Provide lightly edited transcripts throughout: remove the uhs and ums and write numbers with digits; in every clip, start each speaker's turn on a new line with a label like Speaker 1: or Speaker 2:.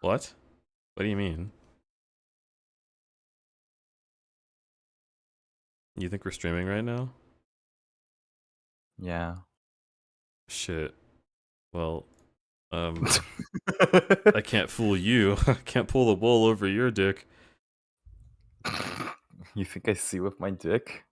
Speaker 1: What? What do you mean? You think we're streaming right now?
Speaker 2: Yeah.
Speaker 1: Shit. Well, I can't fool you. I can't pull the wool over your dick.
Speaker 2: You think I see with my dick?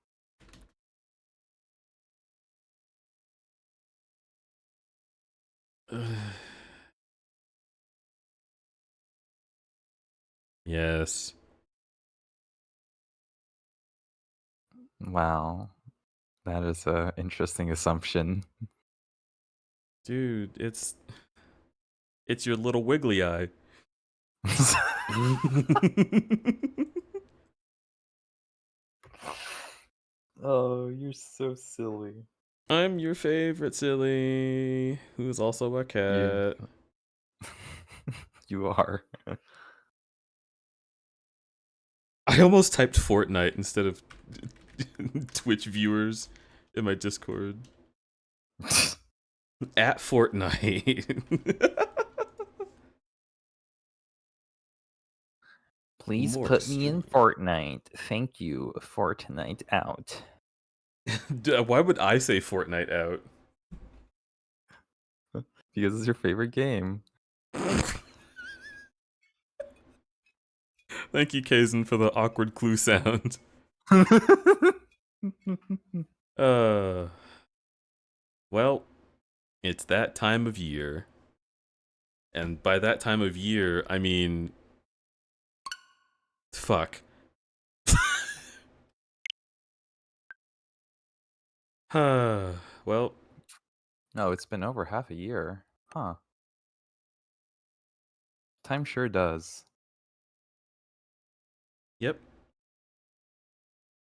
Speaker 1: Yes.
Speaker 2: Wow. That is a interesting assumption.
Speaker 1: Dude, it's your little wiggly eye.
Speaker 2: Oh, you're so silly.
Speaker 1: I'm your favorite silly, who's also a cat.
Speaker 2: You are.
Speaker 1: I almost typed Fortnite instead of Twitch viewers in my Discord. At Fortnite.
Speaker 2: Please
Speaker 1: More
Speaker 2: put me in
Speaker 1: streaming.
Speaker 2: Fortnite. Thank you. Fortnite out.
Speaker 1: Why would I say Fortnite out?
Speaker 2: Because it's your favorite game.
Speaker 1: Thank you, Kaizen, for the awkward clue sound. Well, it's that time of year. And by that time of year, I mean... Fuck. Well...
Speaker 2: No, it's been over half a year. Huh. Time sure does.
Speaker 1: Yep.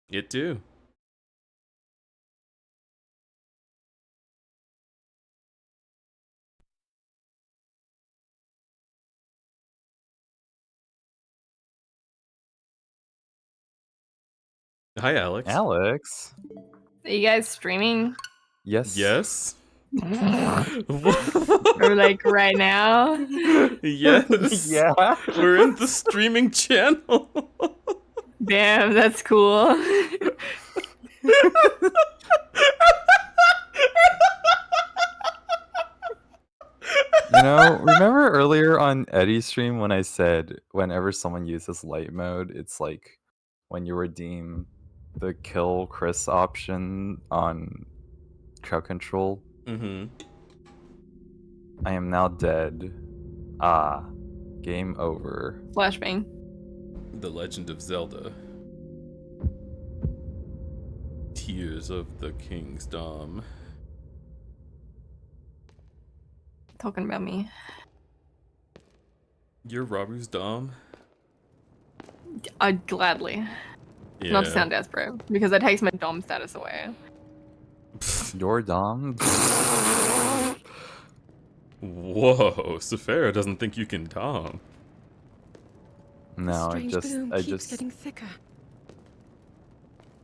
Speaker 1: It do. Hi, Alex.
Speaker 2: Alex?
Speaker 3: Are you guys streaming?
Speaker 2: Yes.
Speaker 1: Yes?
Speaker 3: Or like right now?
Speaker 1: Yes.
Speaker 2: Yeah.
Speaker 1: We're in the streaming channel.
Speaker 3: Damn, that's cool.
Speaker 2: You know, remember earlier on Eddie's stream when I said whenever someone uses light mode, it's like when you redeem the kill Chris option on crowd control?
Speaker 1: Mm-hmm.
Speaker 2: I am now dead. Ah, game over.
Speaker 3: Flashbang.
Speaker 1: The Legend of Zelda. Tears of the King's Dom.
Speaker 3: Talking about me.
Speaker 1: You're Raru's Dom?
Speaker 3: I'd gladly.
Speaker 1: Yeah.
Speaker 3: Not to sound desperate, because that takes my dom status away.
Speaker 2: Your Dom?
Speaker 1: Whoa, Sephara doesn't think you can Dom.
Speaker 2: No,
Speaker 4: Strange bloom
Speaker 2: I
Speaker 4: keeps
Speaker 2: just
Speaker 4: getting thicker.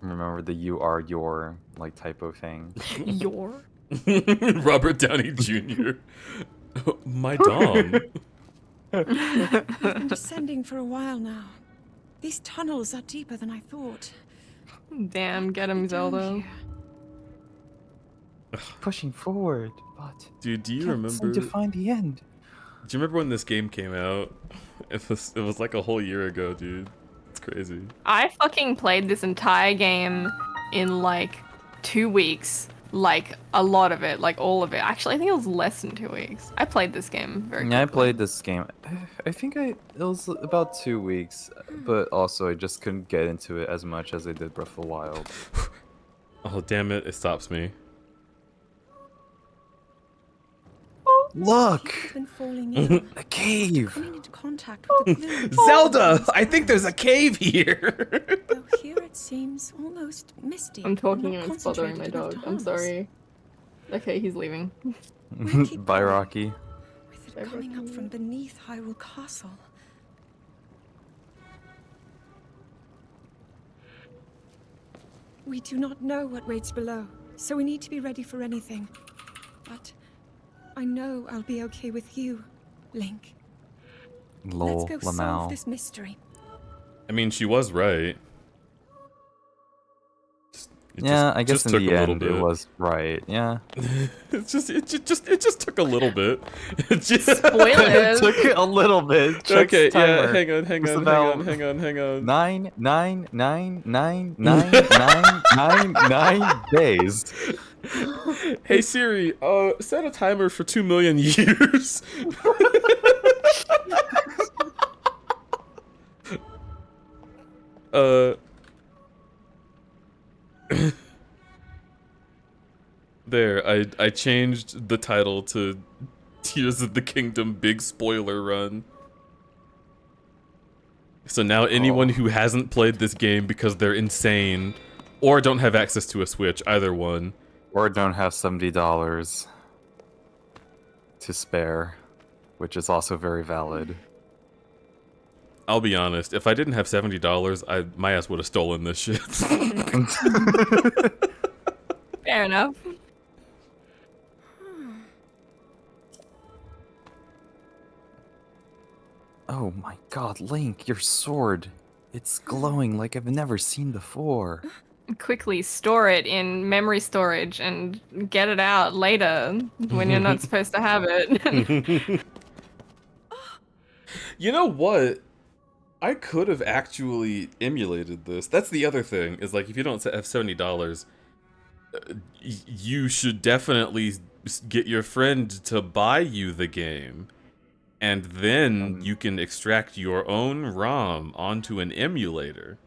Speaker 2: remember the you are your like typo thing.
Speaker 3: Your?
Speaker 1: Robert Downey Jr. My Dom.
Speaker 4: We've been descending for a while now. These tunnels are deeper than I thought.
Speaker 3: Damn, get
Speaker 4: What
Speaker 3: him,
Speaker 4: could be down
Speaker 3: Zelda.
Speaker 4: here?
Speaker 2: Pushing forward, but
Speaker 1: Dude, do you
Speaker 2: can't
Speaker 1: remember?
Speaker 2: seem to find the end.
Speaker 1: Do you remember when this game came out? It was like a whole year ago, dude. It's crazy.
Speaker 3: I fucking played this entire game in like 2 weeks. Like a lot of it, like all of it. Actually, I think it was less than 2 weeks. I played this game very quickly.
Speaker 2: Yeah, I played this game. I think it was about 2 weeks, but also I just couldn't get into it as much as I did Breath of the Wild.
Speaker 1: Oh, damn it. It stops me.
Speaker 2: Look!
Speaker 4: You've been falling in.
Speaker 2: A cave!
Speaker 4: Coming into contact with the glue.
Speaker 1: Zelda! I think there's a cave here!
Speaker 4: Though here it seems almost misty.
Speaker 3: I'm talking
Speaker 4: not
Speaker 3: and it's bothering my
Speaker 4: concentrated enough
Speaker 3: dog.
Speaker 4: to
Speaker 3: I'm
Speaker 4: harm us.
Speaker 3: sorry. Okay, he's leaving.
Speaker 4: We'll keep
Speaker 2: Bye,
Speaker 4: going.
Speaker 2: Rocky.
Speaker 4: With it
Speaker 3: Bye,
Speaker 4: coming up
Speaker 3: Rocky.
Speaker 4: from beneath Hyrule Castle. We do not know what waits below, so we need to be ready for anything. But I know I'll be okay with you, Link.
Speaker 2: Lol,
Speaker 4: Let's go solve
Speaker 2: Lamau.
Speaker 4: this mystery.
Speaker 1: I mean, she was right.
Speaker 2: I guess in
Speaker 1: took
Speaker 2: the
Speaker 1: a little
Speaker 2: end
Speaker 1: bit.
Speaker 2: it was right. Yeah.
Speaker 1: It just took a little bit. It just-
Speaker 2: It
Speaker 3: Spoilers.
Speaker 2: took a little bit. Check
Speaker 1: Okay,
Speaker 2: the timer.
Speaker 1: yeah, hang
Speaker 2: It's
Speaker 1: on.
Speaker 2: about 9 days.
Speaker 1: Hey Siri, set a timer for 2 million years. There, I changed the title to Tears of the Kingdom Big Spoiler Run. So now anyone who hasn't played this game because they're insane or don't have access to a Switch, either one,
Speaker 2: Or don't have $70 to spare, which is also very valid.
Speaker 1: I'll be honest, if I didn't have $70, my ass would have stolen this shit.
Speaker 3: Fair enough.
Speaker 2: Oh my god, Link, your sword. It's glowing like I've never seen before.
Speaker 3: Quickly store it in memory storage and get it out later when you're not supposed to have it.
Speaker 1: You know what? I could have actually emulated this. That's the other thing, is like, if you don't have $70, you should definitely get your friend to buy you the game. And then you can extract your own ROM onto an emulator.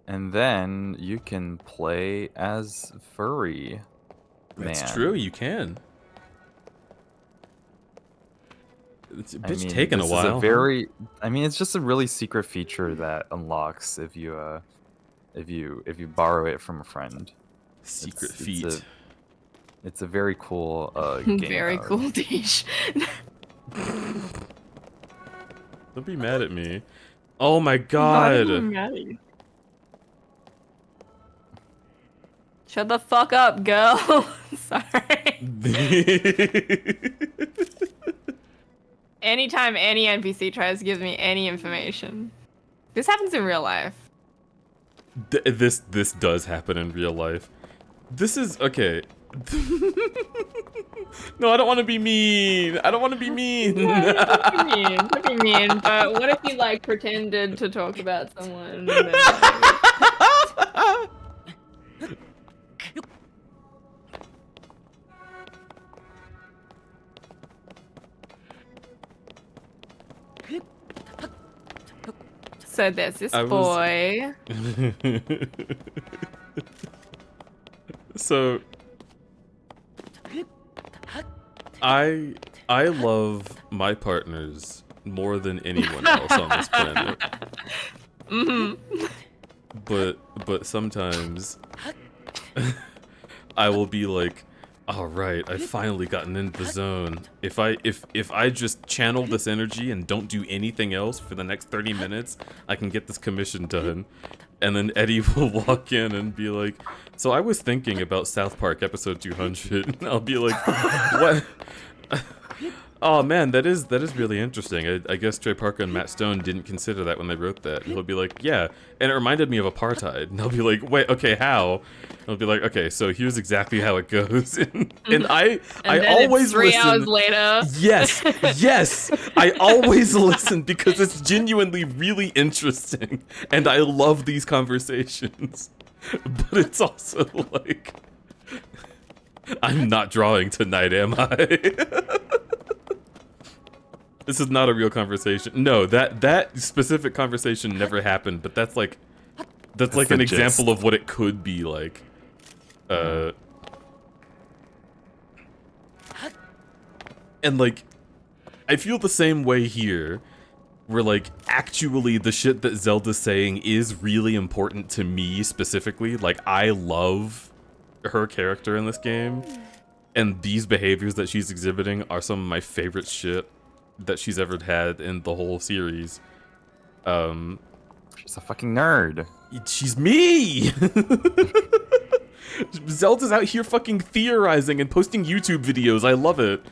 Speaker 2: And then you can play as Furry.
Speaker 1: That's
Speaker 2: Man.
Speaker 1: true, you can. It's a bitch taking a
Speaker 2: this is
Speaker 1: while.
Speaker 2: it's just a really secret feature that unlocks if you borrow it from a friend.
Speaker 1: Secret feat.
Speaker 2: It's a very cool game
Speaker 3: Very
Speaker 2: mode.
Speaker 3: cool dish.
Speaker 1: Don't be mad at me. Oh my
Speaker 3: Not
Speaker 1: god.
Speaker 3: even mad at you. Shut the fuck up, girl. Sorry. Anytime any NPC tries to give me any information. This happens in real life.
Speaker 1: This does happen in real life. This is okay. No, I don't want to be mean. I don't want to be mean.
Speaker 3: No, don't be mean. Don't be mean. But what if you like pretended to talk about someone? And then, so there's this boy.
Speaker 1: So I love my partners more than anyone else on this planet. But sometimes I will be like, all right, I've finally gotten into the zone. If I just channel this energy and don't do anything else for the next 30 minutes, I can get this commission done. And then Eddie will walk in and be like, so I was thinking about South Park episode 200. And I'll be like, what? Oh man, that is really interesting. I guess Trey Parker and Matt Stone didn't consider that when they wrote that. And he'll be like, yeah, and it reminded me of apartheid. And I'll be like, wait, okay, how? And I'll be like, okay, so here's exactly how it goes. And I always
Speaker 3: 3
Speaker 1: listen.
Speaker 3: hours later.
Speaker 1: Yes, I always listen because it's genuinely really interesting, and I love these conversations. But it's also like, I'm not drawing tonight, am I? This is not a real conversation. No, that specific conversation never happened, but that's like an example of what it could be like. And like, I feel the same way here, where like, actually the shit that Zelda's saying is really important to me specifically. Like, I love her character in this game, and these behaviors that she's exhibiting are some of my favorite shit that she's ever had in the whole series.
Speaker 2: She's a fucking nerd.
Speaker 1: She's me! Zelda's out here fucking theorizing and posting YouTube videos. I love it.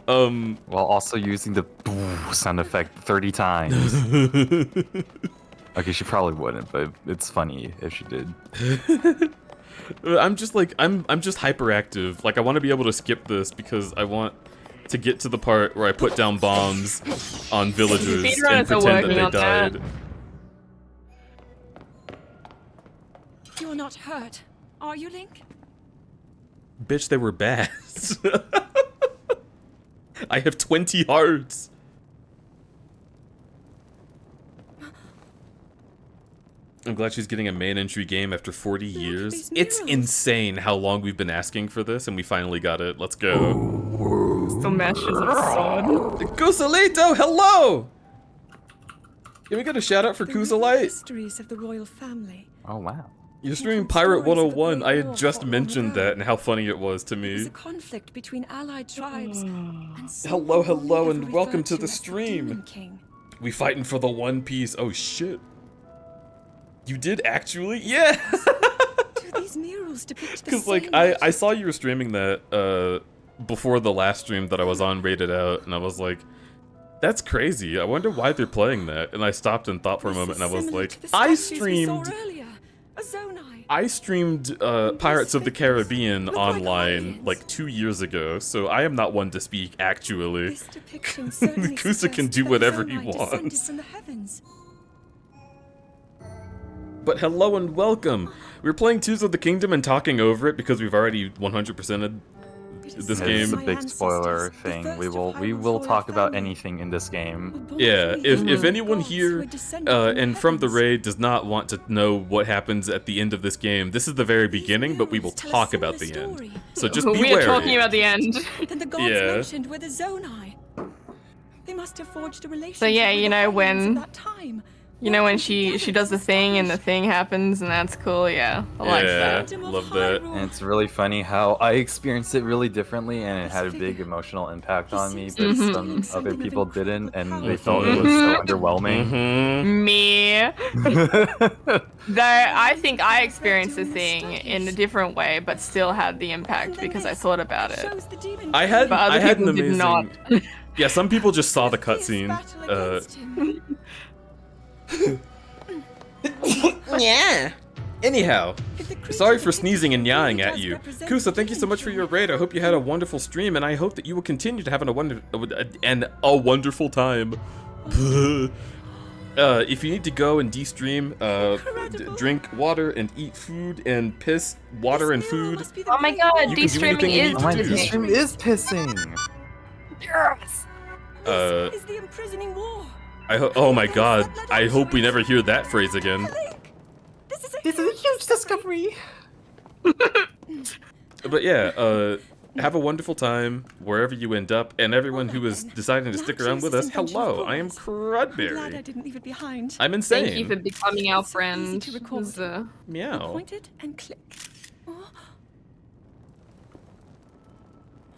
Speaker 2: While also using the boo sound effect 30 times. Okay, she probably wouldn't, but it's funny if she did.
Speaker 1: I'm just like I'm just hyperactive. Like I want to be able to skip this because I want to get to the part where I put down bombs on villagers and
Speaker 3: Speedrunners are
Speaker 1: pretend that
Speaker 3: working
Speaker 1: they
Speaker 3: on that.
Speaker 1: died.
Speaker 4: You're not hurt, are you, Link?
Speaker 1: Bitch, they were bats. I have 20 hearts. I'm glad she's getting a main entry game after 40 years.
Speaker 4: these
Speaker 1: It's
Speaker 4: murals.
Speaker 1: insane how long we've been asking for this, and we finally got it. Let's go.
Speaker 3: Still meshes of sword.
Speaker 1: Kusalito, hello! Can we get a shout out for
Speaker 4: The real
Speaker 1: Kusalite?
Speaker 4: histories of the royal family.
Speaker 2: Oh, wow.
Speaker 1: You're streaming
Speaker 4: Told
Speaker 1: Pirate
Speaker 4: stories of the
Speaker 1: 101. I
Speaker 4: Great
Speaker 1: had
Speaker 4: War
Speaker 1: just
Speaker 4: fought long
Speaker 1: mentioned
Speaker 4: ago.
Speaker 1: that and how funny it was to
Speaker 4: There was
Speaker 1: me.
Speaker 4: a conflict between allied tribes. and some
Speaker 1: Hello,
Speaker 4: people
Speaker 1: hello,
Speaker 4: only
Speaker 1: and
Speaker 4: ever
Speaker 1: welcome
Speaker 4: referred
Speaker 1: to the
Speaker 4: as
Speaker 1: stream.
Speaker 4: Demon King.
Speaker 1: We fighting for the One Piece. Oh shit. You did actually? Yeah!
Speaker 4: Do these murals depict the
Speaker 1: Because, like,
Speaker 4: same
Speaker 1: I saw you were streaming that before the last stream that I was on Rated Out, and I was like, that's crazy. I wonder why they're playing that. And I stopped and thought for a
Speaker 4: This
Speaker 1: moment,
Speaker 4: is
Speaker 1: and I was
Speaker 4: similar
Speaker 1: like,
Speaker 4: to the
Speaker 1: I
Speaker 4: statues we saw
Speaker 1: streamed...
Speaker 4: earlier. A Zonai.
Speaker 1: I streamed Pirates of the Caribbean
Speaker 4: Look like
Speaker 1: online
Speaker 4: aliens.
Speaker 1: like 2 years ago, so I am not one to speak actually.
Speaker 4: This depiction certainly
Speaker 1: Kusa can
Speaker 4: suggests
Speaker 1: do
Speaker 4: that the
Speaker 1: whatever he
Speaker 4: Zonai descended
Speaker 1: wants.
Speaker 4: from the heavens.
Speaker 1: But hello and welcome! We're playing Tears of the Kingdom and talking over it because we've already 100%ed this
Speaker 2: It's a
Speaker 1: game.
Speaker 2: big spoiler thing. We will talk about anything in this game.
Speaker 1: Yeah, if anyone here and from the raid does not want to know what happens at the end of this game, this is the very beginning, but we will talk about the end. So just be
Speaker 3: We are
Speaker 1: wary.
Speaker 3: talking about the end.
Speaker 4: Then the gods
Speaker 1: Yeah.
Speaker 4: mentioned were the Zonai. They must have forged a relationship.
Speaker 3: So yeah,
Speaker 4: with
Speaker 3: you
Speaker 4: the
Speaker 3: know,
Speaker 4: aliens
Speaker 3: when-
Speaker 4: at that time.
Speaker 3: You know when
Speaker 4: Working
Speaker 3: she
Speaker 4: together
Speaker 3: does
Speaker 4: to
Speaker 3: the thing and the
Speaker 4: establish
Speaker 3: thing happens and that's cool, yeah. I like
Speaker 1: Yeah.
Speaker 3: that.
Speaker 4: Kingdom of
Speaker 1: love that.
Speaker 4: Hyrule.
Speaker 2: And it's really funny how I experienced it really differently, and it had a big emotional impact on me, but
Speaker 3: Mhm.
Speaker 2: some other people didn't, and they
Speaker 4: Mhm.
Speaker 2: felt it was so underwhelming.
Speaker 1: Mm-hmm.
Speaker 3: Me. Though I think I experienced the thing in a different way, but still had the impact because I thought about it.
Speaker 4: Shows the demon
Speaker 1: I had
Speaker 3: But other
Speaker 1: I had an
Speaker 3: people did
Speaker 1: amazing.
Speaker 3: not.
Speaker 1: Yeah, some people just saw the
Speaker 4: fierce
Speaker 1: cutscene.
Speaker 4: battle against him.
Speaker 1: Yeah. Anyhow,
Speaker 4: If the creature
Speaker 1: sorry for
Speaker 4: depicted
Speaker 1: sneezing and
Speaker 4: really
Speaker 1: yawing at
Speaker 4: does
Speaker 1: you.
Speaker 4: represent
Speaker 1: Kusa,
Speaker 4: the
Speaker 1: thank you so
Speaker 4: Demon
Speaker 1: much for your
Speaker 4: King.
Speaker 1: raid. I hope you had a wonderful stream, and I hope that you will continue to have a wonderful time. If you need to go and de-stream,
Speaker 4: Incredible.
Speaker 1: drink water and eat food and piss water and
Speaker 4: This mural
Speaker 1: food.
Speaker 4: must be the
Speaker 3: Oh my
Speaker 4: Great
Speaker 3: god,
Speaker 4: War.
Speaker 1: You can do
Speaker 3: de-streaming
Speaker 1: anything you
Speaker 3: is
Speaker 1: need
Speaker 2: Oh
Speaker 1: to
Speaker 2: my
Speaker 1: do.
Speaker 3: Disney.
Speaker 2: stream is pissing!
Speaker 3: Yes.
Speaker 1: Uh,
Speaker 4: This is the imprisoning war.
Speaker 1: oh my god, I hope we never hear that phrase again.
Speaker 4: Link, this is a
Speaker 2: This is a huge discovery!
Speaker 1: But yeah, have a wonderful time wherever you end up, and everyone who is deciding to stick around with us, hello, I am
Speaker 4: I'm glad I
Speaker 1: Crudberry.
Speaker 4: didn't leave it behind.
Speaker 1: I'm insane.
Speaker 3: Thank you for becoming our
Speaker 4: It's so easy
Speaker 3: friend.
Speaker 4: to record.
Speaker 3: Who's,
Speaker 1: Meow.
Speaker 4: Point it and click. Oh.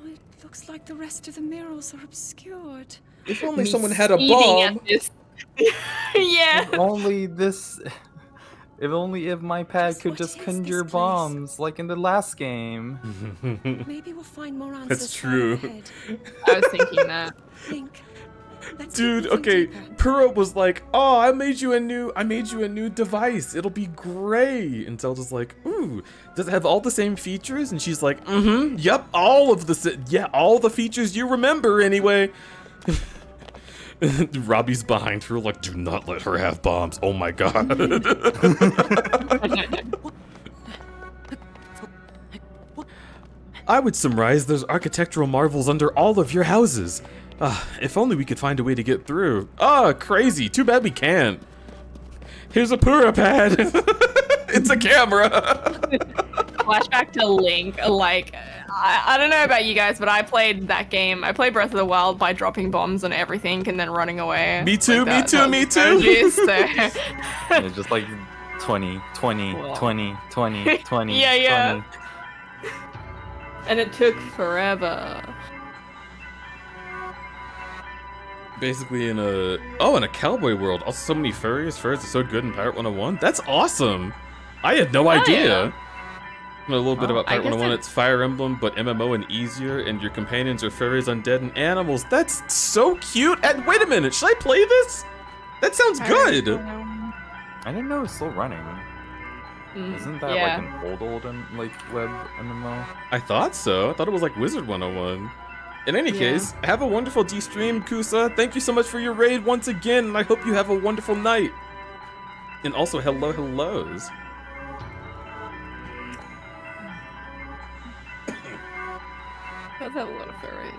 Speaker 4: Oh, it looks like the rest of the murals are obscured.
Speaker 1: If only someone had a
Speaker 3: eating at
Speaker 1: bomb.
Speaker 3: this. Yeah.
Speaker 2: If only this... If only if my pad
Speaker 4: Just
Speaker 2: could
Speaker 4: what
Speaker 2: just
Speaker 4: is this
Speaker 2: conjure
Speaker 4: place?
Speaker 2: bombs, like in the last game.
Speaker 4: Maybe we'll find more answers.
Speaker 1: That's
Speaker 4: far
Speaker 1: true.
Speaker 4: ahead.
Speaker 3: I was thinking that.
Speaker 4: Link, let's
Speaker 1: Dude,
Speaker 4: keep moving
Speaker 1: okay,
Speaker 4: deeper.
Speaker 1: Puro was like, "Oh, I made you a new device. It'll be great." And Zelda's like, "Ooh, does it have all the same features?" And she's like, "Mm-hmm, yep, all the features you remember anyway." Robbie's behind her, like, "Do not let her have bombs." Oh my god. I would summarize there's architectural marvels under all of your houses. If only we could find a way to get through. Crazy. Too bad we can't. Here's a Pura pad. It's a camera.
Speaker 3: Flashback to Link, like, I don't know about you guys, but I played that game. I played Breath of the Wild by dropping bombs on everything and then running away.
Speaker 1: Me too,
Speaker 3: Like that.
Speaker 1: me too,
Speaker 3: That
Speaker 1: me
Speaker 3: was
Speaker 1: too.
Speaker 3: emojis, so.
Speaker 2: Yeah, just like 20, 20,
Speaker 3: Well.
Speaker 2: 20, 20, 20,
Speaker 3: Yeah, yeah.
Speaker 2: 20.
Speaker 3: And it took forever.
Speaker 1: Basically in a cowboy world. Also so many furries. Furs are so good in Pirate 101. That's awesome. I had no idea. A little bit about
Speaker 3: I
Speaker 1: Part
Speaker 3: guess
Speaker 1: 101. It's Fire Emblem, but MMO and easier, and your companions are fairies, undead, and animals. That's so cute! And wait a minute, should I play this? That sounds good!
Speaker 2: I didn't know it was still running. Isn't that
Speaker 3: yeah.
Speaker 2: like an old like web MMO?
Speaker 1: I thought so. I thought it was like Wizard 101. In any case, have a wonderful D-stream, Kusa. Thank you so much for your raid once again, and I hope you have a wonderful night. And also, hellos.
Speaker 3: That's a lot of fairies.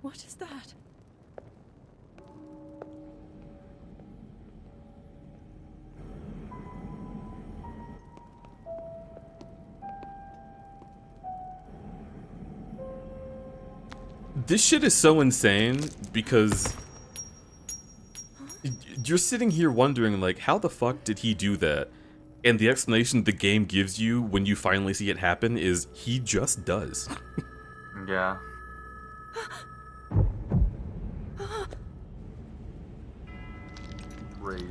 Speaker 4: What is that?
Speaker 1: This shit is so insane because you're sitting here wondering, like, how the fuck did he do that? And the explanation the game gives you when you finally see it happen is he just does.
Speaker 2: Yeah. Raisin.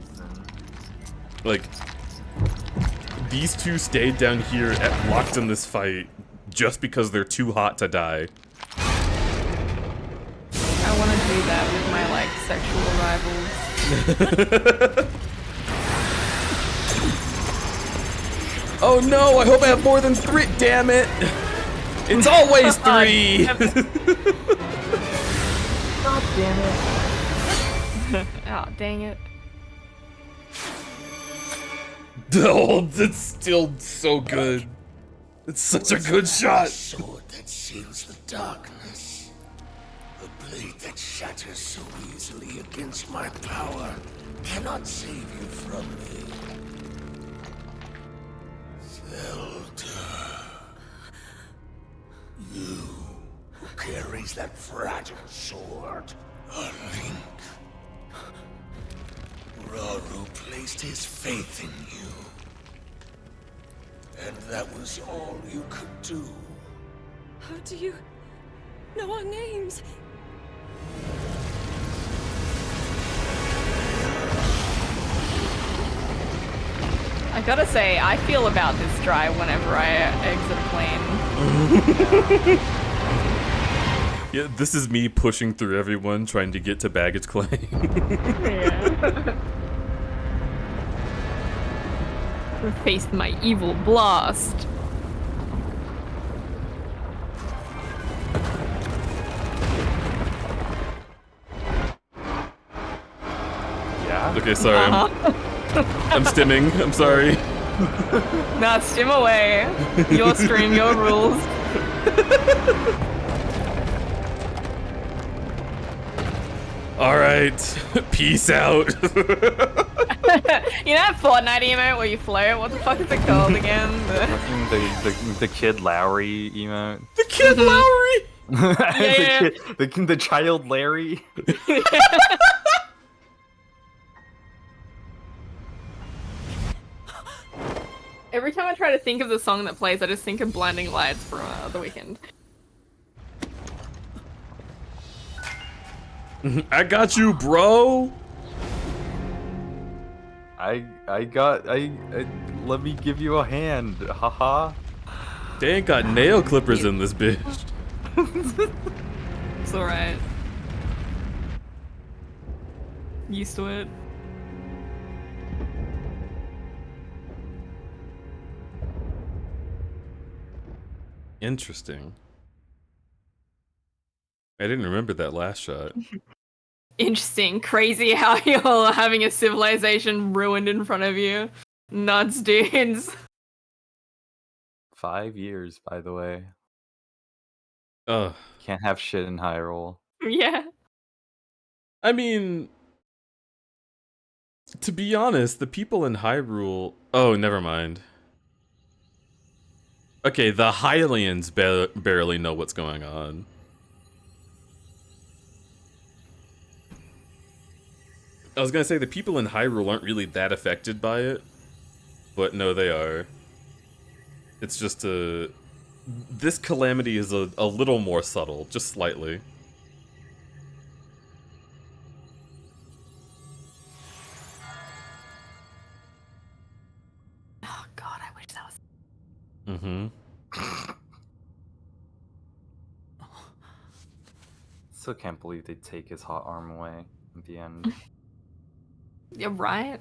Speaker 1: Like, these two stayed down here locked in this fight just because they're too hot to die.
Speaker 3: I want to do that with my, like, sexual rivals.
Speaker 1: Oh no, I hope I have more than 3. Damn it! It's always 3!
Speaker 2: God damn it.
Speaker 3: Oh, dang it.
Speaker 1: Oh, that's still so good. It's such a good shot.
Speaker 5: Sword that seals the darkness. A blade that shatters so easily against my power cannot save you from me. Zelda. You who carries that fragile sword. A link. Rauru placed his faith in you. And that was all you could do.
Speaker 4: How do you know our names?
Speaker 3: I gotta say, I feel about this dry whenever I exit a plane.
Speaker 1: Yeah, this is me pushing through everyone trying to get to baggage claim.
Speaker 3: Yeah. Faced my evil blast.
Speaker 2: Yeah.
Speaker 1: Okay, sorry. I'm stimming. I'm sorry.
Speaker 3: Nah, stim away. Your stream, your rules.
Speaker 1: Alright. Peace out.
Speaker 3: You know that Fortnite emote where you float? What the fuck is it called again?
Speaker 2: The Kid Lowry emote.
Speaker 1: The Kid Lowry!
Speaker 3: Yeah.
Speaker 2: The child Larry.
Speaker 3: Every time I try to think of the song that plays, I just think of Blinding Lights from The Weeknd.
Speaker 1: I got you, bro.
Speaker 2: Let me give you a hand, haha.
Speaker 1: They ain't got nail clippers in this bitch.
Speaker 3: It's alright. Used to it.
Speaker 1: Interesting. I didn't remember that last shot.
Speaker 3: Interesting. Crazy how you're having a civilization ruined in front of you. Nuts, dudes.
Speaker 2: 5 years, by the way.
Speaker 1: Ugh.
Speaker 2: Can't have shit in Hyrule.
Speaker 3: Yeah.
Speaker 1: I mean, to be honest, the people in Hyrule... Oh, never mind. Okay, the Hylians barely know what's going on. I was gonna say the people in Hyrule aren't really that affected by it, but no, they are. It's just this calamity is a little more subtle, just slightly.
Speaker 2: still can't believe they take his hot arm away at the end.
Speaker 3: Yeah, right?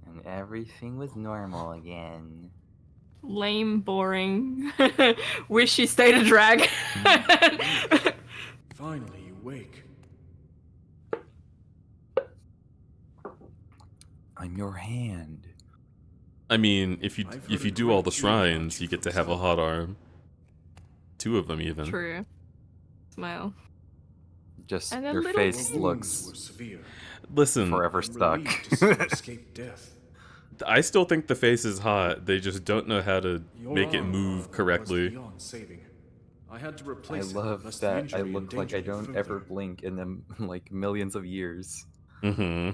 Speaker 2: And everything was normal again.
Speaker 3: Lame, boring. Wish she stayed a dragon.
Speaker 6: Finally, you wake.
Speaker 2: I'm your hand.
Speaker 1: I mean, if you do all the shrines, you get to have a hot arm. 2 of them even.
Speaker 3: True. Smile.
Speaker 2: Just
Speaker 3: And a
Speaker 2: your
Speaker 3: little
Speaker 2: face
Speaker 3: bit.
Speaker 6: Wounds
Speaker 2: looks
Speaker 6: were severe.
Speaker 1: Listen,
Speaker 2: forever
Speaker 6: I'm
Speaker 2: stuck.
Speaker 6: relieved to see you escape death.
Speaker 1: I still think the face is hot. They just don't know how to
Speaker 6: Your
Speaker 1: make it
Speaker 6: arm
Speaker 1: move
Speaker 6: was
Speaker 1: correctly.
Speaker 6: beyond saving. I had to
Speaker 2: I
Speaker 6: replace it,
Speaker 2: love
Speaker 6: lest the
Speaker 2: that I
Speaker 6: injury
Speaker 2: look like I
Speaker 6: endanger you
Speaker 2: don't ever
Speaker 6: further.
Speaker 2: blink in them like millions of years.
Speaker 1: Mm-hmm.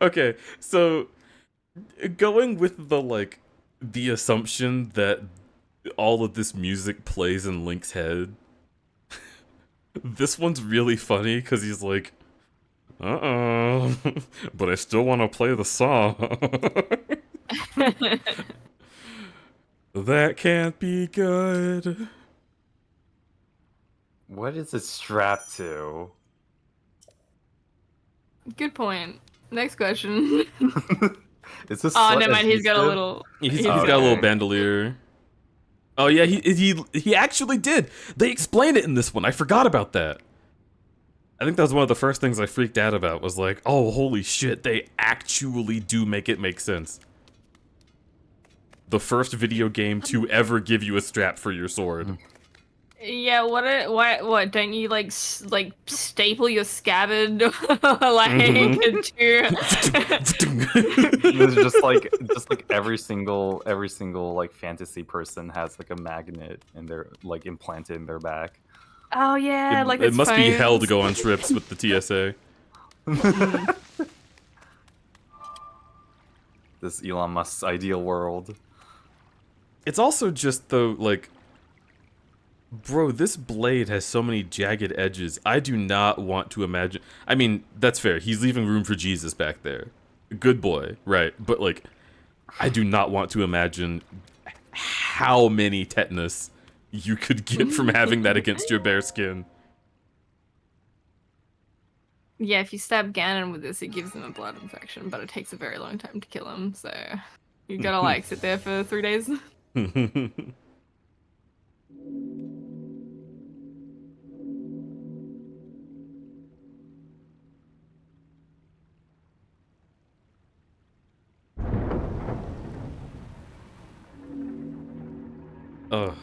Speaker 1: Okay, so going with the assumption that all of this music plays in Link's head, this one's really funny because he's like, uh-oh, but I still want to play the song. That can't be good.
Speaker 2: What is it strapped to?
Speaker 3: Good point. Next question.
Speaker 2: Is this
Speaker 3: Oh,
Speaker 2: slut
Speaker 3: never mind. He's got a
Speaker 2: adhesive?
Speaker 3: little.
Speaker 1: He's
Speaker 2: Oh,
Speaker 1: got a little
Speaker 2: okay.
Speaker 1: bandolier. Oh yeah, he actually did. They explained it in this one. I forgot about that. I think that was one of the first things I freaked out about. Was like, oh holy shit, they actually do make it make sense. The first video game to ever give you a strap for your sword.
Speaker 3: Yeah, what don't you like staple your scabbard like
Speaker 1: Mhm.
Speaker 3: to
Speaker 2: It's just like every single like fantasy person has like a magnet in their like implanted in their back.
Speaker 3: Oh yeah, like
Speaker 1: It
Speaker 3: those
Speaker 1: must be hell to
Speaker 3: phones.
Speaker 1: go on trips with the TSA.
Speaker 2: This Elon Musk's ideal world.
Speaker 1: It's also just though like, bro, this blade has so many jagged edges. I do not want to imagine. I mean, that's fair. He's leaving room for Jesus back there. Good boy, right? But like, I do not want to imagine how many tetanus you could get from having that against your bare skin.
Speaker 3: Yeah, if you stab Ganon with this, it gives him a blood infection, but it takes a very long time to kill him. So you gotta like sit there for 3 days.
Speaker 1: Ugh.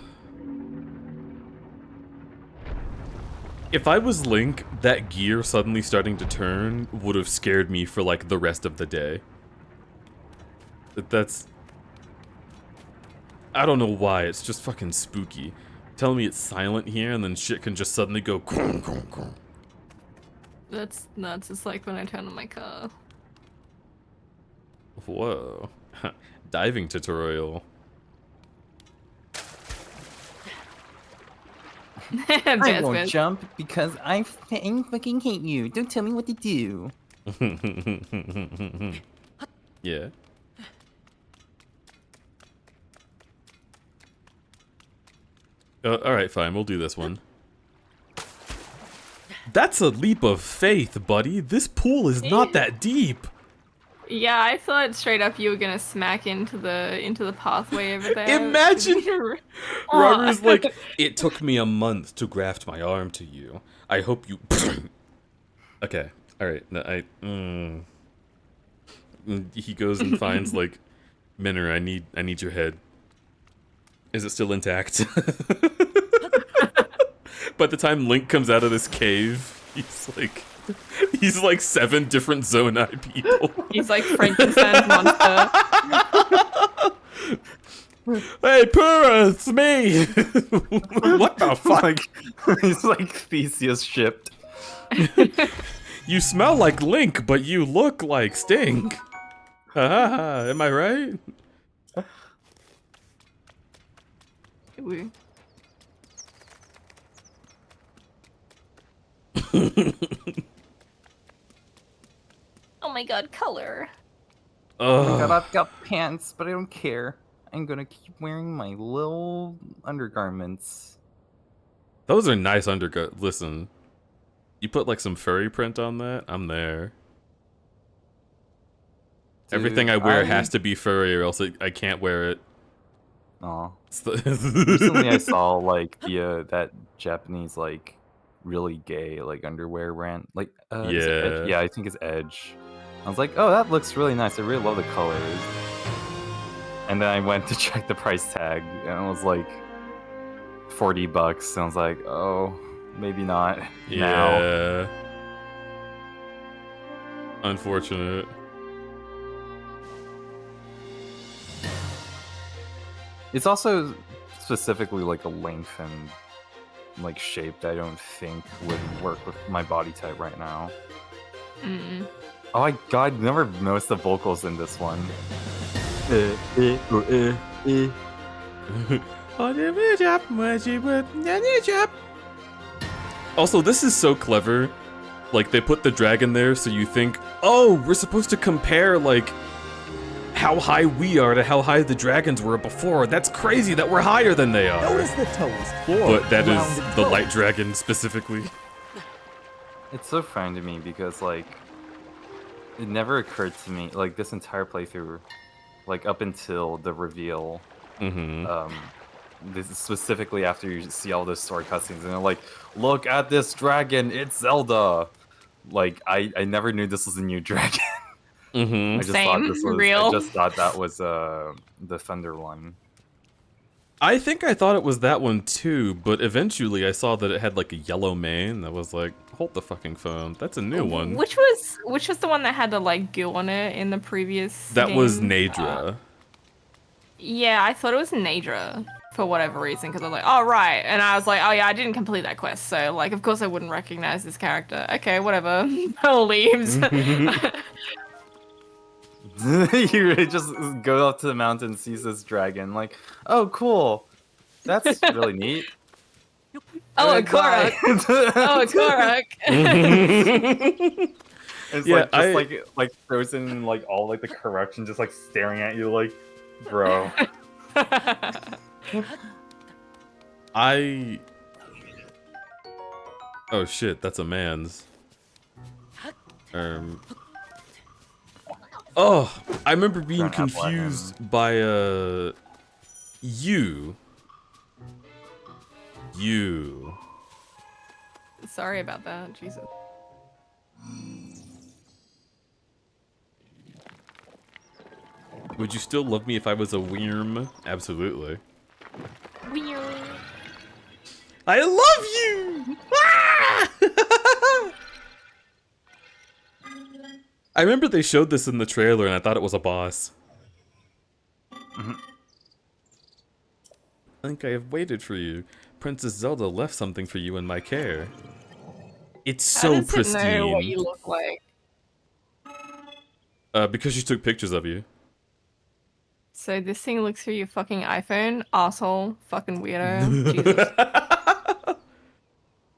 Speaker 1: If I was Link, that gear suddenly starting to turn would have scared me for like the rest of the day. That's... I don't know why, it's just fucking spooky. Telling me it's silent here and then shit can just suddenly go grung, grung, grung.
Speaker 3: That's nuts. It's like when I turn on my car.
Speaker 1: Whoa. Diving tutorial.
Speaker 2: I
Speaker 3: Best
Speaker 2: won't
Speaker 3: bit.
Speaker 2: jump because I fucking hate you. Don't tell me what to do.
Speaker 1: Yeah. Alright, fine, we'll do this one. That's a leap of faith, buddy. This pool is not that deep.
Speaker 3: Yeah, I thought straight up you were gonna smack into the pathway over there.
Speaker 1: Imagine!
Speaker 3: Oh.
Speaker 1: Robert is like, it took me a month to graft my arm to you. I hope you... Okay, alright. No, He goes and finds, like, Minner, I need your head. Is it still intact? By the time Link comes out of this cave, he's like 7 different Zonai people.
Speaker 3: He's like Frankenstein's monster.
Speaker 1: Hey, Pura, it's me! What the fuck?
Speaker 2: Like, he's like Theseus shipped.
Speaker 1: You smell like Link, but you look like Sting. Haha, am I right?
Speaker 3: Ooh. Oh my god, color.
Speaker 2: Oh my god,
Speaker 1: Ugh.
Speaker 2: I've got pants, but I don't care. I'm gonna keep wearing my little undergarments.
Speaker 1: Those are nice undergut. Listen, you put like some furry print on that, I'm there.
Speaker 2: Dude,
Speaker 1: Everything I wear has to be furry or else I can't wear it.
Speaker 2: Aw.
Speaker 1: It's the
Speaker 2: Recently I saw like the that Japanese like really gay like underwear brand. Like is it Edge?
Speaker 1: Yeah.
Speaker 2: Yeah, I think it's Edge. I was like, oh, that looks really nice. I really love the colors. And then I went to check the price tag and it was like $40. And I was like, oh, maybe not now.
Speaker 1: Yeah. Unfortunate.
Speaker 2: It's also specifically like a length and like shape that I don't think would work with my body type right now.
Speaker 3: Mm-mm.
Speaker 2: Oh my god, I never noticed the vocals in this one.
Speaker 1: Also, this is so clever. Like, they put the dragon there so you think, oh, we're supposed to compare, like, how high we are to how high the dragons were before. That's crazy that we're higher than they are.
Speaker 7: Notice the toes.
Speaker 1: But that is
Speaker 7: rounded
Speaker 1: the
Speaker 7: toe.
Speaker 1: light dragon specifically.
Speaker 2: It's so funny to me because like it never occurred to me like this entire playthrough, like up until the reveal.
Speaker 1: Mm-hmm.
Speaker 2: This is specifically after you see all those story cutscenes and they're like, look at this dragon, it's Zelda. Like I never knew this was a new dragon.
Speaker 1: Mm-hmm.
Speaker 2: I just
Speaker 3: Same,
Speaker 2: thought this was
Speaker 3: real.
Speaker 2: I just thought that was the Thunder one.
Speaker 1: I think I thought it was that one too, but eventually I saw that it had like a yellow mane. I was like, hold the fucking phone. That's a new one.
Speaker 3: Which was the one that had the like goo on it in the previous
Speaker 1: That was
Speaker 3: game?
Speaker 1: Nadra.
Speaker 3: Yeah, I thought it was Nadra for whatever reason because I was like, oh right, and I was like, oh yeah, I didn't complete that quest, so like of course I wouldn't recognize this character. Okay, whatever. Pearl leaves.
Speaker 2: You just go up to the mountain, sees this dragon, like, oh cool, that's really neat.
Speaker 3: Oh, a
Speaker 2: Goodbye.
Speaker 3: Korok. Oh, a Korok.
Speaker 2: It's
Speaker 1: Yeah,
Speaker 2: like just like frozen in like all like the corruption, just like staring at you, like, bro.
Speaker 1: Oh shit, that's a man's. Oh, I remember being
Speaker 2: Don't have
Speaker 1: confused by you.
Speaker 3: Sorry about that, Jesus.
Speaker 1: Would you still love me if I was a Wyrm? Absolutely.
Speaker 3: Weird.
Speaker 1: I love you! Ah! I remember they showed this in the trailer and I thought it was a boss. I think I have waited for you. Princess Zelda left something for you in my care. It's so
Speaker 3: How does it know what you
Speaker 1: pristine.
Speaker 3: look like?
Speaker 1: Because she took pictures of you.
Speaker 3: So this thing looks through your fucking iPhone, asshole, fucking weirdo. Jesus.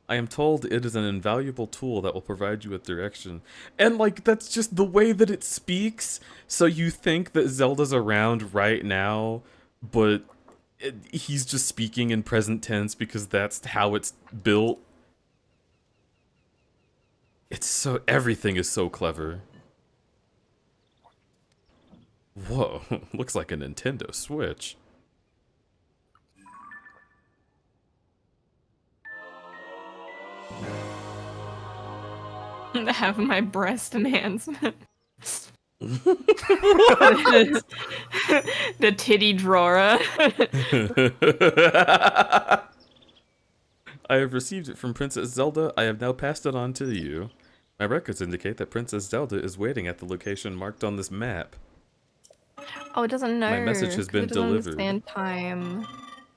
Speaker 1: I am told it is an invaluable tool that will provide you with direction. And, like, that's just the way that it speaks. So you think that Zelda's around right now, but he's just speaking in present tense because that's how it's built. It's so... everything is so clever. Whoa, looks like a Nintendo Switch.
Speaker 3: Have my breast enhancement. The titty drawer.
Speaker 1: I have received it from Princess Zelda. I have now passed it on to you. My records indicate that Princess Zelda is waiting at the location marked on this map.
Speaker 3: Oh, it doesn't know.
Speaker 1: My message has
Speaker 3: 'cause
Speaker 1: been
Speaker 3: it doesn't
Speaker 1: delivered.
Speaker 3: understand time.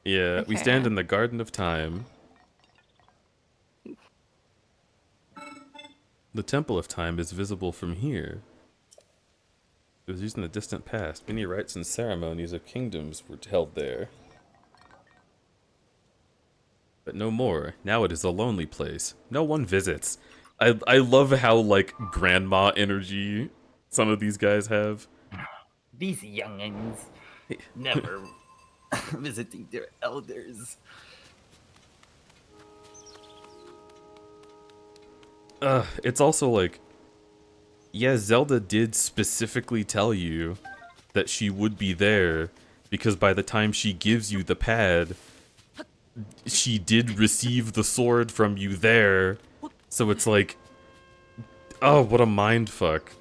Speaker 1: Yeah, we stand
Speaker 3: Okay.
Speaker 1: in the Garden of Time. The Temple of Time is visible from here. It was used in the distant past. Many rites and ceremonies of kingdoms were held there. But no more. Now it is a lonely place. No one visits. I love how, like, grandma energy some of these guys have.
Speaker 2: These youngins never visiting their elders.
Speaker 1: It's also like, yeah, Zelda did specifically tell you that she would be there because by the time she gives you the pad, she did receive the sword from you there. So it's like, oh, what a mind fuck.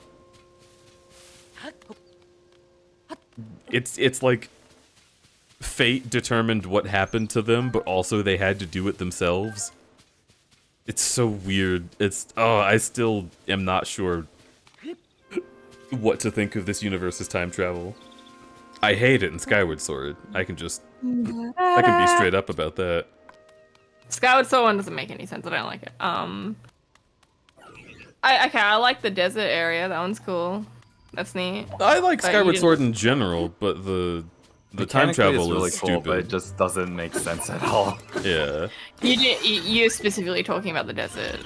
Speaker 1: It's like fate determined what happened to them, but also they had to do it themselves. It's so weird. I still am not sure what to think of this universe's time travel. I hate it in Skyward Sword. I can be straight up about that.
Speaker 3: Skyward Sword one doesn't make any sense. I don't like it. I like the desert area. That one's cool. That's neat.
Speaker 1: I like
Speaker 3: But you
Speaker 1: Skyward
Speaker 3: didn't-
Speaker 1: Sword in general, but the time
Speaker 2: Mechanically,
Speaker 1: travel
Speaker 2: it's really
Speaker 1: is
Speaker 2: cool,
Speaker 1: stupid.
Speaker 2: but it just doesn't make sense at all.
Speaker 1: Yeah.
Speaker 3: You're specifically talking about the desert.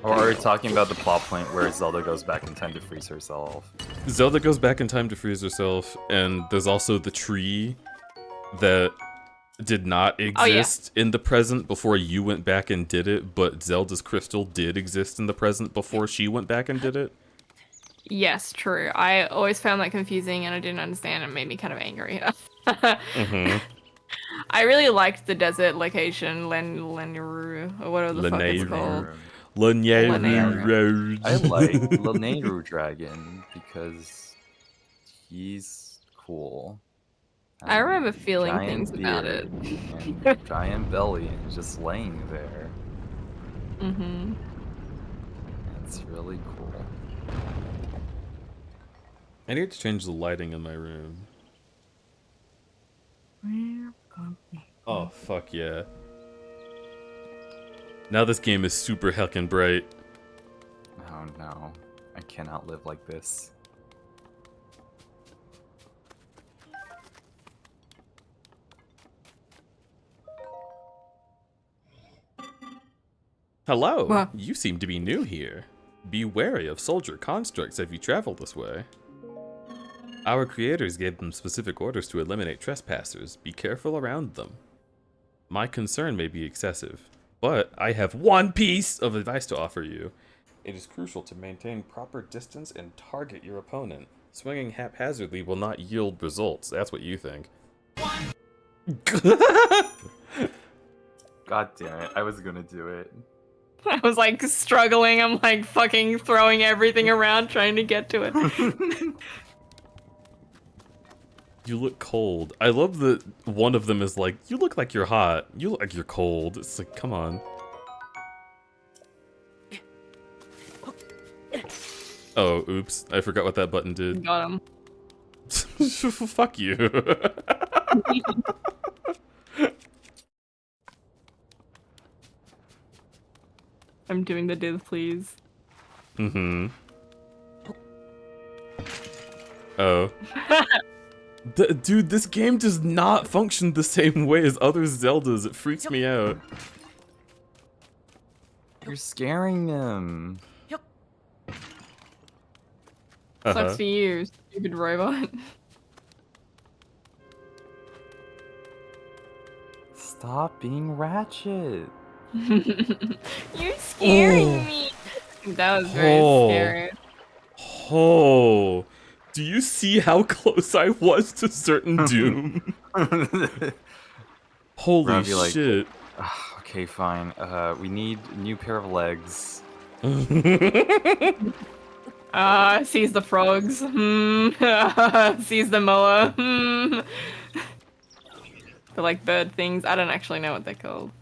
Speaker 2: Or are we talking about the plot point where Zelda goes back in time to freeze herself?
Speaker 1: Zelda goes back in time to freeze herself, and there's also the tree that did not exist in the present before you went back and did it, but Zelda's crystal did exist in the present before she went back and did it.
Speaker 3: Yes, true. I always found that confusing and I didn't understand. It made me kind of angry. I really liked the desert location, Lenuru, or whatever the fuck it's
Speaker 1: Lanayru.
Speaker 3: called.
Speaker 1: Lanayru Road.
Speaker 2: I like Lanayru Dragon because he's cool.
Speaker 3: I remember
Speaker 2: And
Speaker 3: feeling
Speaker 2: giant
Speaker 3: things about
Speaker 2: beard
Speaker 3: it.
Speaker 2: and giant belly and just laying there.
Speaker 3: Mm-hmm.
Speaker 2: It's really cool.
Speaker 1: I need to change the lighting in my room. Oh, fuck yeah. Now this game is super heckin' bright.
Speaker 2: Oh no, I cannot live like this.
Speaker 1: Hello,
Speaker 3: What?
Speaker 1: you seem to be new here. Be wary of soldier constructs if you travel this way. Our creators gave them specific orders to eliminate trespassers. Be careful around them. My concern may be excessive, but I have one piece of advice to offer you. It is crucial to maintain proper distance and target your opponent. Swinging haphazardly will not yield results. That's what you think.
Speaker 2: God damn it, I was gonna do it.
Speaker 3: I was like struggling. I'm like fucking throwing everything around trying to get to it.
Speaker 1: You look cold. I love that one of them is like, you look like you're hot. You look like you're cold. It's like, come on. Oh, oops. I forgot what that button did.
Speaker 3: Got him.
Speaker 1: Fuck you.
Speaker 3: I'm doing the div, please.
Speaker 1: Mm-hmm. Oh. Dude, this game does not function the same way as other Zeldas. It freaks me out.
Speaker 2: You're scaring him.
Speaker 3: Sucks for you, stupid robot.
Speaker 2: Stop being ratchet.
Speaker 3: You're scaring me. That was very
Speaker 1: Oh.
Speaker 3: scary.
Speaker 1: Oh. Do you see how close I was to certain doom? Holy
Speaker 2: Rob, you're like-
Speaker 1: shit.
Speaker 2: Okay, fine. We need a new pair of legs.
Speaker 3: Sees the frogs. Sees the moa. They're like bird things. I don't actually know what they're called.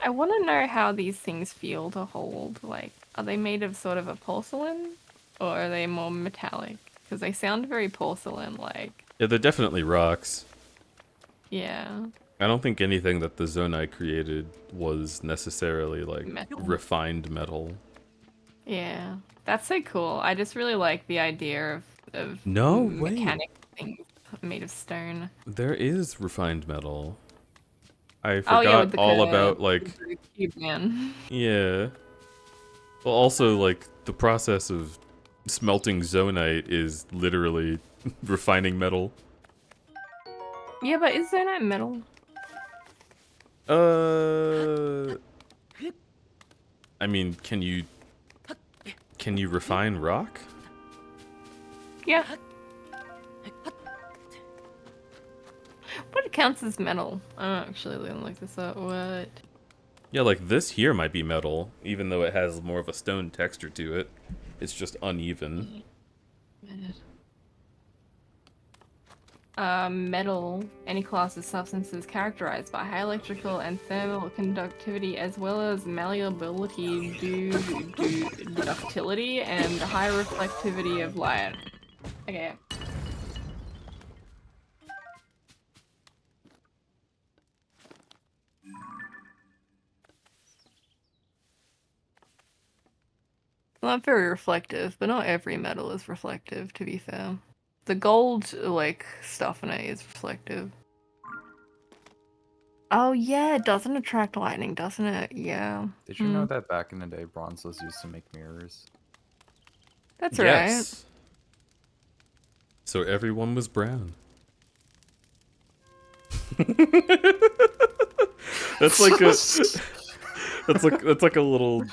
Speaker 3: I want to know how these things feel to hold. Like, are they made of sort of a porcelain, or are they more metallic? Because they sound very porcelain-like.
Speaker 1: Yeah, they're definitely rocks.
Speaker 3: Yeah.
Speaker 1: I don't think anything that the Zonai created was necessarily like
Speaker 3: Metal.
Speaker 1: refined metal.
Speaker 3: Yeah. That's so cool. I just really like the idea of
Speaker 1: No, wait.
Speaker 3: mechanical things made of stone.
Speaker 1: There is refined metal. I
Speaker 3: Oh yeah,
Speaker 1: forgot
Speaker 3: with the
Speaker 1: all about like
Speaker 3: the cube man.
Speaker 1: yeah. Well, also like the process of smelting zonite is literally refining metal.
Speaker 3: Yeah, but is there not metal?
Speaker 1: I mean, can you refine rock?
Speaker 3: Yeah. What counts as metal? I'm actually gonna look this up. What?
Speaker 1: Yeah, like this here might be metal, even though it has more of a stone texture to it. It's just uneven.
Speaker 3: Metal. Any class of substances characterized by high electrical and thermal conductivity, as well as malleability, ductility, and high reflectivity of light. Okay. Not very reflective, but not every metal is reflective, to be fair. The gold, like, stuff in it is reflective. Oh yeah, it doesn't attract lightning, doesn't it? Yeah.
Speaker 2: Did you know that back in the day, bronze was used to make mirrors?
Speaker 3: That's
Speaker 1: Yes. So everyone was brown. That's like a that's like a little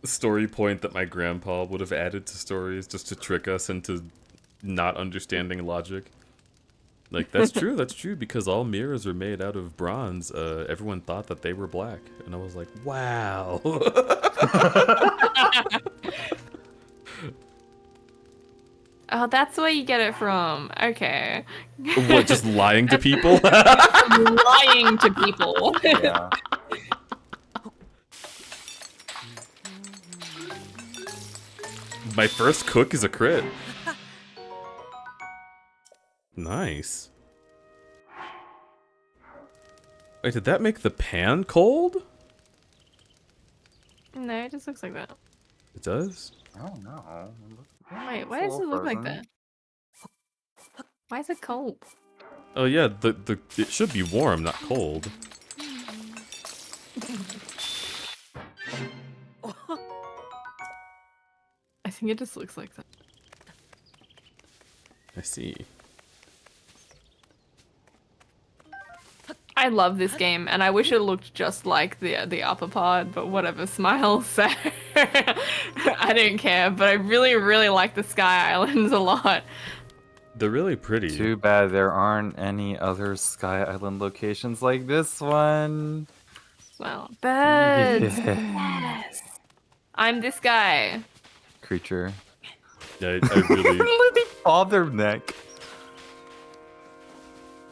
Speaker 1: story point that my grandpa would have added to stories just to trick us into not understanding logic. Like that's true because all mirrors are made out of bronze. Everyone thought that they were black, and I was like, wow.
Speaker 3: Oh, that's where you get it from. Okay.
Speaker 1: What, just lying to people?
Speaker 3: Lying to people.
Speaker 2: Yeah.
Speaker 1: My first cook is a crit. Nice. Wait, did that make the pan cold?
Speaker 3: No, it just looks like that.
Speaker 1: It does?
Speaker 2: I don't know.
Speaker 3: Wait, why does it look like that? Why is it cold?
Speaker 1: Oh yeah, it should be warm, not cold.
Speaker 3: I think it just looks like that.
Speaker 1: I see.
Speaker 3: I love this game, and I wish it looked just like the upper part, but whatever, smile, so I don't care, but I really, really like the Sky Islands a lot.
Speaker 1: They're really pretty.
Speaker 2: Too bad there aren't any other Sky Island locations like this one.
Speaker 3: Well, birds!
Speaker 2: Yeah.
Speaker 3: Yes! I'm this guy.
Speaker 2: Creature.
Speaker 1: Yeah, I really...
Speaker 2: Look at all their neck.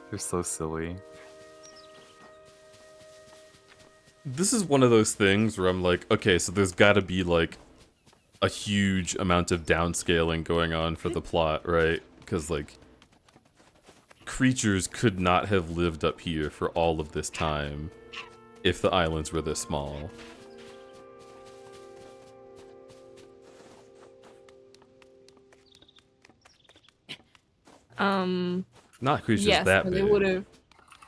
Speaker 2: They're so silly.
Speaker 1: This is one of those things where I'm like, okay, so there's gotta be like a huge amount of downscaling going on for the plot, right? Because like creatures could not have lived up here for all of this time if the islands were this small. Not creatures
Speaker 3: Yes,
Speaker 1: that
Speaker 3: but
Speaker 1: big.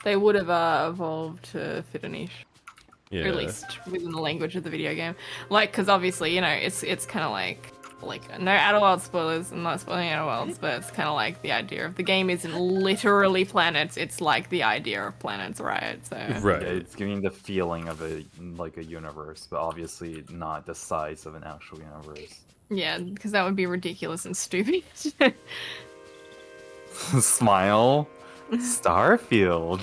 Speaker 3: they would have evolved to fit a niche.
Speaker 1: Yeah.
Speaker 3: Or at least within the language of the video game. Like, because obviously, you know, it's kind of like no Outer Worlds spoilers. I'm not spoiling Outer Worlds, but it's kind of like the idea of the game isn't literally planets. It's like the idea of planets, right? So
Speaker 1: Right.
Speaker 2: Yeah, it's giving the feeling of a universe, but obviously not the size of an actual universe.
Speaker 3: yeah, because that would be ridiculous and stupid.
Speaker 2: Smile. Starfield.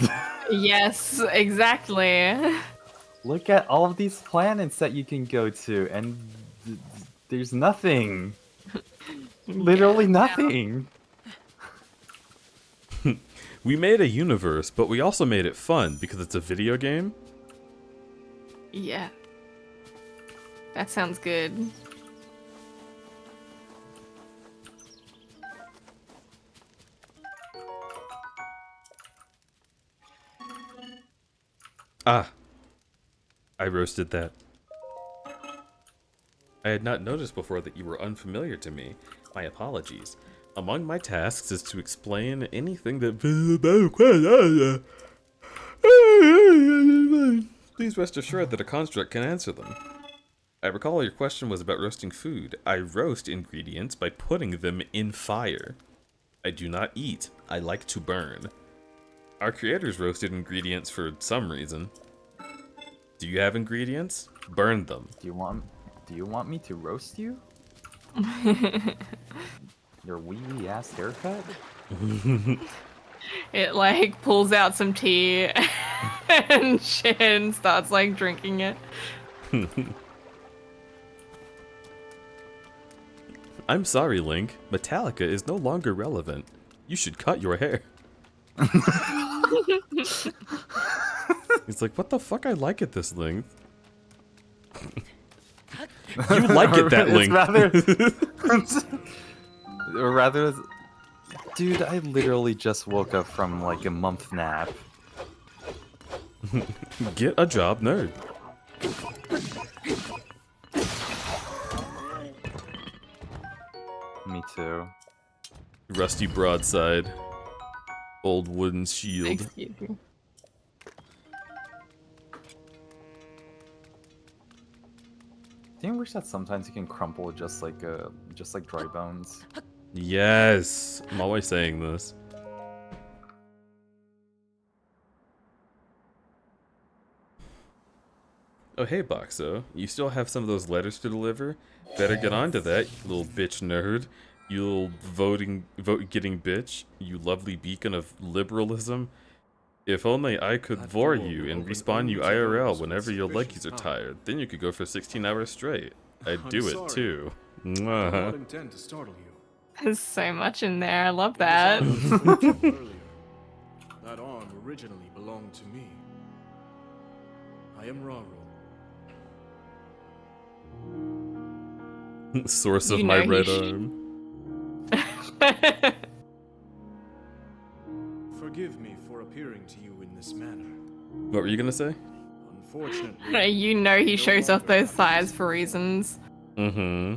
Speaker 3: Yes, exactly.
Speaker 2: Look at all of these planets that you can go to, and there's nothing. Literally nothing.
Speaker 1: We made a universe, but we also made it fun because it's a video game.
Speaker 3: Yeah. That sounds good.
Speaker 1: Ah, I roasted that. I had not noticed before that you were unfamiliar to me. My apologies. Among my tasks is to explain anything that... Please rest assured that a construct can answer them. I recall your question was about roasting food. I roast ingredients by putting them in fire. I do not eat. I like to burn. Our creators roasted ingredients for some reason. Do you have ingredients? Burn them.
Speaker 2: Do you want me to roast you? Your wee ass haircut?
Speaker 3: It like pulls out some tea and shit and starts like drinking it.
Speaker 1: I'm sorry, Link. Metallica is no longer relevant. You should cut your hair. He's like, what the fuck? I like it this length. You like it that length.
Speaker 2: rather, dude, I literally just woke up from like a month nap.
Speaker 1: Get a job, nerd.
Speaker 2: Me too.
Speaker 1: Rusty broadside. Old wooden shield.
Speaker 3: Excuse me.
Speaker 2: Do you wish that sometimes you can crumple just like dry bones?
Speaker 1: Yes! I'm always saying this. Oh hey Boxo, you still have some of those letters to deliver? Better get on to that, you little bitch nerd. You little vote-getting bitch. You lovely beacon of liberalism. If only I could vor you and respawn you IRL whenever your leggies are tired. Then you could go for 16 hours straight. I'd do it too.
Speaker 6: I did not intend to startle you.
Speaker 3: There's so much in there. I love that.
Speaker 6: Earlier, that arm originally belonged to me. I am Raro.
Speaker 1: Source of
Speaker 3: You
Speaker 1: my
Speaker 3: know he
Speaker 1: red
Speaker 3: should-
Speaker 1: arm.
Speaker 6: Forgive me for appearing to you in this manner.
Speaker 1: What were you gonna say?
Speaker 6: Unfortunately,
Speaker 3: You know he shows off those thighs for reasons.
Speaker 1: Mm-hmm.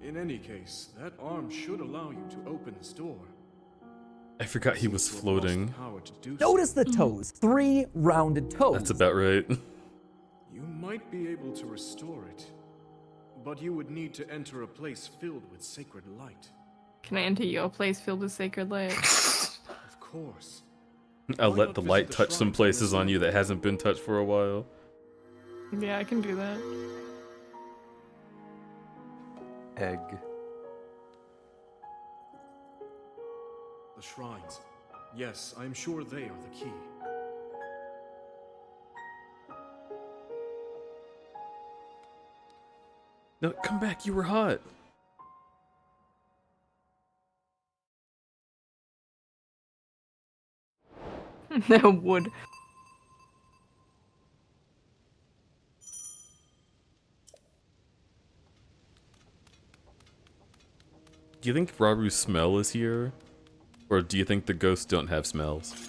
Speaker 6: in any case, that arm should allow you to open this door.
Speaker 1: I forgot he was
Speaker 6: Seems to have lost the
Speaker 1: floating.
Speaker 6: power to do so.
Speaker 7: Notice the toes. 3 rounded toes.
Speaker 1: That's about right.
Speaker 6: You might be able to restore it, but you would need to enter a place filled with sacred light.
Speaker 3: Can I enter your place filled with sacred light?
Speaker 6: Of course.
Speaker 1: I'll
Speaker 6: Why
Speaker 1: let
Speaker 6: not
Speaker 1: the
Speaker 6: visit
Speaker 1: light
Speaker 6: the
Speaker 1: touch some
Speaker 6: shrines
Speaker 1: places
Speaker 6: on
Speaker 1: on
Speaker 6: this
Speaker 1: you that
Speaker 6: side?
Speaker 1: hasn't been touched for a while.
Speaker 3: Yeah, I can do that.
Speaker 2: Egg.
Speaker 6: The shrines. Yes, I am sure they are the key.
Speaker 1: No, come back, you were hot.
Speaker 3: No wood.
Speaker 1: Do you think Raru's smell is here? Or do you think the ghosts don't have smells?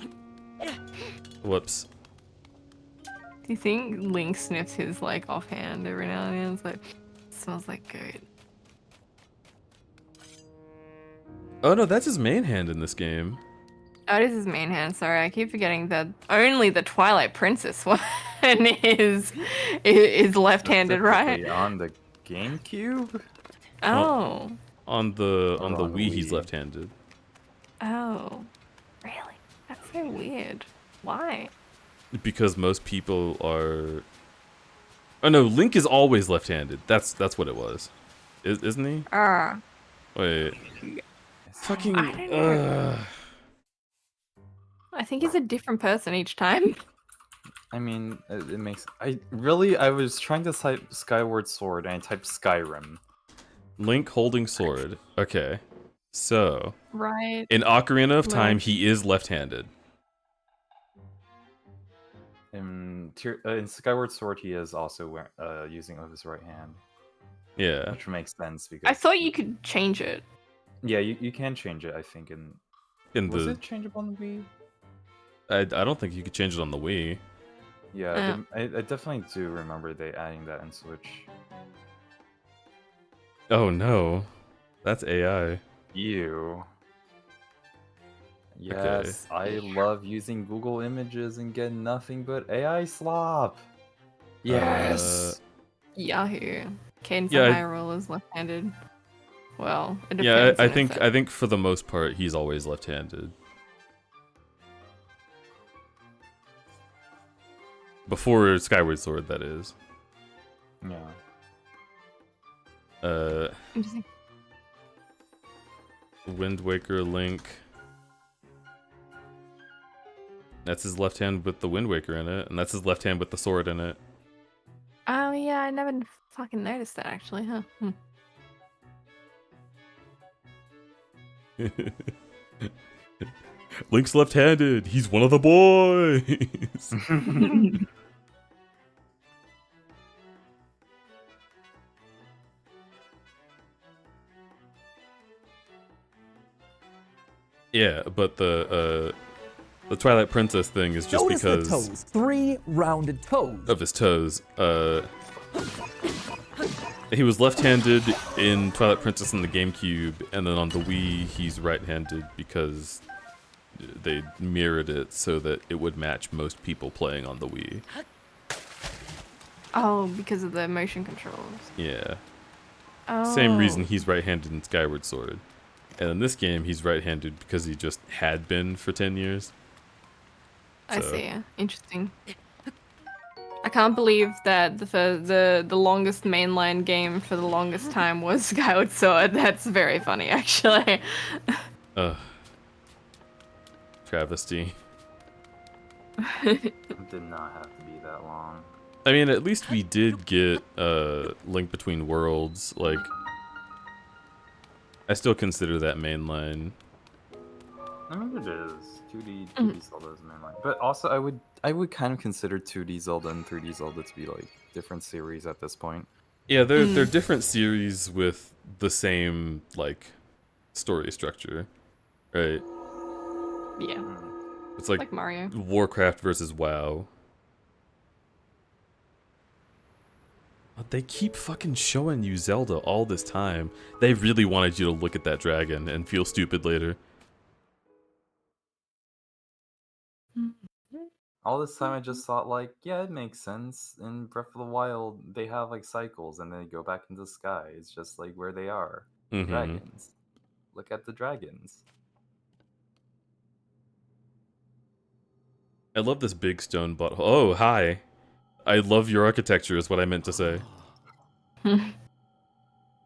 Speaker 1: Whoops.
Speaker 3: Do you think Link sniffs his like offhand every now and then? It's like, smells like goat.
Speaker 1: Oh no, that's his main hand in this game.
Speaker 3: Oh, it is his main hand. Sorry, I keep forgetting that only the Twilight Princess one is left-handed, right?
Speaker 2: Specifically on the GameCube?
Speaker 3: Oh,
Speaker 1: On the
Speaker 2: on the
Speaker 1: Wii, he's
Speaker 2: Wii.
Speaker 1: left-handed.
Speaker 3: oh, really? That's so weird. Why?
Speaker 1: Because most people are. Oh no, Link is always left-handed. That's what it was, isn't he? Wait. Fucking.
Speaker 3: I don't know. I think he's a different person each time.
Speaker 2: I mean, it makes... I was trying to type Skyward Sword and I typed Skyrim.
Speaker 1: Link holding sword. Okay. So,
Speaker 3: Right.
Speaker 1: in Ocarina of Time,
Speaker 3: Right.
Speaker 1: he is left-handed.
Speaker 2: in Skyward Sword, he is also using of his right hand,
Speaker 1: Yeah.
Speaker 2: which makes sense because
Speaker 3: I thought you could change it.
Speaker 2: yeah, you can change it. I think was it changeable on the Wii?
Speaker 1: I don't think you could change it on the Wii.
Speaker 2: Yeah, I definitely do remember they adding that in Switch.
Speaker 1: Oh no, that's AI.
Speaker 2: Ew. Yes, I love using Google Images and getting nothing but AI slop. Yes.
Speaker 3: Yahoo. Cadence
Speaker 1: Yeah,
Speaker 3: of High Roll is left-handed. Well, it
Speaker 1: Yeah,
Speaker 3: depends.
Speaker 1: I think for the most part he's always left-handed. Before Skyward Sword, that is.
Speaker 2: Yeah.
Speaker 3: Interesting.
Speaker 1: Wind Waker Link. That's his left hand with the Wind Waker in it, and that's his left hand with the sword in it.
Speaker 3: Oh yeah, I never fucking noticed that actually, huh?
Speaker 1: Link's left-handed. He's one of the boys. Yeah, but the Twilight Princess thing is just
Speaker 7: Notice
Speaker 1: because
Speaker 7: the toes. 3 rounded toes.
Speaker 1: of his toes. He was left-handed in Twilight Princess on the GameCube, and then on the Wii he's right-handed because they mirrored it so that it would match most people playing on the Wii.
Speaker 3: Oh, because of the motion controls.
Speaker 1: Yeah.
Speaker 3: Oh.
Speaker 1: Same reason he's right-handed in Skyward Sword. And in this game, he's right-handed because he just had been for 10 years.
Speaker 3: I see. Interesting. I can't believe that the longest mainline game for the longest time was Skyward Sword. That's very funny, actually.
Speaker 1: Travesty.
Speaker 2: It did not have to be that long.
Speaker 1: I mean, at least we did get Link Between Worlds. Like, I still consider that mainline.
Speaker 2: I mean, it is 2D Zelda's mainline, but also I would kind of consider 2D Zelda and 3D Zelda to be like different series at this point.
Speaker 1: Yeah, they're different series with the same like story structure, right?
Speaker 3: Yeah.
Speaker 1: It's like
Speaker 3: Mario.
Speaker 1: Warcraft versus WoW. But they keep fucking showing you Zelda all this time. They really wanted you to look at that dragon and feel stupid later.
Speaker 2: All this time I just thought like, yeah, it makes sense. In Breath of the Wild, they have like cycles and they go back into the sky. It's just like where they are. Dragons. Look at the dragons.
Speaker 1: I love this big stone butthole. Oh, hi. I love your architecture is what I meant to say.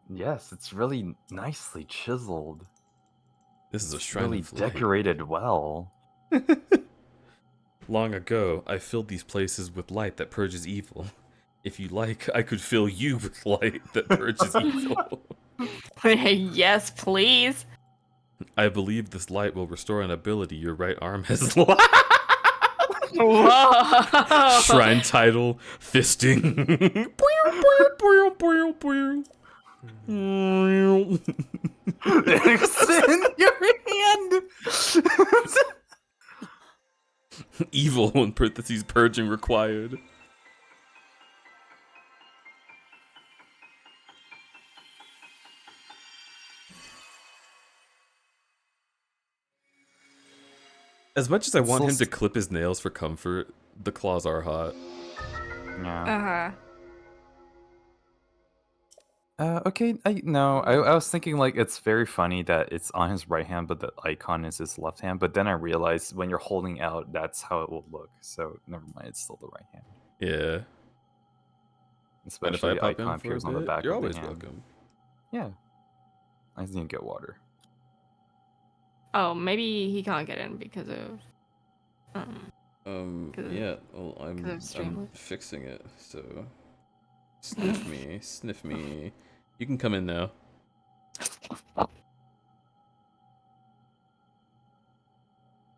Speaker 2: Yes, it's really nicely chiseled.
Speaker 1: This is a shrine
Speaker 2: really
Speaker 1: of light.
Speaker 2: decorated well.
Speaker 1: Long ago, I filled these places with light that purges evil. If you like, I could fill you with light that purges evil.
Speaker 3: Yes, please.
Speaker 1: I believe this light will restore an ability your right arm has lost.
Speaker 3: Whoa.
Speaker 1: Shrine title, fisting.
Speaker 2: It's in your hand!
Speaker 1: Evil in parentheses purging required. As much as I want him to clip his nails for comfort, the claws are hot.
Speaker 2: Yeah.
Speaker 3: Uh-huh.
Speaker 2: Okay, I was thinking like it's very funny that it's on his right hand, but the icon is his left hand. But then I realized when you're holding out, that's how it will look. So never mind, it's still the right hand.
Speaker 1: Yeah.
Speaker 2: Especially
Speaker 1: if
Speaker 2: the
Speaker 1: I pop
Speaker 2: icon
Speaker 1: in for
Speaker 2: appears
Speaker 1: a
Speaker 2: on the
Speaker 1: bit,
Speaker 2: back
Speaker 1: you're
Speaker 2: of the
Speaker 1: always
Speaker 2: hand.
Speaker 1: welcome.
Speaker 2: I just need to get water.
Speaker 3: Oh, maybe he can't get in because of
Speaker 1: Yeah, well, I'm
Speaker 3: Streamlabs.
Speaker 1: fixing it, so sniff me. You can come in now.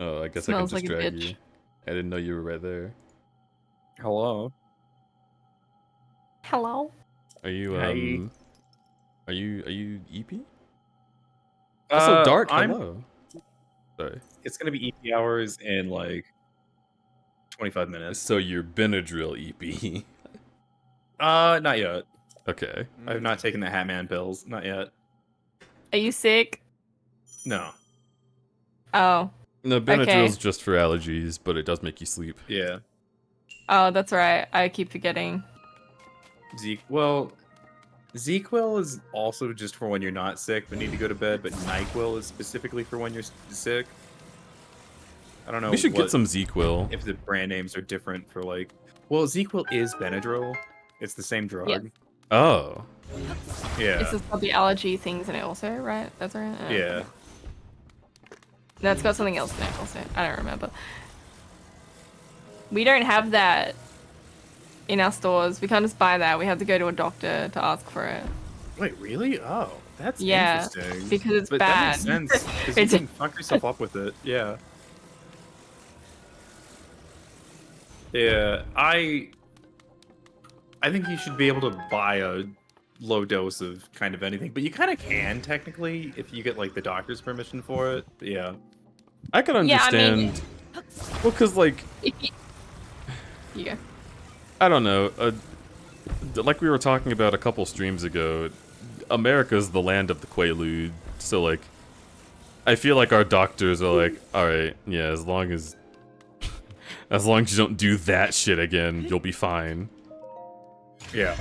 Speaker 1: Oh, I guess I can
Speaker 3: Smells
Speaker 1: just
Speaker 3: like a
Speaker 1: drag
Speaker 3: bitch.
Speaker 1: you. I didn't know you were right there.
Speaker 8: Hello.
Speaker 3: Hello.
Speaker 1: Are you
Speaker 8: Hey.
Speaker 1: Are you EP? Also dark. Hello. Sorry.
Speaker 8: It's gonna be EP hours in like 25 minutes.
Speaker 1: So you're Benadryl EP.
Speaker 8: Not yet.
Speaker 1: Okay.
Speaker 8: I've not taken the Hatman pills. Not yet.
Speaker 3: Are you sick?
Speaker 8: No.
Speaker 3: Oh.
Speaker 1: No, Benadryl's
Speaker 3: Okay.
Speaker 1: just for allergies, but it does make you sleep.
Speaker 8: Yeah.
Speaker 3: Oh, that's right. I keep forgetting.
Speaker 8: ZzzQuil is also just for when you're not sick but need to go to bed, but NyQuil is specifically for when you're sick. I don't know.
Speaker 1: We should get some ZzzQuil.
Speaker 8: If the brand names are different for like... Well, ZzzQuil is Benadryl. It's the same drug.
Speaker 3: Yes.
Speaker 1: Oh.
Speaker 8: Yeah.
Speaker 3: It's just got the allergy things in it also, right? That's right.
Speaker 8: Yeah.
Speaker 3: That's got something else in it also. I don't remember. We don't have that in our stores. We can't just buy that. We have to go to a doctor to ask for it.
Speaker 8: Wait, really? Oh, that's
Speaker 3: Yeah,
Speaker 8: interesting.
Speaker 3: because it's
Speaker 8: but
Speaker 3: bad.
Speaker 8: that makes sense, because you
Speaker 3: It's-
Speaker 8: can fuck yourself up with it. Yeah. Yeah, I think you should be able to buy a low dose of kind of anything, but you kind of can technically if you get like the doctor's permission for it. But yeah.
Speaker 1: I can
Speaker 3: Yeah, I
Speaker 1: understand.
Speaker 3: mean-
Speaker 1: Well, because like
Speaker 3: You go.
Speaker 1: I don't know. Like we were talking about a couple streams ago, America's the land of the Quaalude. So like, I feel like our doctors are like, all right, yeah, as long as you don't do that shit again, you'll be fine.
Speaker 8: Yeah.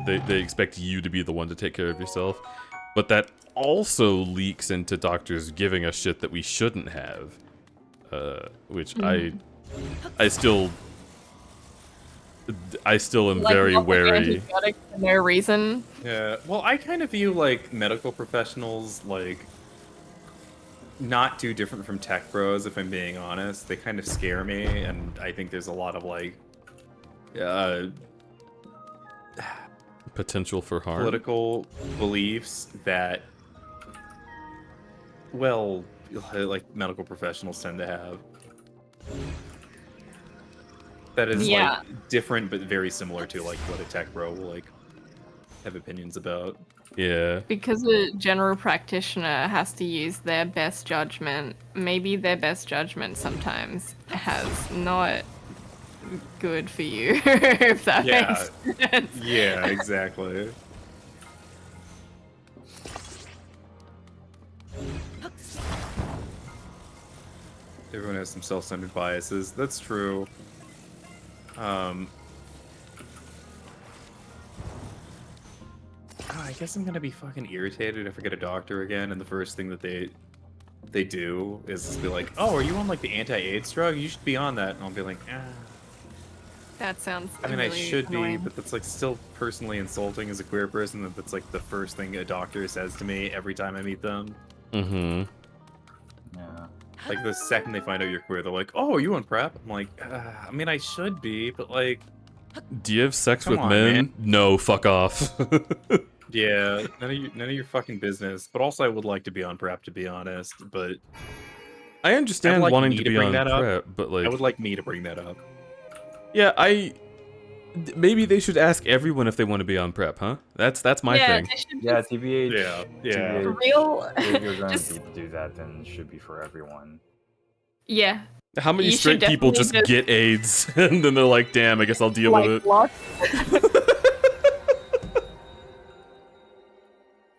Speaker 1: They expect you to be the one to take care of yourself, but that also leaks into doctors giving us shit that we shouldn't have, which I still am
Speaker 3: Like,
Speaker 1: very
Speaker 3: nothing
Speaker 1: wary.
Speaker 3: antibiotic for no reason.
Speaker 8: Yeah. Well, I kind of view like medical professionals like not too different from tech bros, if I'm being honest. They kind of scare me, and I think there's a lot of like
Speaker 1: Potential for harm.
Speaker 8: political beliefs that, well, like medical professionals tend to have. That is
Speaker 3: Yeah.
Speaker 8: like different but very similar to like what a tech bro will like have opinions about.
Speaker 1: Yeah.
Speaker 3: Because a general practitioner has to use their best judgment, maybe their best judgment sometimes has not good for you, if that
Speaker 8: Yeah.
Speaker 3: makes sense.
Speaker 8: Yeah, exactly. Everyone has some self-centered biases. That's true. I guess I'm gonna be fucking irritated if I get a doctor again, and the first thing that they do is just be like, "Oh, are you on like the anti-AIDS drug? You should be on that." And I'll be like, "Ah."
Speaker 3: That sounds.
Speaker 8: I mean,
Speaker 3: really
Speaker 8: I should
Speaker 3: annoying.
Speaker 8: be, but that's like still personally insulting as a queer person. That's like the first thing a doctor says to me every time I meet them.
Speaker 1: Mm-hmm.
Speaker 2: Yeah.
Speaker 8: Like the second they find out you're queer, they're like, "Oh, are you on PrEP?" I'm like, I mean, I should be, but like,
Speaker 1: Do you have sex
Speaker 8: Come
Speaker 1: with
Speaker 8: on,
Speaker 1: men?
Speaker 8: man.
Speaker 1: No, fuck off.
Speaker 8: yeah, none of your fucking business. But also, I would like to be on PrEP, to be honest. But
Speaker 1: I understand
Speaker 8: like
Speaker 1: wanting
Speaker 8: me
Speaker 1: to
Speaker 8: to
Speaker 1: be
Speaker 8: bring
Speaker 1: on
Speaker 8: that up.
Speaker 1: PrEP, but like,
Speaker 8: I would like me to bring that up.
Speaker 1: yeah, maybe they should ask everyone if they want to be on PrEP, huh? That's my
Speaker 3: yeah,
Speaker 1: thing.
Speaker 3: they should
Speaker 2: Yeah,
Speaker 3: just-
Speaker 2: TBH.
Speaker 8: Yeah, yeah.
Speaker 3: for
Speaker 2: TBH,
Speaker 3: real.
Speaker 2: if you're going
Speaker 3: just,
Speaker 2: to do that, then it should be for everyone.
Speaker 3: yeah,
Speaker 1: How many
Speaker 3: You should
Speaker 1: straight people
Speaker 3: definitely
Speaker 1: just get AIDS and then they're like, damn, I guess I'll deal with it.
Speaker 3: what?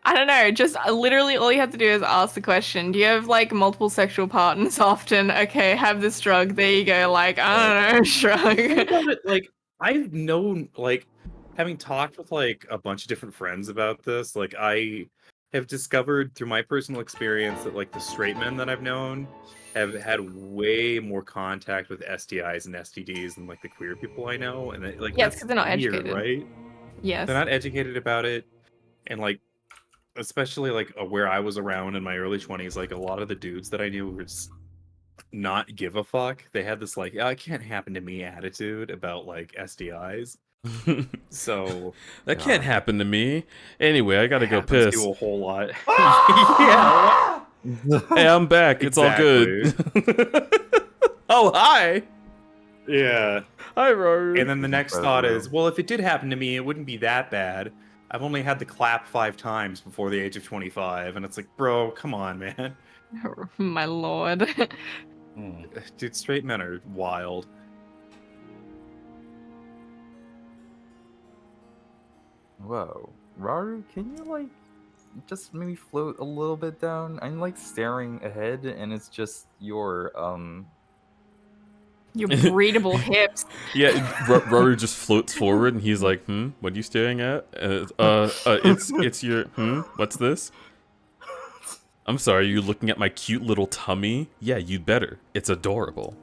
Speaker 3: I don't know. Just literally, all you have to do is ask the question: do you have like multiple sexual partners often? Okay, have this drug. There you go. Like, I don't know, shrug.
Speaker 8: Like, I've known, like, having talked with like a bunch of different friends about this, like, I have discovered through my personal experience that like the straight men that I've known have had way more contact with STIs and STDs than like the queer people I know, and like
Speaker 3: Yeah, it's
Speaker 8: that's
Speaker 3: 'cause they're not
Speaker 8: weird,
Speaker 3: educated.
Speaker 8: right?
Speaker 3: Yes.
Speaker 8: They're not educated about it, and like, especially like where I was around in my early 20s, like a lot of the dudes that I knew were just not give a fuck. They had this like, "Oh, it can't happen to me" attitude about like STIs. So
Speaker 1: That can't happen to me. Anyway, I gotta go
Speaker 8: happens
Speaker 1: piss.
Speaker 8: to a whole lot. Yeah.
Speaker 1: Hey, I'm back. It's all good. Oh, hi.
Speaker 8: Yeah.
Speaker 1: Hi, Rory.
Speaker 8: And then the next thought is, well, if it did happen to me, it wouldn't be that bad. I've only had the clap 5 times before the age of 25, and it's like, bro, come on, man.
Speaker 3: My lord.
Speaker 8: Dude, straight men are wild.
Speaker 2: Whoa, Raru, can you like just maybe float a little bit down? I'm like staring ahead, and it's just your
Speaker 3: Your breedable hips.
Speaker 1: Yeah, Rory just floats forward, and he's like, what are you staring at? It's your, what's this? I'm sorry, you looking at my cute little tummy? Yeah, you'd better. It's adorable.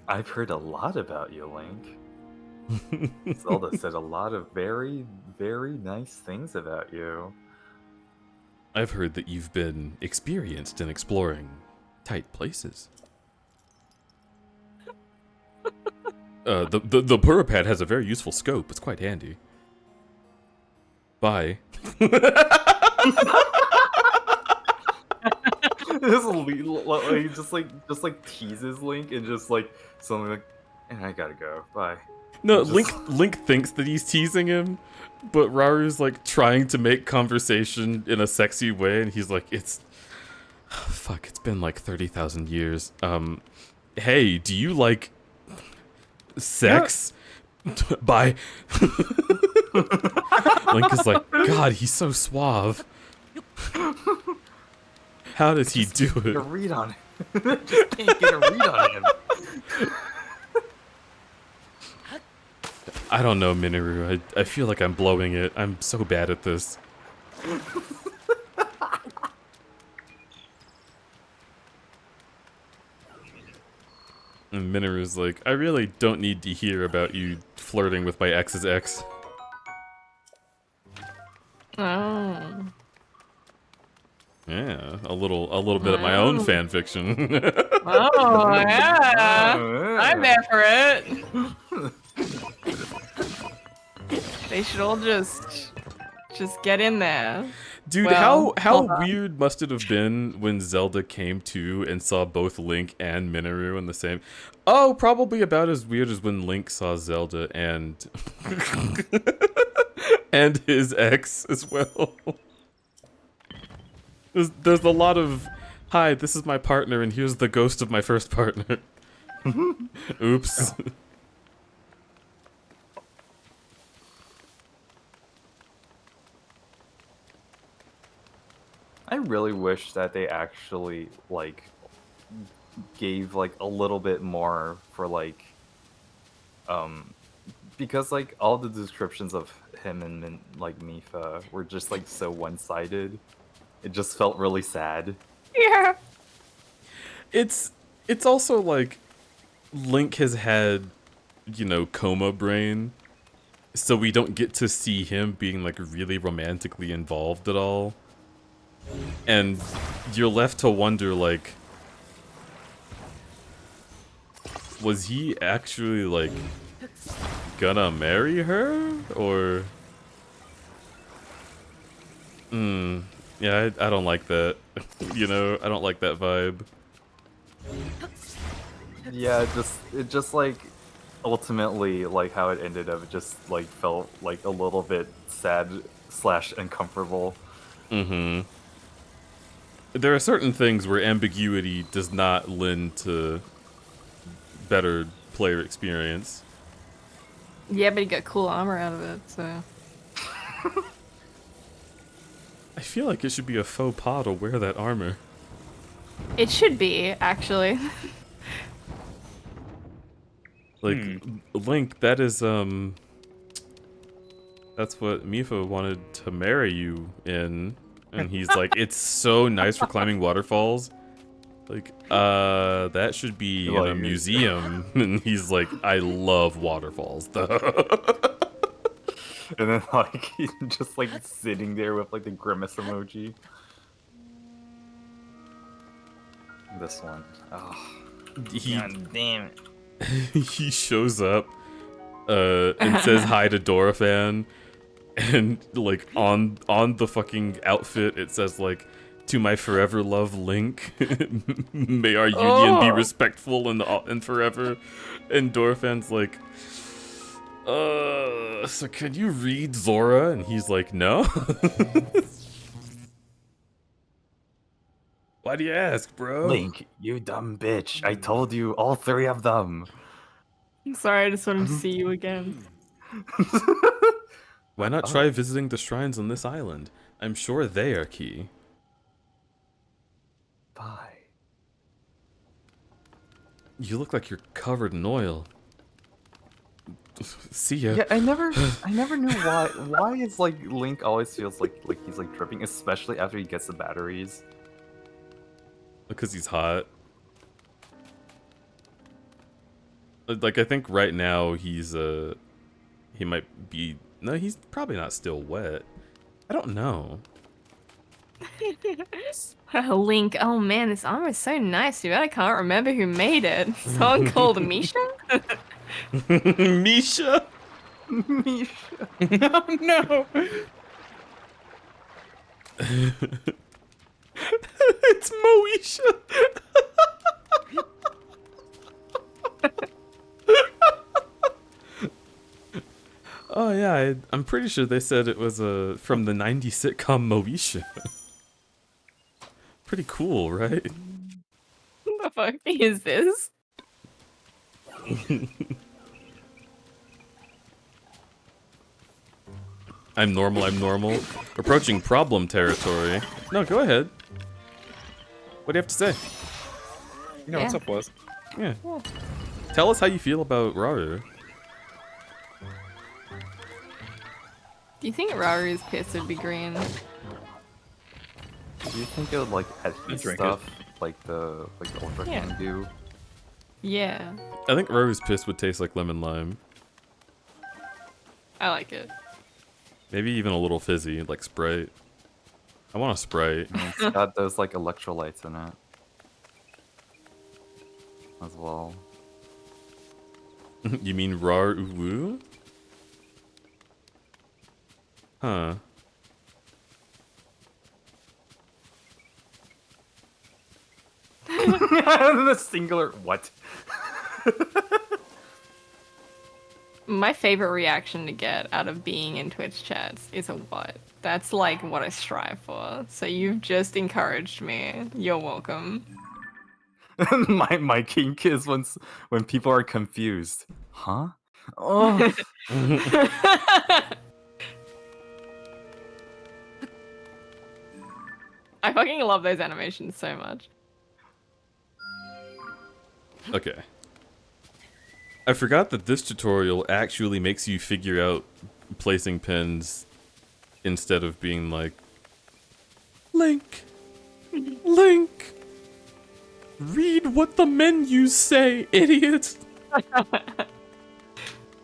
Speaker 2: I've heard a lot about you, Link. Zelda said a lot of very, very nice things about you.
Speaker 1: I've heard that you've been experienced in exploring tight places. The Purapad has a very useful scope. It's quite handy. Bye.
Speaker 2: just like teases Link and just like something like, and I gotta go. Bye.
Speaker 1: No, Link thinks that he's teasing him, but Raru's like trying to make conversation in a sexy way, and he's like, fuck, it's been like 30,000 years. Hey, do you like sex? Bye. Link is like, God, he's so suave. How does he do
Speaker 2: Get a
Speaker 1: it?
Speaker 2: read on him. Just can't get a read on him.
Speaker 1: I don't know, Minoru. I feel like I'm blowing it. I'm so bad at this. And Minoru's like, I really don't need to hear about you flirting with my ex's ex.
Speaker 3: Oh.
Speaker 1: Yeah, a little bit of my own fan fiction.
Speaker 3: Oh, yeah. I'm there for it. They should all just get in there.
Speaker 1: Dude,
Speaker 3: Well,
Speaker 1: how
Speaker 3: hold on.
Speaker 1: weird must it have been when Zelda came to and saw both Link and Minoru in the same... Oh, probably about as weird as when Link saw Zelda and... and his ex as well. There's a lot of, hi, this is my partner and here's the ghost of my first partner. Oops.
Speaker 2: I really wish that they actually like gave like a little bit more for like because like all the descriptions of him and like Mifa were just like so one-sided. It just felt really sad.
Speaker 3: Yeah.
Speaker 1: It's also like Link has had, you know, coma brain, so we don't get to see him being like really romantically involved at all. And you're left to wonder, like, was he actually like gonna marry her, or yeah, I don't like that. You know, I don't like that vibe.
Speaker 2: Yeah, it just like ultimately like how it ended up, it just like felt like a little bit sad / uncomfortable.
Speaker 1: Mm-hmm. There are certain things where ambiguity does not lend to better player experience.
Speaker 3: Yeah, but he got cool armor out of it, so.
Speaker 1: I feel like it should be a faux pas to wear that armor.
Speaker 3: It should be, actually.
Speaker 1: Like, Link, that is, that's what Mifa wanted to marry you in. And he's like, it's so nice for climbing waterfalls. Like, that should be in a museum. And he's like, I love waterfalls, though.
Speaker 2: And then like he's just like sitting there with like the grimace emoji. This one. Oh, God damn it.
Speaker 1: He shows up and says hi to Dorofan, and like on the fucking outfit it says like To my forever love, Link. May our union be respectful and forever. And Dorfan's like, so can you read Zora? And he's like, no. Why do you ask, bro?
Speaker 2: Link, you dumb bitch. I told you all 3 of them.
Speaker 3: I'm sorry, I just wanted to see you again.
Speaker 1: Why not try visiting the shrines on this island? I'm sure they are key.
Speaker 2: Bye.
Speaker 1: You look like you're covered in oil. See ya.
Speaker 2: Yeah, I never knew why. Why is like Link always feels like he's like dripping, especially after he gets the batteries.
Speaker 1: Because he's hot. Like, I think right now he's, he might be... No, he's probably not still wet. I don't know.
Speaker 3: Link, oh man, this armor is so nice, dude. I can't remember who made it. Someone called Misha?
Speaker 1: Misha?
Speaker 2: Misha.
Speaker 8: Oh, no.
Speaker 1: It's Moesha. Oh yeah, I'm pretty sure they said it was from the 90s sitcom Moesha. Pretty cool, right?
Speaker 3: What the fuck is this?
Speaker 1: I'm normal, I'm normal. Approaching problem territory. No, go ahead. What do you have to say?
Speaker 8: You know what's up, Wes?
Speaker 1: Yeah. Tell us how you feel about Raru.
Speaker 3: Do you think Raru's piss would be green?
Speaker 2: Do you think it would like adhere
Speaker 8: drink
Speaker 2: stuff like the Ultra
Speaker 3: Yeah.
Speaker 2: can do?
Speaker 3: Yeah,
Speaker 1: I think Raru's piss would taste like lemon lime.
Speaker 3: I like it.
Speaker 1: Maybe even a little fizzy, like Sprite. I want a Sprite.
Speaker 2: And it's got those like electrolytes in it as well.
Speaker 1: You mean Raru? Huh.
Speaker 2: The singular what?
Speaker 3: My favorite reaction to get out of being in Twitch chats is a what. That's like what I strive for. So you've just encouraged me. You're welcome.
Speaker 2: my kink is when people are confused. Huh? Oh.
Speaker 3: I fucking love those animations so much.
Speaker 1: Okay. I forgot that this tutorial actually makes you figure out placing pins instead of being like, Link, Link, read what the menus say, idiot.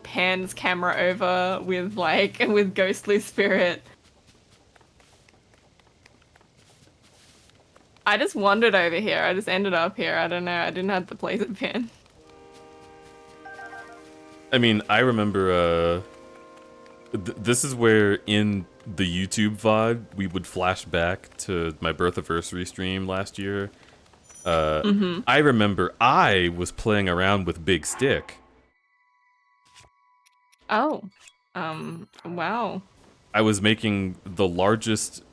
Speaker 3: Pans camera over with ghostly spirit. I just wandered over here. I just ended up here. I don't know. I didn't have to place a pin.
Speaker 1: I mean, I remember, this is where in the YouTube VOD, we would flash back to my birthiversary stream last year. I remember I was playing around with Big Stick.
Speaker 3: Oh. Wow.
Speaker 1: I was making the largest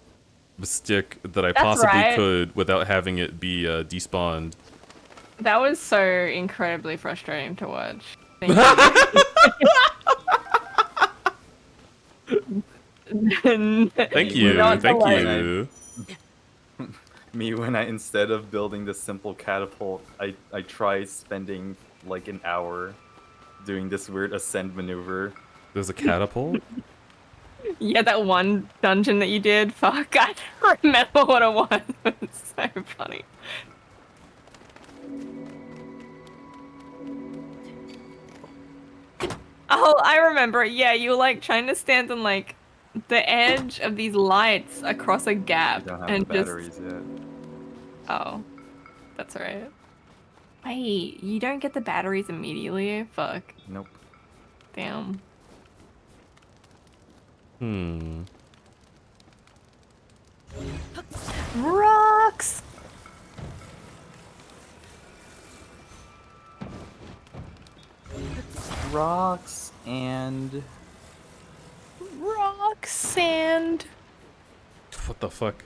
Speaker 1: stick that I
Speaker 3: That's
Speaker 1: possibly
Speaker 3: right.
Speaker 1: could without having it be despawned.
Speaker 3: That was so incredibly frustrating to watch. Thank you.
Speaker 1: Thank you,
Speaker 3: Not
Speaker 1: thank
Speaker 3: the
Speaker 1: you.
Speaker 2: Me when I instead of building the simple catapult, I try spending like an hour doing this weird ascend maneuver.
Speaker 1: There's a catapult?
Speaker 3: Yeah, that one dungeon that you did. Fuck, I don't remember what it was. It was so funny. Oh, I remember it. Yeah, you were like trying to stand on like the edge of these lights across a
Speaker 2: I
Speaker 3: gap
Speaker 2: don't have
Speaker 3: and
Speaker 2: the
Speaker 3: just.
Speaker 2: batteries yet.
Speaker 3: Oh, that's alright. Wait, you don't get the batteries immediately? Fuck.
Speaker 2: Nope.
Speaker 3: Damn.
Speaker 1: Hmm.
Speaker 3: Run!
Speaker 2: rocks and
Speaker 3: Rock, sand.
Speaker 1: What the fuck?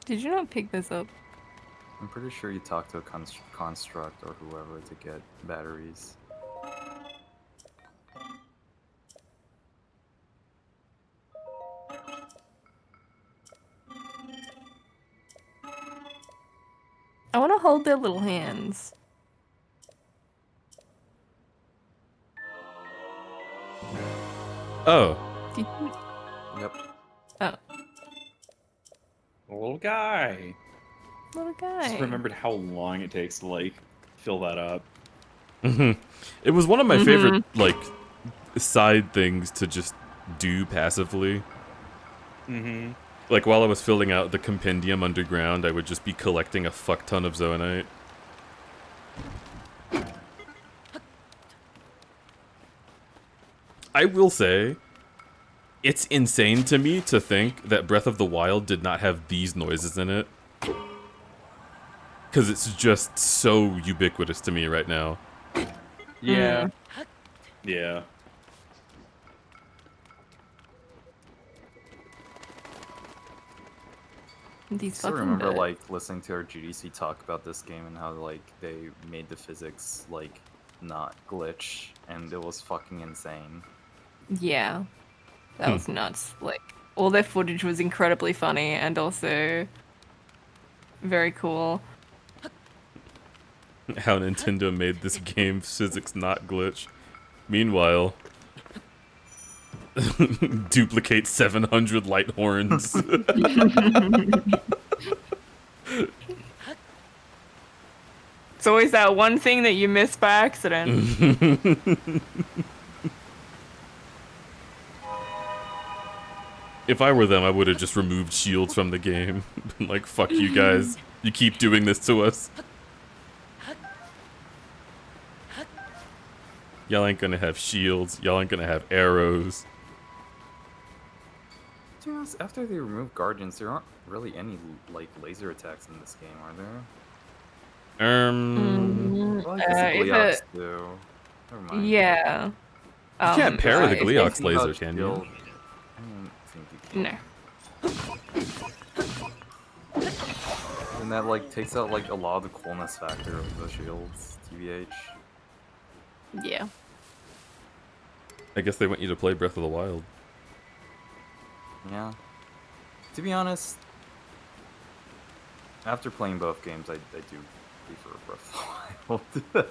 Speaker 3: Did you not pick this up?
Speaker 2: I'm pretty sure you talked to a construct or whoever to get batteries.
Speaker 3: I want to hold their little hands.
Speaker 1: Oh.
Speaker 3: Did you...
Speaker 2: Yep.
Speaker 3: Oh,
Speaker 8: Little guy.
Speaker 3: little guy.
Speaker 8: Just remembered how long it takes to like fill that up.
Speaker 1: It was one of my favorite like side things to just do passively.
Speaker 8: Mm-hmm.
Speaker 1: Like while I was filling out the compendium underground, I would just be collecting a fuck ton of zoonite. I will say, it's insane to me to think that Breath of the Wild did not have these noises in it. Because it's just so ubiquitous to me right now.
Speaker 8: Yeah. Yeah.
Speaker 3: These
Speaker 2: I still
Speaker 3: fucking
Speaker 2: remember
Speaker 3: birds.
Speaker 2: like listening to our GDC talk about this game and how like they made the physics like not glitch and it was fucking insane.
Speaker 3: Yeah, that was nuts. Like, all their footage was incredibly funny and also very cool.
Speaker 1: How Nintendo made this game physics not glitch. Meanwhile, duplicate 700 light horns.
Speaker 3: It's always that one thing that you miss by accident.
Speaker 1: If I were them, I would have just removed shields from the game. Been like, fuck you guys. You keep doing this to us. Y'all ain't gonna have shields. Y'all ain't gonna have arrows.
Speaker 2: To be honest, after they removed Guardians, there aren't really any like laser attacks in this game, are there?
Speaker 1: You
Speaker 2: I like the
Speaker 3: is
Speaker 2: Gleox
Speaker 3: it-
Speaker 2: too. Never mind.
Speaker 3: Yeah.
Speaker 1: can't parry the
Speaker 3: it's-
Speaker 1: Gleox
Speaker 2: See
Speaker 1: laser,
Speaker 2: how
Speaker 1: can
Speaker 2: shield-
Speaker 1: you?
Speaker 2: I don't think you can.
Speaker 3: No.
Speaker 2: And that like takes out like a lot of the coolness factor of the shields, TBH.
Speaker 3: Yeah.
Speaker 1: I guess they want you to play Breath of the Wild.
Speaker 2: Yeah. To be honest, after playing both games, I do prefer Breath of the Wild.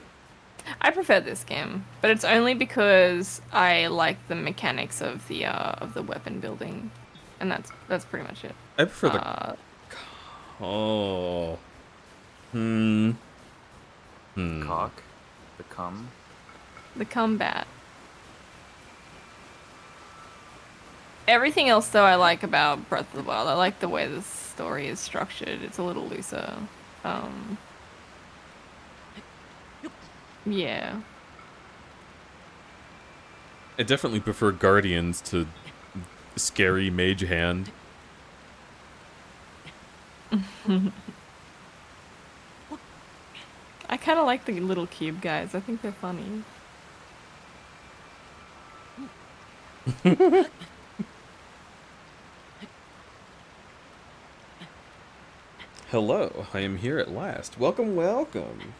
Speaker 3: I prefer this game, but it's only because I like the mechanics of the weapon building, and that's pretty much it.
Speaker 1: I prefer the... Oh.
Speaker 2: Cock, the cum.
Speaker 3: The combat. Everything else, though, I like about Breath of the Wild. I like the way the story is structured. It's a little looser. Yeah.
Speaker 1: I definitely prefer Guardians to scary Mage Hand.
Speaker 3: I kind of like the little cube guys. I think they're funny.
Speaker 1: Hello, I am here at last. Welcome, welcome.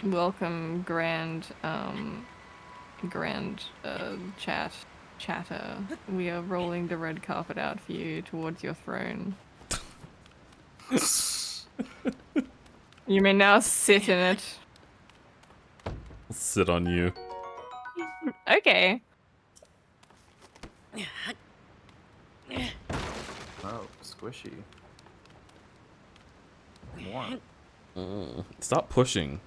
Speaker 3: Welcome, chatter. We are rolling the red carpet out for you towards your throne. You may now sit in it.
Speaker 1: I'll sit on you.
Speaker 3: Okay.
Speaker 2: Oh, squishy. More.
Speaker 1: Stop pushing.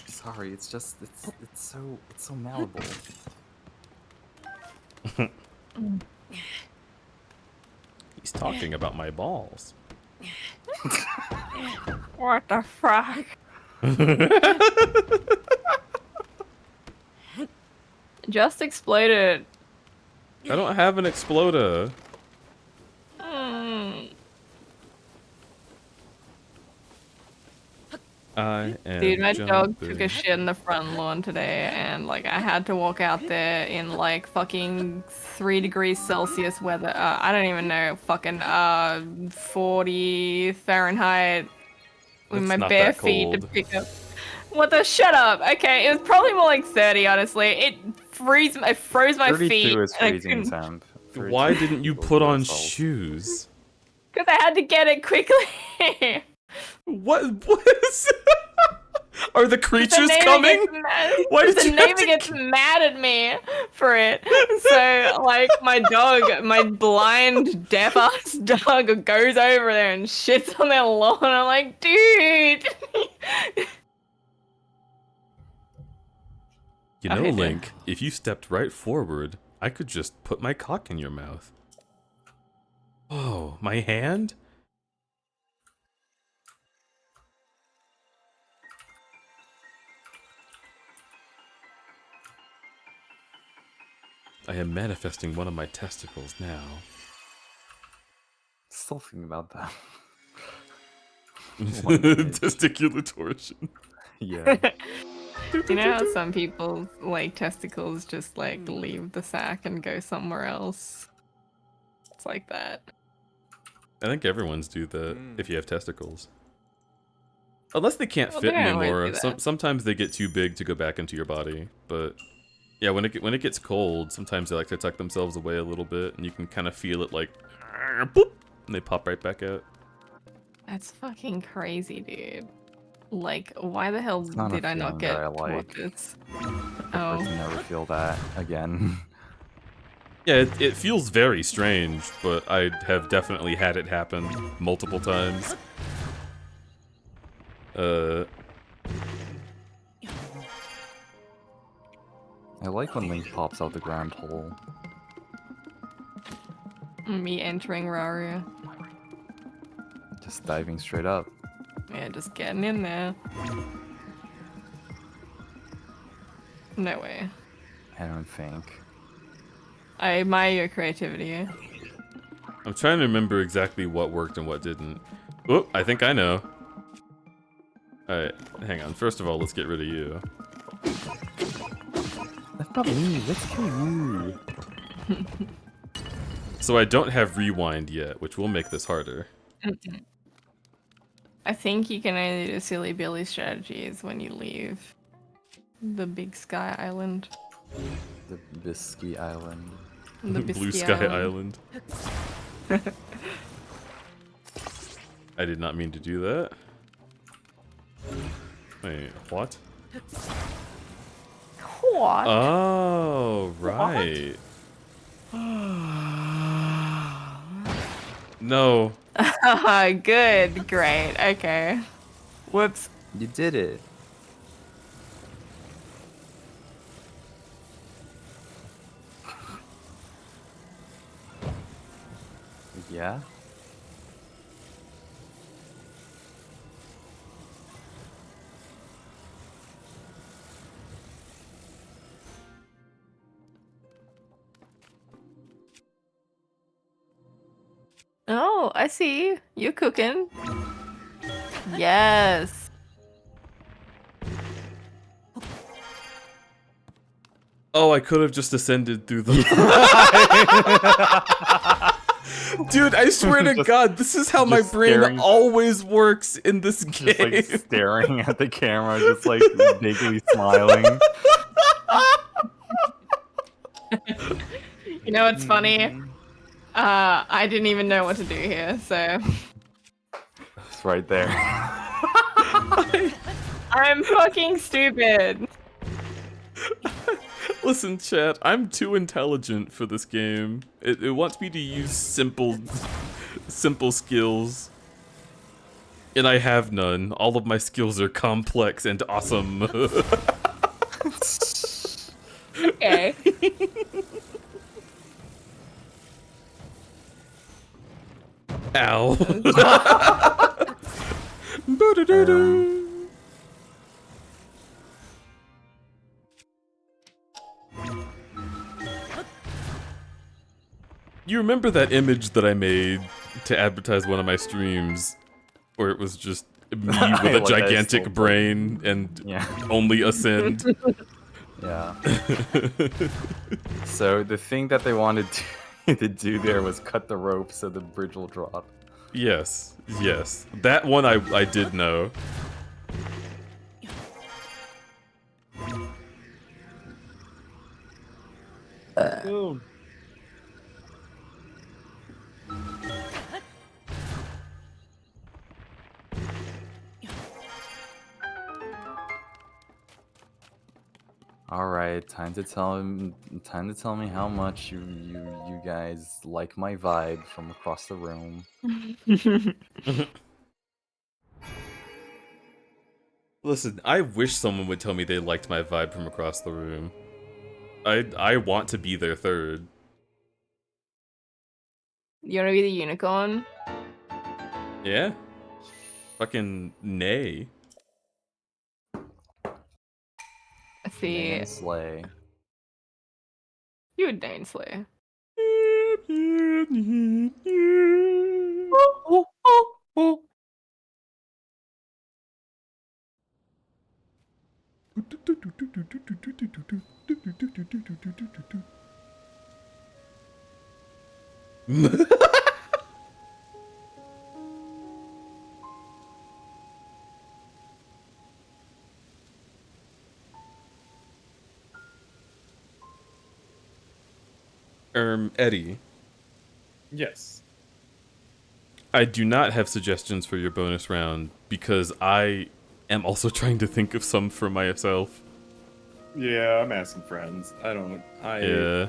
Speaker 2: Sorry, it's just it's so malleable.
Speaker 1: He's talking about my balls.
Speaker 3: What the fuck? Just exploded.
Speaker 1: I don't have an exploder. I am
Speaker 3: Dude, my dog took a
Speaker 1: jumping.
Speaker 3: shit in the front lawn today, and like I had to walk out there in like fucking 3 degrees Celsius weather. I don't even know, fucking 40 Fahrenheit with
Speaker 1: It's
Speaker 3: my
Speaker 1: not
Speaker 3: bare
Speaker 1: that
Speaker 3: feet to
Speaker 1: cold.
Speaker 3: pick up. What the? Shut up. Okay, it was probably more like 30, honestly. It froze my
Speaker 2: 32
Speaker 3: feet.
Speaker 2: is
Speaker 3: and I
Speaker 2: freezing
Speaker 3: couldn't-
Speaker 2: temp. 32
Speaker 1: Why didn't you
Speaker 2: equals
Speaker 1: put
Speaker 2: 0
Speaker 1: on
Speaker 2: cells.
Speaker 1: shoes?
Speaker 3: Because I had to get it quickly.
Speaker 1: What is... Are the creatures
Speaker 3: The neighbor
Speaker 1: coming?
Speaker 3: gets mad-
Speaker 1: Why did
Speaker 3: the
Speaker 1: you have
Speaker 3: neighbor
Speaker 1: to
Speaker 3: gets mad at me for it. So, like, my dog, my blind, deaf-ass dog goes over there and shits on their lawn. I'm like, dude.
Speaker 1: You
Speaker 3: Oh,
Speaker 1: know,
Speaker 3: hey, dear.
Speaker 1: Link, if you stepped right forward, I could just put my cock in your mouth. Oh, my hand? I am manifesting one of my testicles now.
Speaker 2: Still thinking about that. One image.
Speaker 1: Testicular torsion.
Speaker 2: Yeah.
Speaker 3: You know how some people's, like, testicles just, like, leave the sack and go somewhere else? It's like that.
Speaker 1: I think everyone's do that if you have testicles. Unless they can't
Speaker 3: Well,
Speaker 1: fit
Speaker 3: they don't always
Speaker 1: anymore.
Speaker 3: do that.
Speaker 1: Sometimes they get too big to go back into your body. But yeah, when it gets cold, sometimes they like to tuck themselves away a little bit, and you can kind of feel it like, boop, and they pop right back out.
Speaker 3: That's fucking crazy, dude. Like, why the hell
Speaker 2: It's not a
Speaker 3: did I not
Speaker 2: feeling
Speaker 3: get
Speaker 2: that I
Speaker 3: taught
Speaker 2: like.
Speaker 3: this?
Speaker 2: I
Speaker 3: Oh.
Speaker 2: can never feel that again.
Speaker 1: Yeah, it feels very strange, but I have definitely had it happen multiple times.
Speaker 2: I like when Link pops out the ground hole.
Speaker 3: Me entering Raria.
Speaker 2: Just diving straight up.
Speaker 3: Yeah, just getting in there. No way.
Speaker 2: I don't think.
Speaker 3: I admire your creativity.
Speaker 1: I'm trying to remember exactly what worked and what didn't. Oh, I think I know. Alright, hang on. First of all, let's get rid of you.
Speaker 2: That's not me. Let's kill you.
Speaker 1: So I don't have rewind yet, which will make this harder.
Speaker 3: I think you can only do silly Billy strategies when you leave the Big Sky Island.
Speaker 2: The Bisky Island.
Speaker 3: The
Speaker 1: Blue
Speaker 3: Bisky
Speaker 1: Sky Island. I did not mean to do that. Wait, what?
Speaker 3: What?
Speaker 1: Oh, right. No.
Speaker 3: Good, great, okay. Whoops.
Speaker 2: You did it. Yeah?
Speaker 3: Oh, I see. You're cooking. Yes.
Speaker 1: Oh, I could have just ascended through the... Dude, I swear to God, this is how my
Speaker 2: just
Speaker 1: brain
Speaker 2: staring.
Speaker 1: always works in this game.
Speaker 2: Just like staring at the camera, just like vaguely smiling.
Speaker 3: You know what's funny? I didn't even know what to do here, so
Speaker 2: It's right there.
Speaker 3: I'm fucking stupid.
Speaker 1: Listen, chat, I'm too intelligent for this game. It wants me to use simple skills. And I have none. All of my skills are complex and awesome.
Speaker 3: Okay.
Speaker 1: Ow. Ba-da-da-da. You remember that image that I made to advertise one of my streams where it was just Me with a
Speaker 2: Like, I
Speaker 1: gigantic
Speaker 2: still-
Speaker 1: brain and
Speaker 2: Yeah.
Speaker 1: only ascend.
Speaker 2: Yeah. So the thing that they wanted to do there was cut the rope so the bridge will drop.
Speaker 1: Yes, yes. That one I did know.
Speaker 8: Boom.
Speaker 2: All right, time to tell me how much you guys like my vibe from across the room.
Speaker 1: Listen, I wish someone would tell me they liked my vibe from across the room. I want to be their third.
Speaker 3: You wanna be the unicorn?
Speaker 1: Yeah? Fucking nay.
Speaker 3: I see.
Speaker 2: Man slay.
Speaker 3: You would Dane Slayer.
Speaker 1: Eddie,
Speaker 8: Yes.
Speaker 1: I do not have suggestions for your bonus round because I am also trying to think of some for myself.
Speaker 8: Yeah, I'm asking friends. I don't.
Speaker 1: Yeah. Do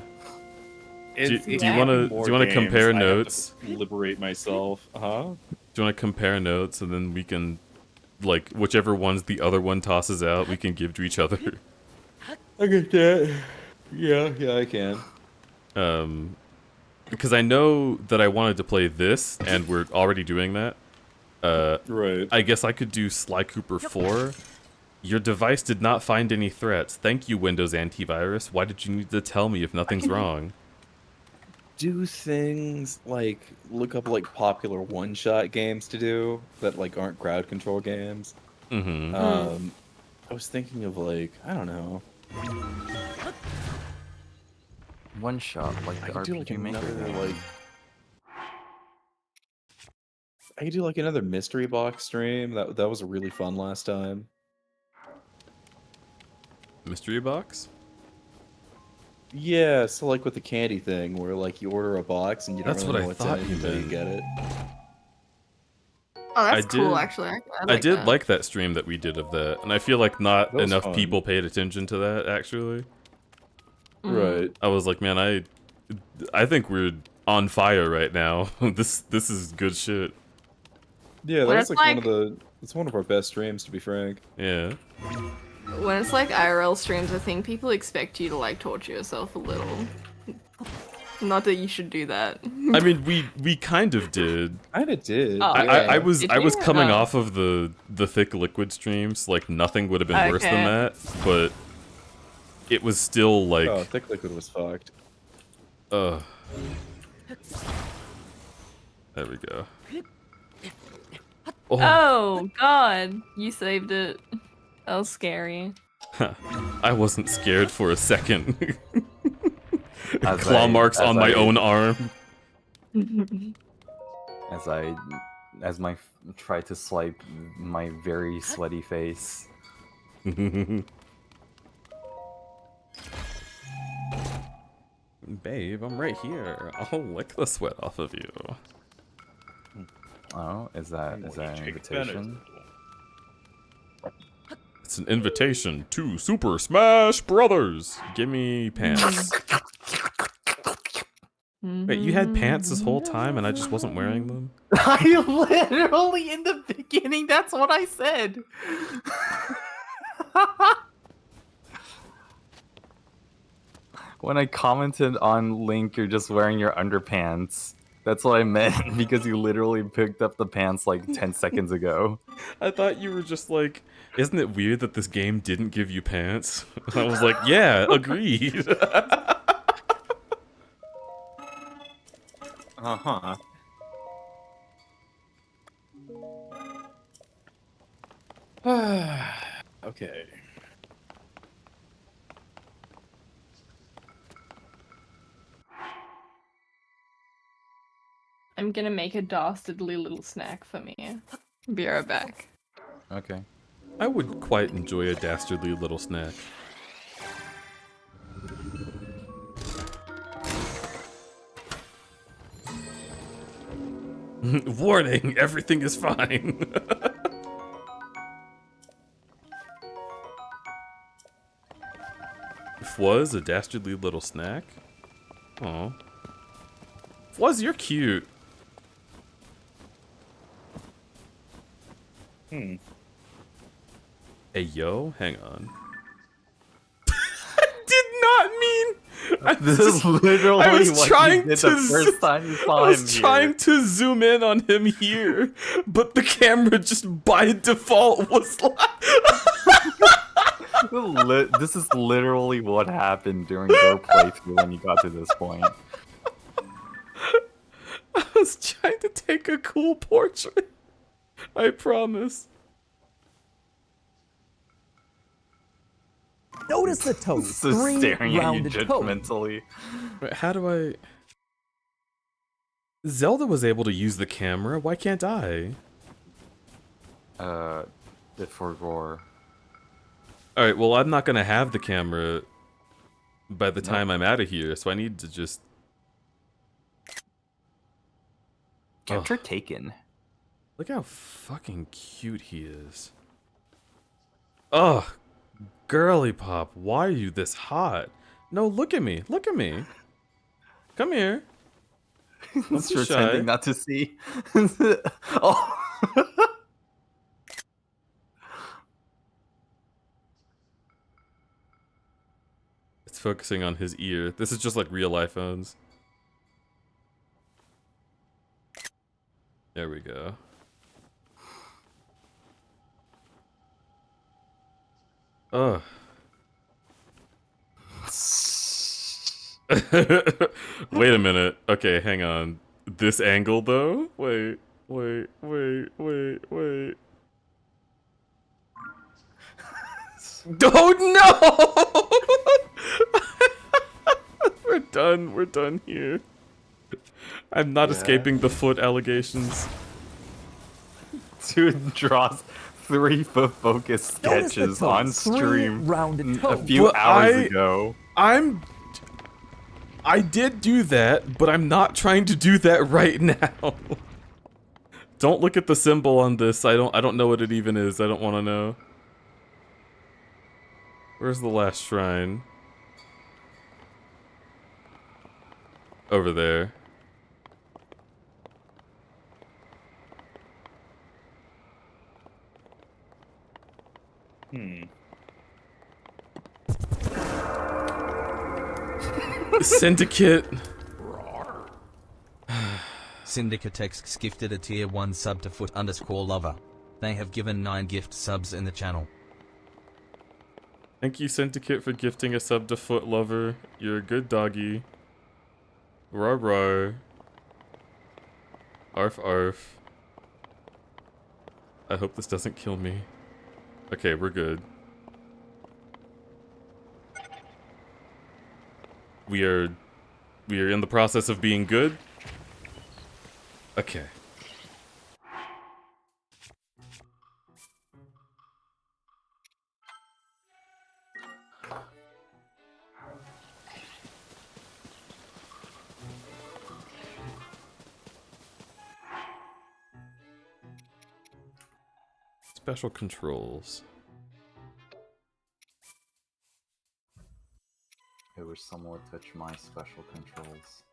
Speaker 8: It's,
Speaker 1: you
Speaker 3: Yeah.
Speaker 1: wanna compare
Speaker 8: I have to
Speaker 1: notes?
Speaker 8: liberate myself. Huh?
Speaker 1: Do you wanna compare notes and then we can, like, whichever ones the other one tosses out, we can give to each other.
Speaker 8: I get that. Yeah, I can.
Speaker 1: Because I know that I wanted to play this, and we're already doing that.
Speaker 8: Right.
Speaker 1: I guess I could do Sly Cooper 4. Your device did not find any threats. Thank you, Windows antivirus. Why did you need to tell me if nothing's wrong?
Speaker 8: Do things like look up like popular one-shot games to do that like aren't crowd control games.
Speaker 1: Mm-hmm.
Speaker 8: I was thinking of like I don't know.
Speaker 2: One shot, like
Speaker 8: I
Speaker 2: the
Speaker 8: could do like
Speaker 2: RPG Maker
Speaker 8: another
Speaker 2: game.
Speaker 8: like. I could do like another mystery box stream. That was really fun last time.
Speaker 1: Mystery box?
Speaker 8: Yeah, so like with the candy thing, where like you order a box and you don't
Speaker 1: That's
Speaker 8: really
Speaker 1: what
Speaker 8: know
Speaker 1: I
Speaker 8: what's
Speaker 1: thought
Speaker 8: in it
Speaker 1: you
Speaker 8: until you
Speaker 1: meant.
Speaker 8: get it.
Speaker 3: Oh, that's
Speaker 1: I
Speaker 3: cool,
Speaker 1: did-
Speaker 3: actually.
Speaker 1: I did
Speaker 3: that.
Speaker 1: like that stream that we did of that, and I feel like not
Speaker 8: That was
Speaker 1: enough
Speaker 8: fun.
Speaker 1: people paid attention to that, actually.
Speaker 8: Right.
Speaker 1: I was like, man, I think we're on fire right now. This is good shit.
Speaker 8: Yeah,
Speaker 3: When
Speaker 8: that was
Speaker 3: it's
Speaker 8: like it's one of our best streams, to be frank.
Speaker 1: Yeah.
Speaker 3: When it's like IRL streams, I think people expect you to like torture yourself a little. Not that you should do that.
Speaker 1: I mean, we kind of did.
Speaker 8: Kinda did.
Speaker 3: Oh,
Speaker 1: I
Speaker 3: okay.
Speaker 1: was
Speaker 3: Did
Speaker 1: I was
Speaker 3: you?
Speaker 1: coming
Speaker 3: Oh.
Speaker 1: off of the thick liquid streams, like nothing would have been worse than
Speaker 3: Okay.
Speaker 1: that, but it was still like
Speaker 8: Oh, Thick Liquid was fucked.
Speaker 1: there we go.
Speaker 3: Oh god, you saved it. That was scary.
Speaker 1: I wasn't scared for a second.
Speaker 2: As
Speaker 1: Claw marks
Speaker 2: as
Speaker 1: on my
Speaker 2: I-
Speaker 1: own arm.
Speaker 2: As my try to swipe my very sweaty face.
Speaker 1: Babe, I'm right here. I'll lick the sweat off of you.
Speaker 2: Oh, is that an invitation?
Speaker 1: It's an invitation to Super Smash Brothers. Give me pants. Wait, you had pants this whole time and I just wasn't wearing them?
Speaker 2: I literally in the beginning, that's what I said. When I commented on Link, you're just wearing your underpants. That's what I meant because you literally picked up the pants like 10 seconds ago.
Speaker 1: I thought you were just like, isn't it weird that this game didn't give you pants? I was like, yeah, agreed.
Speaker 2: Uh-huh.
Speaker 8: Okay.
Speaker 3: I'm gonna make a dastardly little snack for me. Be right back.
Speaker 2: Okay.
Speaker 1: I would quite enjoy a dastardly little snack. Warning, everything is fine. Fwuz, a dastardly little snack? Aw. Fwuz, you're cute.
Speaker 8: Hmm.
Speaker 1: Hey, yo, hang on. I did not mean...
Speaker 2: This is literally
Speaker 1: I was
Speaker 2: what
Speaker 1: trying
Speaker 2: you did
Speaker 1: to
Speaker 2: the first time you saw
Speaker 1: I
Speaker 2: him
Speaker 1: was
Speaker 2: here.
Speaker 1: trying to zoom in on him here, but the camera just by default was like...
Speaker 2: This is literally what happened during your playthrough when you got to this point.
Speaker 1: I was trying to take a cool portrait. I promise.
Speaker 7: Notice the toes.
Speaker 2: So
Speaker 7: 3
Speaker 2: staring at you
Speaker 7: rounded toes.
Speaker 2: judgmentally.
Speaker 1: Wait, how do I... Zelda was able to use the camera, why can't I?
Speaker 2: Before Roar.
Speaker 1: Alright, well I'm not gonna have the camera by the time I'm out of here, so I need to just...
Speaker 2: Capture taken.
Speaker 1: Look how fucking cute he is. Ugh, girly pop, why are you this hot? No, look at me, look at me. Come here. Don't
Speaker 2: It's
Speaker 1: be shy.
Speaker 2: pretending not to see. Oh.
Speaker 1: It's focusing on his ear. This is just like real iPhones. There we go. Ugh. Wait a minute. Okay, hang on. This angle though? Wait. Oh no! We're done here. I'm not escaping the foot allegations.
Speaker 2: Dude draws 3-foot focus
Speaker 7: Notice the
Speaker 2: sketches on
Speaker 7: toes. 3
Speaker 2: stream
Speaker 7: rounded
Speaker 2: a
Speaker 7: toes.
Speaker 2: few
Speaker 1: But
Speaker 2: hours ago.
Speaker 1: I did do that, but I'm not trying to do that right now. Don't look at the symbol on this. I don't know what it even is. I don't want to know. Where's the last shrine? Over there. Syndicate.
Speaker 9: Syndicatex gifted a tier 1 sub to foot_lover. They have given 9 gift subs in the channel.
Speaker 1: Thank you, Syndicate, for gifting a sub to Foot Lover. You're a good doggy. Rar rar. Arf arf. I hope this doesn't kill me. Okay, we're good. We are in the process of being good. Okay. Special controls.
Speaker 2: I wish someone would touch my special controls.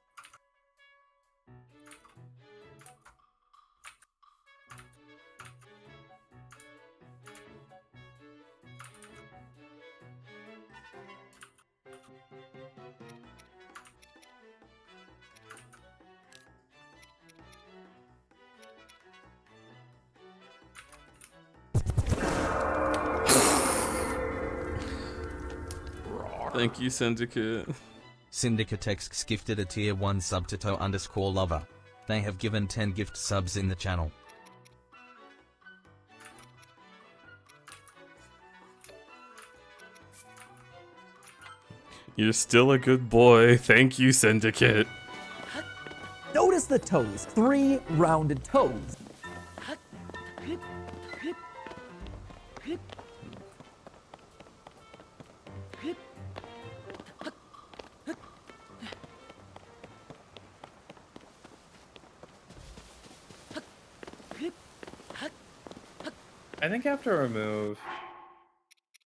Speaker 1: Thank you, Syndicate.
Speaker 9: Syndicatex gifted a tier 1 sub to toe_lover. They have given 10 gift subs in the channel.
Speaker 1: You're still a good boy. Thank you, Syndicate.
Speaker 7: Notice the toes. 3 rounded toes.
Speaker 8: I think after our move,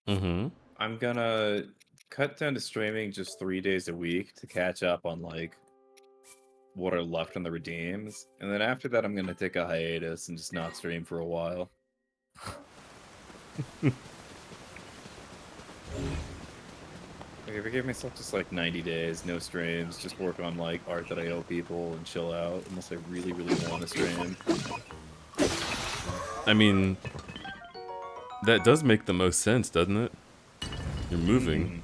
Speaker 1: Mm-hmm.
Speaker 8: I'm gonna cut down to streaming just 3 days a week to catch up on like what are left on the redeems, and then after that, I'm gonna take a hiatus and just not stream for a while. Like, I gave myself just like 90 days, no streams, just work on like art that I owe people and chill out unless I really, really want to stream.
Speaker 1: I mean, that does make the most sense, doesn't it? You're moving.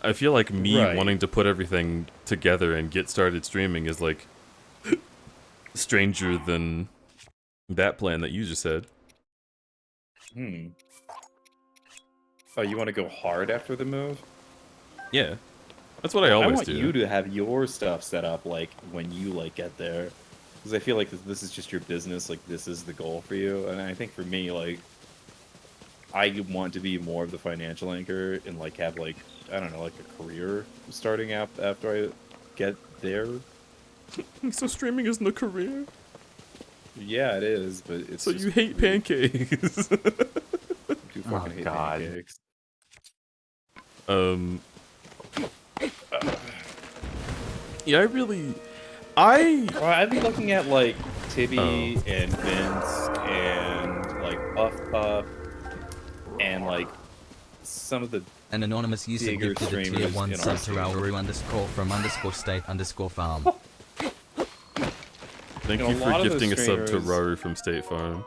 Speaker 1: I feel like me wanting to put everything together and get started streaming is like stranger than that plan that you just said.
Speaker 8: Oh, you want to go hard after the move?
Speaker 1: Yeah. That's what I always
Speaker 8: want
Speaker 1: do.
Speaker 8: you to have your stuff set up like when you like get there. Because I feel like this is just your business, like this is the goal for you. And I think for me, like, I want to be more of the financial anchor and like have like, I don't know, like a career starting up after I get there.
Speaker 1: So streaming isn't a career?
Speaker 8: Yeah, it is, but it's
Speaker 1: so
Speaker 8: just
Speaker 1: you hate
Speaker 8: weird.
Speaker 1: pancakes.
Speaker 8: I do fucking hate pancakes.
Speaker 1: Yeah,
Speaker 8: Well, I'd be looking at like Tibby and Vince and like Puff and like some of the
Speaker 9: An anonymous user
Speaker 8: bigger
Speaker 9: gifted a tier
Speaker 8: streamers
Speaker 9: 1
Speaker 8: in
Speaker 9: sub
Speaker 8: our
Speaker 9: to
Speaker 8: scene.
Speaker 9: Rauru_state_farm.
Speaker 1: Thank
Speaker 8: You know,
Speaker 1: you
Speaker 8: a
Speaker 1: for
Speaker 8: lot of those
Speaker 1: gifting a sub to
Speaker 8: streamers-
Speaker 1: Raru from State Farm.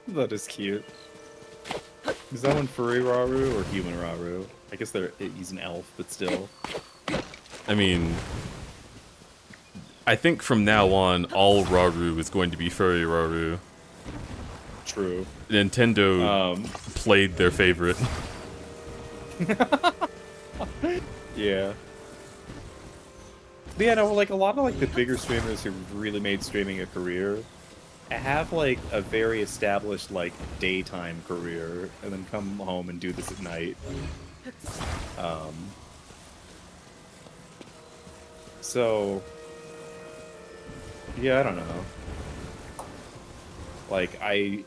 Speaker 8: That is cute. Is that one furry Raru or human Raru? I guess he's an elf, but still.
Speaker 1: I mean, I think from now on, all Raru is going to be furry Raru.
Speaker 8: True.
Speaker 1: Nintendo played their favorite.
Speaker 8: Yeah. But yeah, no, like a lot of like the bigger streamers who really made streaming a career have like a very established like daytime career and then come home and do this at night. So yeah, I don't know. Like I've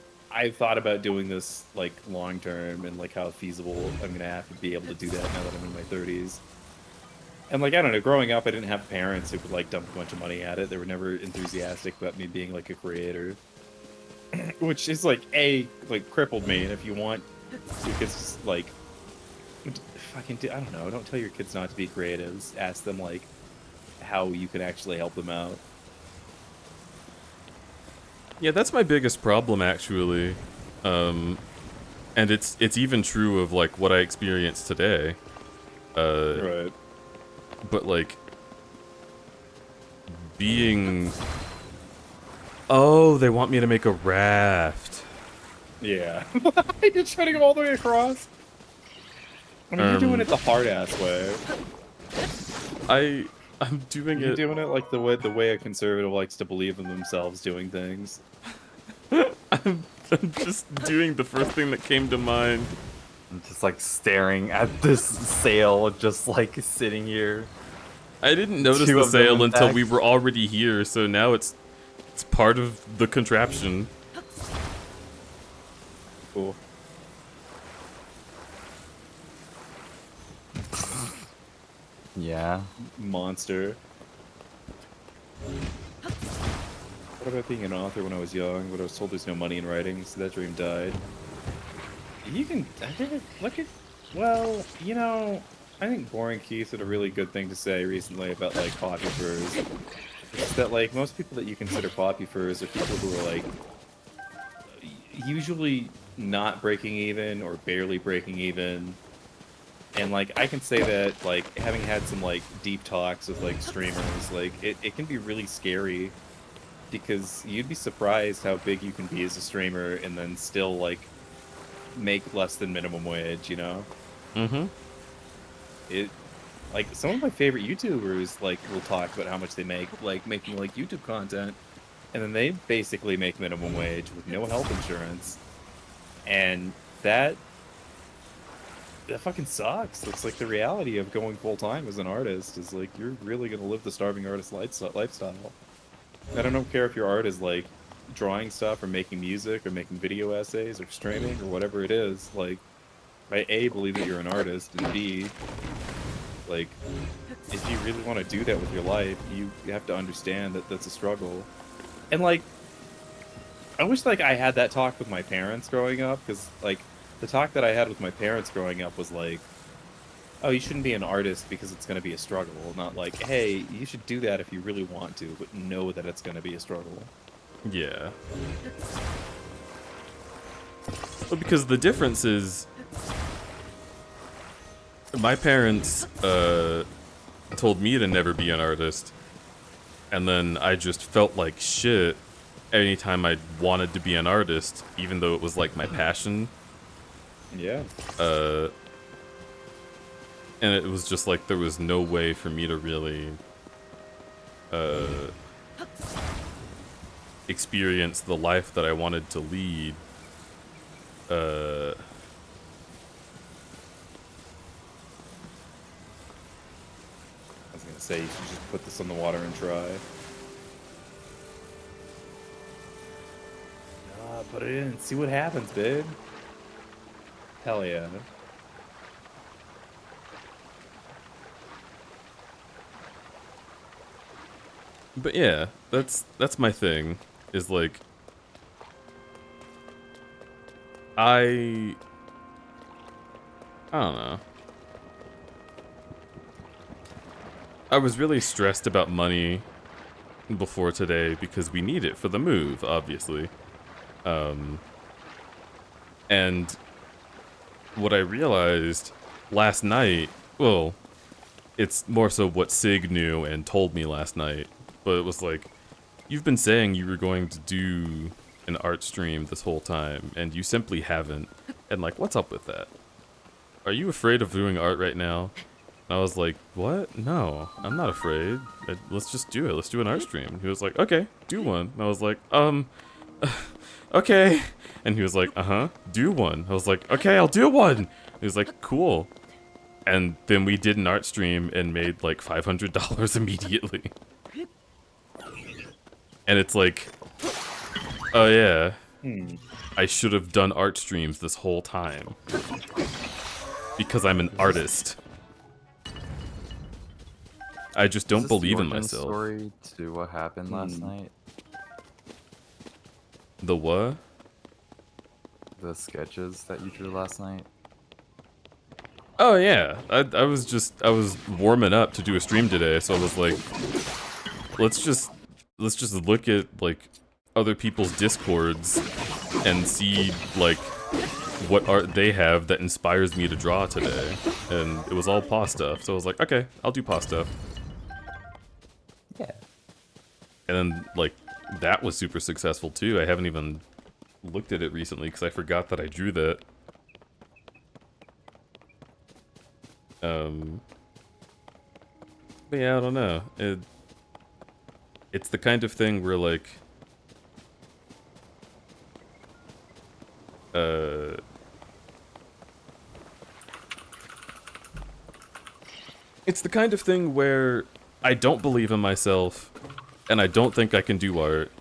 Speaker 8: thought about doing this like long term and like how feasible I'm gonna have to be able to do that now that I'm in my 30s. And like I don't know, growing up I didn't have parents who could like dump a bunch of money at it. They were never enthusiastic about me being like a creator. Which is like like crippled me, and if you want your kids just like fucking I don't know, don't tell your kids not to be creatives. Ask them like how you can actually help them out.
Speaker 1: Yeah, that's my biggest problem, actually. And it's even true of, like, what I experienced today.
Speaker 8: Right.
Speaker 1: But, like, being... Oh, they want me to make a raft.
Speaker 8: Yeah. You're trying to go all the way across? I mean, you're doing it the hard-ass way.
Speaker 1: I'm doing
Speaker 8: You're
Speaker 1: it...
Speaker 8: doing it like the way a conservative likes to believe in themselves doing things.
Speaker 1: I'm just doing the first thing that came to mind.
Speaker 2: I'm just like staring at this sail, just like sitting here.
Speaker 1: I didn't notice
Speaker 2: Two
Speaker 1: the
Speaker 2: of them
Speaker 1: sail until
Speaker 2: intact.
Speaker 1: we were already here, so now it's part of the contraption.
Speaker 8: Cool.
Speaker 2: Yeah.
Speaker 8: Monster. What about being an author when I was young, but I was told there's no money in writing, so that dream died? You can... Look at... Well, you know, I think Boring Keith had a really good thing to say recently about, like, poppy furs. It's that, like, most people that you consider poppy furs are people who are, like, usually not breaking even or barely breaking even. And, like, I can say that, like, having had some, like, deep talks with, like, streamers, like, it can be really scary. Because you'd be surprised how big you can be as a streamer and then still, like, make less than minimum wage, you know?
Speaker 1: Mm-hmm.
Speaker 8: it like some of my favorite YouTubers like will talk about how much they make like making like YouTube content, and then they basically make minimum wage with no health insurance, and that fucking sucks. That's like the reality of going full time as an artist is like you're really gonna live the starving artist lifestyle. I don't care if your art is like drawing stuff or making music or making video essays or streaming or whatever it is. Like, I A, believe that you're an artist, and B, like, if you really want to do that with your life, you have to understand that that's a struggle. And like, I wish like I had that talk with my parents growing up, because like the talk that I had with my parents growing up was like, oh, you shouldn't be an artist because it's going to be a struggle. Not like, hey, you should do that if you really want to, but know that it's going to be a struggle.
Speaker 1: Yeah. Well, because the difference is, my parents told me to never be an artist, and then I just felt like shit anytime I wanted to be an artist, even though it was like my passion.
Speaker 8: Yeah.
Speaker 1: And it was just like there was no way for me to really experience the life that I wanted to lead. I
Speaker 8: was gonna say you should just put this on the water and try. Put it in and see what happens, babe. Hell yeah.
Speaker 1: But yeah, that's my thing, is like, I don't know. I was really stressed about money before today because we need it for the move, obviously. And what I realized last night, well, it's more so what Sig knew and told me last night, but it was like, you've been saying you were going to do an art stream this whole time, and you simply haven't. And like, what's up with that? Are you afraid of doing art right now? And I was like, what? No, I'm not afraid. Let's just do it. Let's do an art stream. He was like, okay, do one. And I was like, okay. And he was like, do one. I was like, okay, I'll do one. He was like, cool. And then we did an art stream and made like $500 immediately. And it's like, oh yeah, I should have done art streams this whole time. Because I'm an artist. I just don't believe in myself.
Speaker 2: Story to what happened last night?
Speaker 1: The what?
Speaker 2: The sketches that you drew last night?
Speaker 1: Oh yeah, I was warming up to do a stream today, so I was like, let's just look at like other people's discords and see like what art they have that inspires me to draw today. And it was all paw stuff, so I was like, okay, I'll do paw stuff.
Speaker 2: Yeah.
Speaker 1: And then like that was super successful too. I haven't even looked at it recently because I forgot that I drew that. But yeah, I don't know. It's the kind of thing where like, it's the kind of thing where I don't believe in myself, and I don't think I can do art,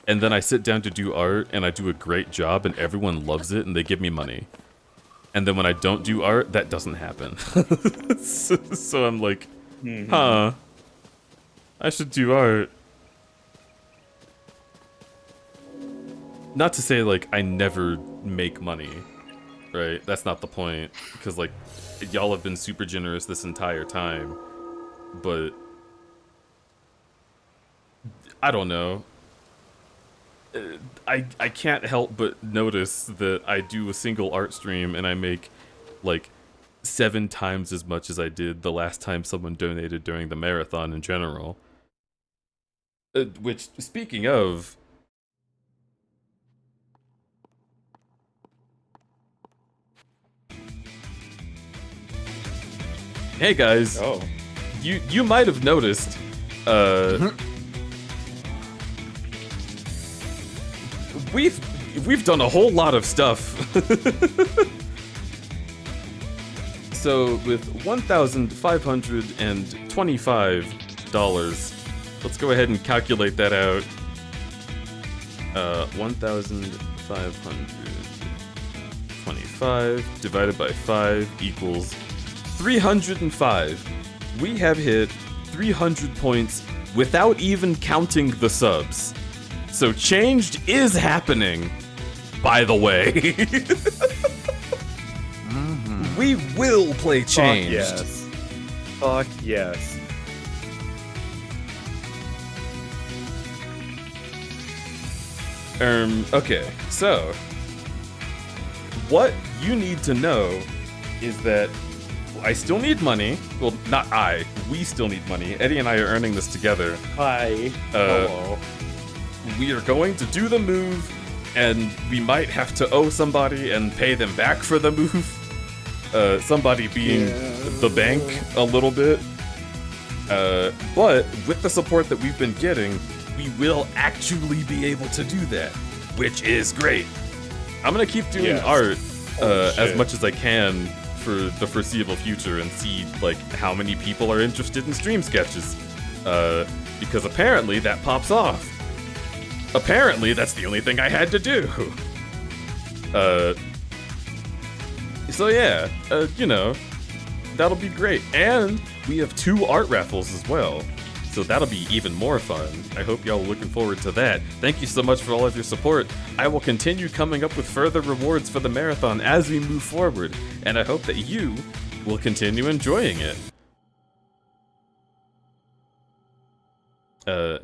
Speaker 1: and then I sit down to do art, and I do a great job, and everyone loves it, and they give me money. And then when I don't do art, that doesn't happen. so I'm like, huh, I should do art. Not to say, like, I never make money, right? That's not the point, because, like, y'all have been super generous this entire time, but I don't know. I can't help but notice that I do a single art stream and I make like 7 times as much as I did the last time someone donated during the marathon in general. Which, speaking of, Hey guys,
Speaker 8: Oh.
Speaker 1: you might have noticed, we've done a whole lot of stuff. So with $1,525, let's go ahead and calculate that out. 1,525 divided by 5 equals 305. We have hit 300 points without even counting the subs. So changed is happening, by the way. We will play changed.
Speaker 8: Yes. Fuck yes.
Speaker 1: Okay, so what you need to know is that I still need money. Well, not I. We still need money. Eddie and I are earning this together.
Speaker 8: Hi. Hello.
Speaker 1: We are going to do the move, and we might have to owe somebody and pay them back for the move. Somebody being the bank a little bit. But with the support that we've been getting, we will actually be able to do that, which is great. I'm gonna keep doing art as much as I can for the foreseeable future and see like how many people are interested in stream sketches, because apparently that pops off. Apparently that's the only thing I had to do. So yeah, you know, that'll be great. And we have 2 art raffles as well. So that'll be even more fun. I hope y'all are looking forward to that. Thank you so much for all of your support. I will continue coming up with further rewards for the marathon as we move forward, and I hope that you will continue enjoying it.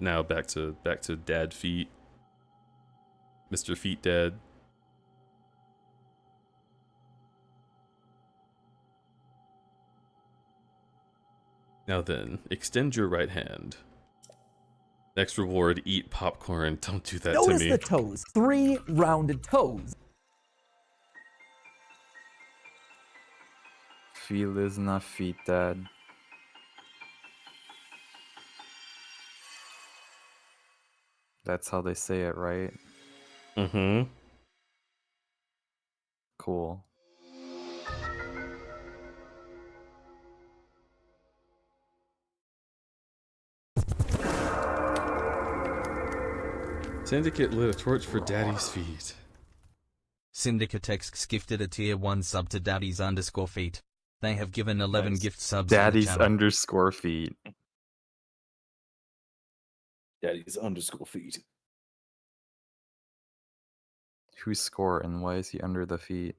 Speaker 1: Now back to Dad Feet. Mr. Feet Dad. Now then, extend your right hand. Next reward, eat popcorn. Don't do that to me.
Speaker 7: Notice the toes. 3 rounded toes.
Speaker 2: Feel is not feet, Dad. That's how they say it, right?
Speaker 1: Mm-hmm.
Speaker 2: Cool.
Speaker 1: Syndicate lit a torch for Daddy's feet.
Speaker 9: Syndicatex gifted a tier 1 sub to daddies_feet. They have given 11 gift subs
Speaker 2: Daddies
Speaker 9: to the channel.
Speaker 2: _feet.
Speaker 8: Daddies_feet.
Speaker 2: Who's score and why is he under the feet?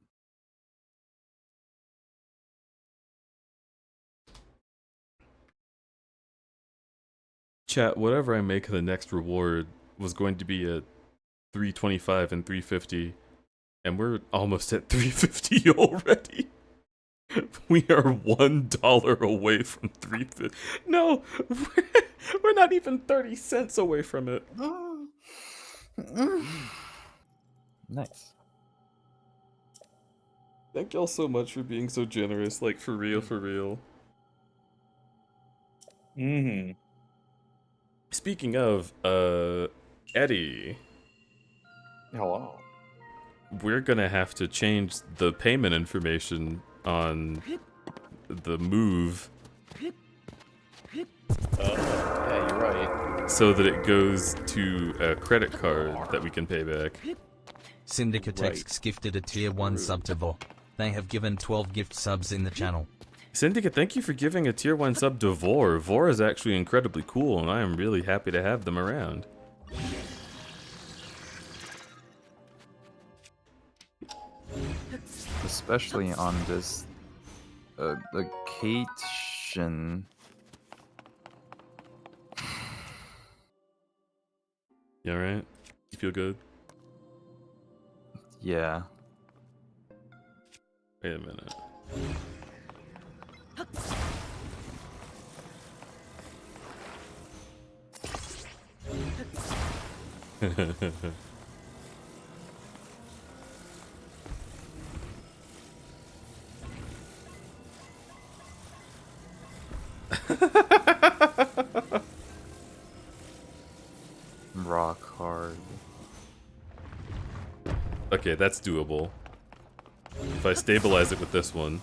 Speaker 1: Chat, whatever I make the next reward was going to be at 325 and 350, and we're almost at 350 already. We are $1 away from 350. No, we're not even 30 cents away from it.
Speaker 2: Nice.
Speaker 1: Thank y'all so much for being so generous, like for real, for real.
Speaker 8: Mm-hmm.
Speaker 1: Speaking of, Eddie.
Speaker 8: Hello.
Speaker 1: We're gonna have to change the payment information on the move.
Speaker 8: Yeah, you're right.
Speaker 1: So that it goes to a credit card that we can pay back.
Speaker 9: Syndicatex gifted a tier 1 sub to Vo. They have given 12 gift subs in the channel.
Speaker 1: Syndicate, thank you for giving a tier 1 sub to Vor. Vor is actually incredibly cool, and I am really happy to have them around.
Speaker 2: Especially on this occasion.
Speaker 1: You alright? You feel good?
Speaker 2: Yeah.
Speaker 1: Wait a minute. Okay, that's doable. If I stabilize it with this one.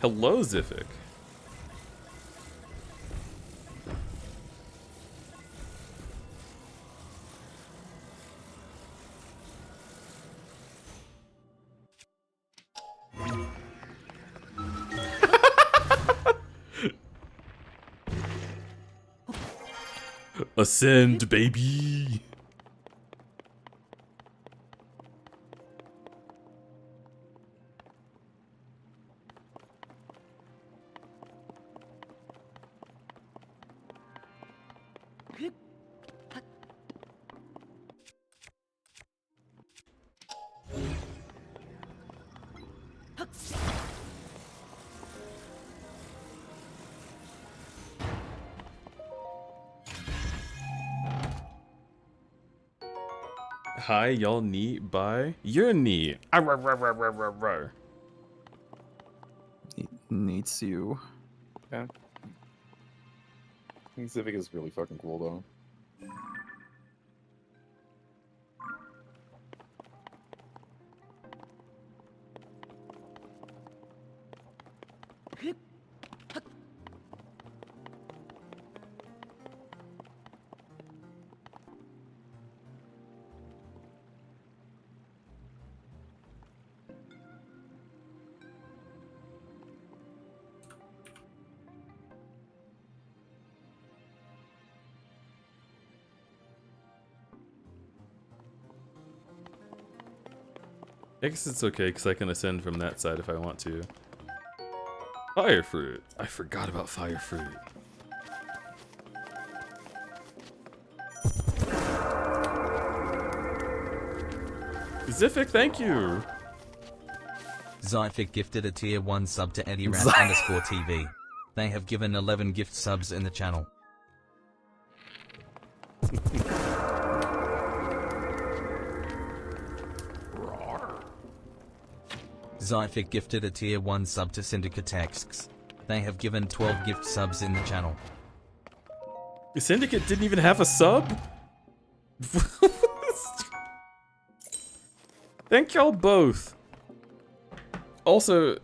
Speaker 1: Hello, Zifik. Ascend, baby. Hi, y'all neat, bye. You're neat.
Speaker 2: Needs you.
Speaker 8: Yeah. I think Civic is really fucking cool though.
Speaker 1: I guess it's okay, because I can ascend from that side if I want to. Fire fruit. I forgot about fire fruit. Zifik, thank you.
Speaker 9: Zyphic gifted a tier 1 sub to EddieRat_TV. They have given 11 gift subs in the channel. Zyphic gifted a tier 1 sub to Syndicate. They have given 12 gift subs in the channel.
Speaker 1: Syndicate didn't even have a sub? Thank y'all both. Also...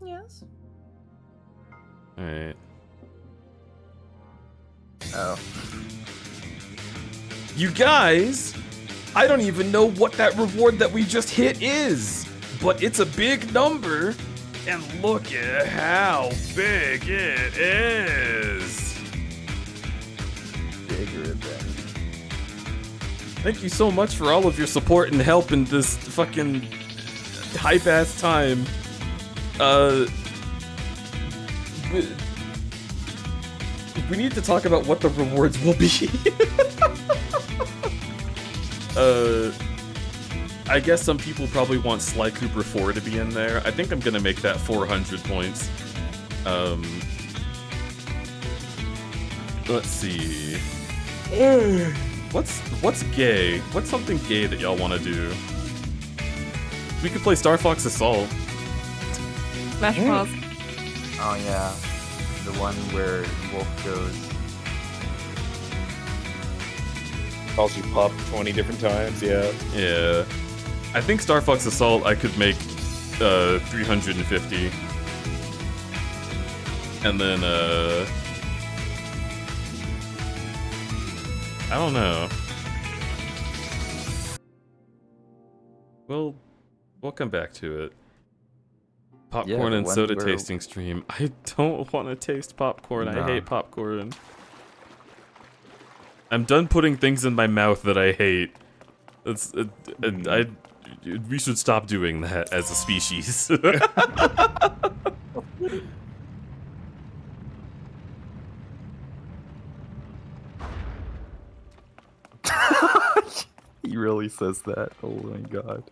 Speaker 4: Yes.
Speaker 1: Alright.
Speaker 2: Oh.
Speaker 1: You guys! I don't even know what that reward that we just hit is! But it's a big number! And look at how big it is!
Speaker 2: Bigger than.
Speaker 1: Thank you so much for all of your support and help in this fucking hype-ass time. We need to talk about what the rewards will be. I guess some people probably want Sly Cooper 4 to be in there. I think I'm gonna make that 400 points. Let's see. What's gay? What's something gay that y'all want to do? We could play Star Fox Assault.
Speaker 3: Smash Bros.
Speaker 2: Oh yeah, the one where Wolf goes.
Speaker 8: Calls you pup 20 different times, yeah.
Speaker 1: Yeah. I think Star Fox Assault I could make 350. And then I don't know. We'll come back to it. Popcorn
Speaker 2: the
Speaker 1: and
Speaker 2: one
Speaker 1: soda
Speaker 2: where-
Speaker 1: tasting stream. I don't want to taste popcorn. I
Speaker 2: No.
Speaker 1: hate popcorn. I'm done putting things in my mouth that I hate. It's we should stop doing that as a species.
Speaker 2: He really says that. Oh my god.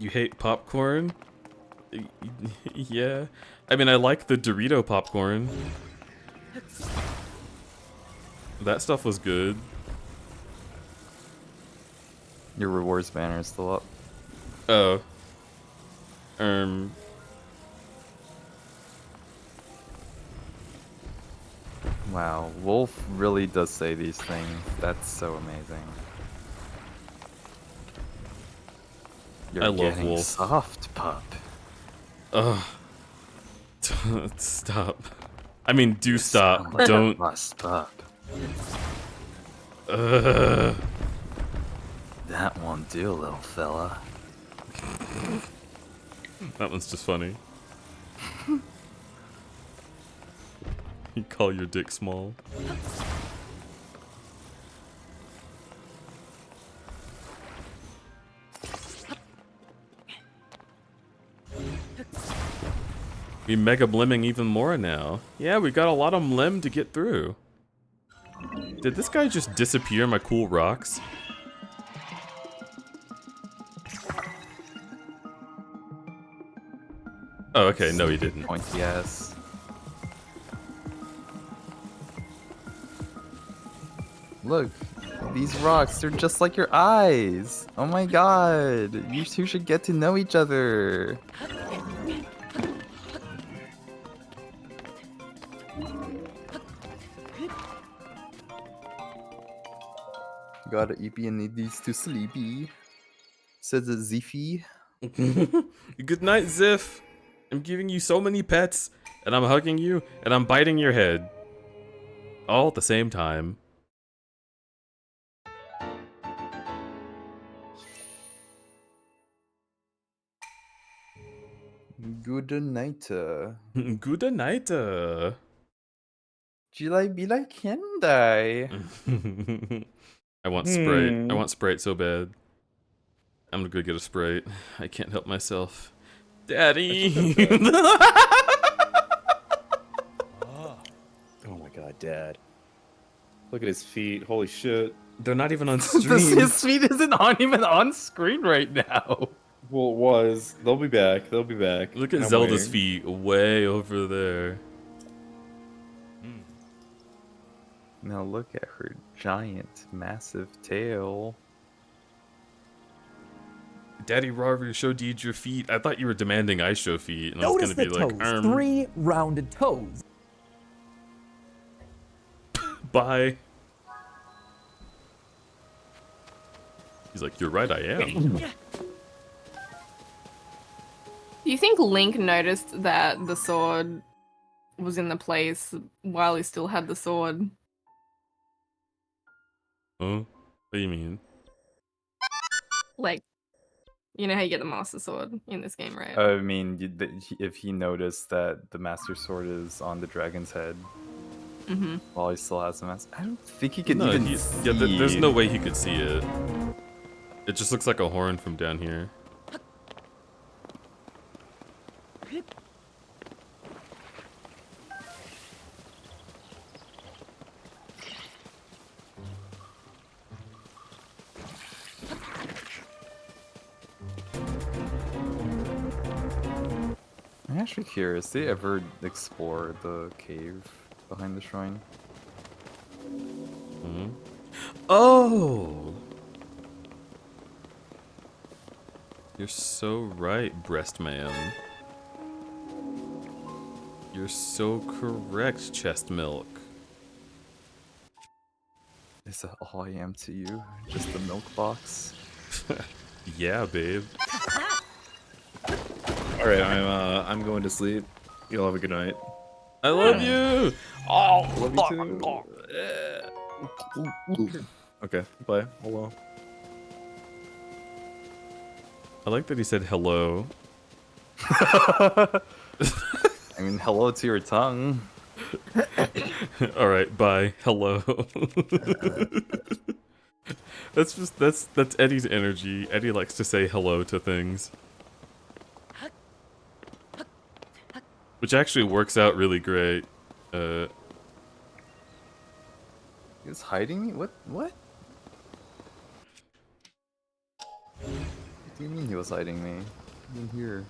Speaker 1: You hate popcorn? Yeah. I mean, I like the Dorito popcorn. That stuff was good.
Speaker 2: Your rewards banner is still up.
Speaker 1: Oh.
Speaker 2: Wow, Wolf really does say these things. That's so amazing. You're
Speaker 1: I love
Speaker 2: getting
Speaker 1: Wolf.
Speaker 2: soft, pup.
Speaker 1: Ugh. Stop. I mean, do
Speaker 2: You
Speaker 1: stop.
Speaker 2: sound like a
Speaker 1: Don't.
Speaker 2: bust, pup.
Speaker 1: Ugh.
Speaker 2: That won't do, little fella.
Speaker 1: That one's just funny. You call your dick small. We mega blimming even more now. Yeah, we got a lot of mlim to get through. Did this guy just disappear my cool rocks? Oh, okay, no he didn't.
Speaker 2: Pointy ass. Look, these rocks, they're just like your eyes. Oh my god, you two should get to know each other. Gotta eat and need these to sleepy. Says a Ziffy.
Speaker 1: Good night, Ziff. I'm giving you so many pets, and I'm hugging you, and I'm biting your head. All at the same time.
Speaker 2: Good night.
Speaker 1: Good night.
Speaker 2: Jilai be like Hyundai.
Speaker 1: I want Sprite. I want Sprite so bad. I'm gonna go get a Sprite. I can't help myself. Daddy!
Speaker 8: Oh my god, Dad. Look at his feet. Holy shit.
Speaker 1: They're not even on stream.
Speaker 2: His feet isn't even on screen right now.
Speaker 8: Well, it was. They'll be back. They'll be back.
Speaker 1: Look at
Speaker 8: I'm
Speaker 1: Zelda's
Speaker 8: waiting.
Speaker 1: feet way over there.
Speaker 2: Now look at her giant, massive tail.
Speaker 1: Daddy Rover, show Deed your feet. I thought you were demanding I show feet, and
Speaker 7: Notice
Speaker 1: I was
Speaker 7: the
Speaker 1: gonna be
Speaker 7: toes.
Speaker 1: like,
Speaker 7: 3 rounded toes.
Speaker 1: bye. He's like, you're right, I am.
Speaker 3: Do you think Link noticed that the sword was in the place while he still had the sword?
Speaker 1: Huh? What do you mean?
Speaker 3: Like, you know how you get the Master Sword in this game, right?
Speaker 2: I mean, if he noticed that the Master Sword is on the dragon's head while he still has the master, I don't think he could even see.
Speaker 1: Yeah, there's no way he could see it. It just looks like a horn from down here.
Speaker 2: I'm actually curious, did they ever explore the cave behind the shrine?
Speaker 1: Oh! You're so right, breast man. You're so correct, chest milk.
Speaker 2: Is that all I am to you? Just a milk box?
Speaker 1: Yeah, babe.
Speaker 8: All right, I'm going to sleep. You'll have a good night.
Speaker 1: I love you!
Speaker 8: Oh, love you too. Okay, bye. Hello.
Speaker 1: I like that he said hello.
Speaker 2: I mean, hello to your tongue.
Speaker 1: Alright, bye. Hello. That's Eddie's energy. Eddie likes to say hello to things. Which actually works out really great.
Speaker 2: He's hiding me? What? What? What do you mean he was hiding me? I'm in here.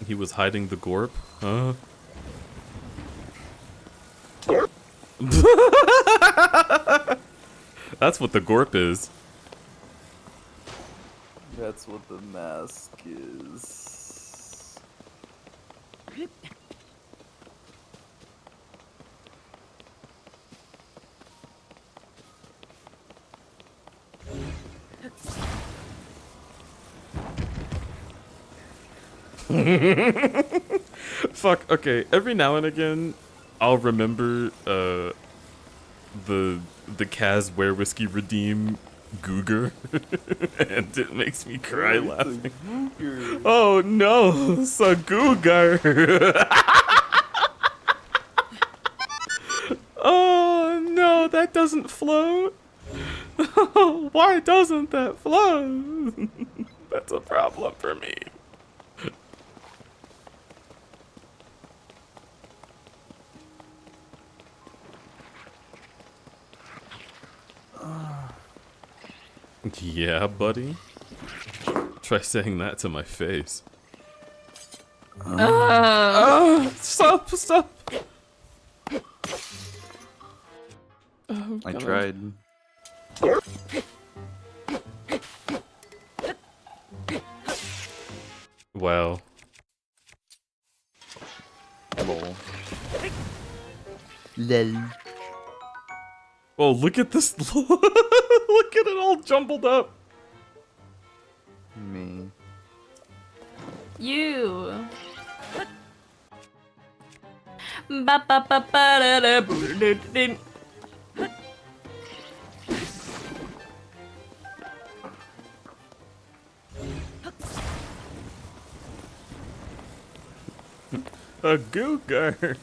Speaker 1: he was hiding the gorp? Huh? That's what the gorp is.
Speaker 2: That's what the mask is.
Speaker 1: Fuck, okay. Every now and again, I'll remember the Kaz Wear Whiskey Redeem Googer, and it makes me cry laughing. Oh no, it's a Googer! Oh no, that doesn't float! Why doesn't that float? That's a problem for me. Yeah, buddy. Try saying that to my face. Stop! Stop! Oh,
Speaker 2: I
Speaker 1: God.
Speaker 2: tried.
Speaker 1: Wow.
Speaker 2: Lol. Lol.
Speaker 1: Oh, look at this. Look at it all jumbled up.
Speaker 2: Me.
Speaker 3: You. Ba ba ba ba da da boo doo doo.
Speaker 1: A googer.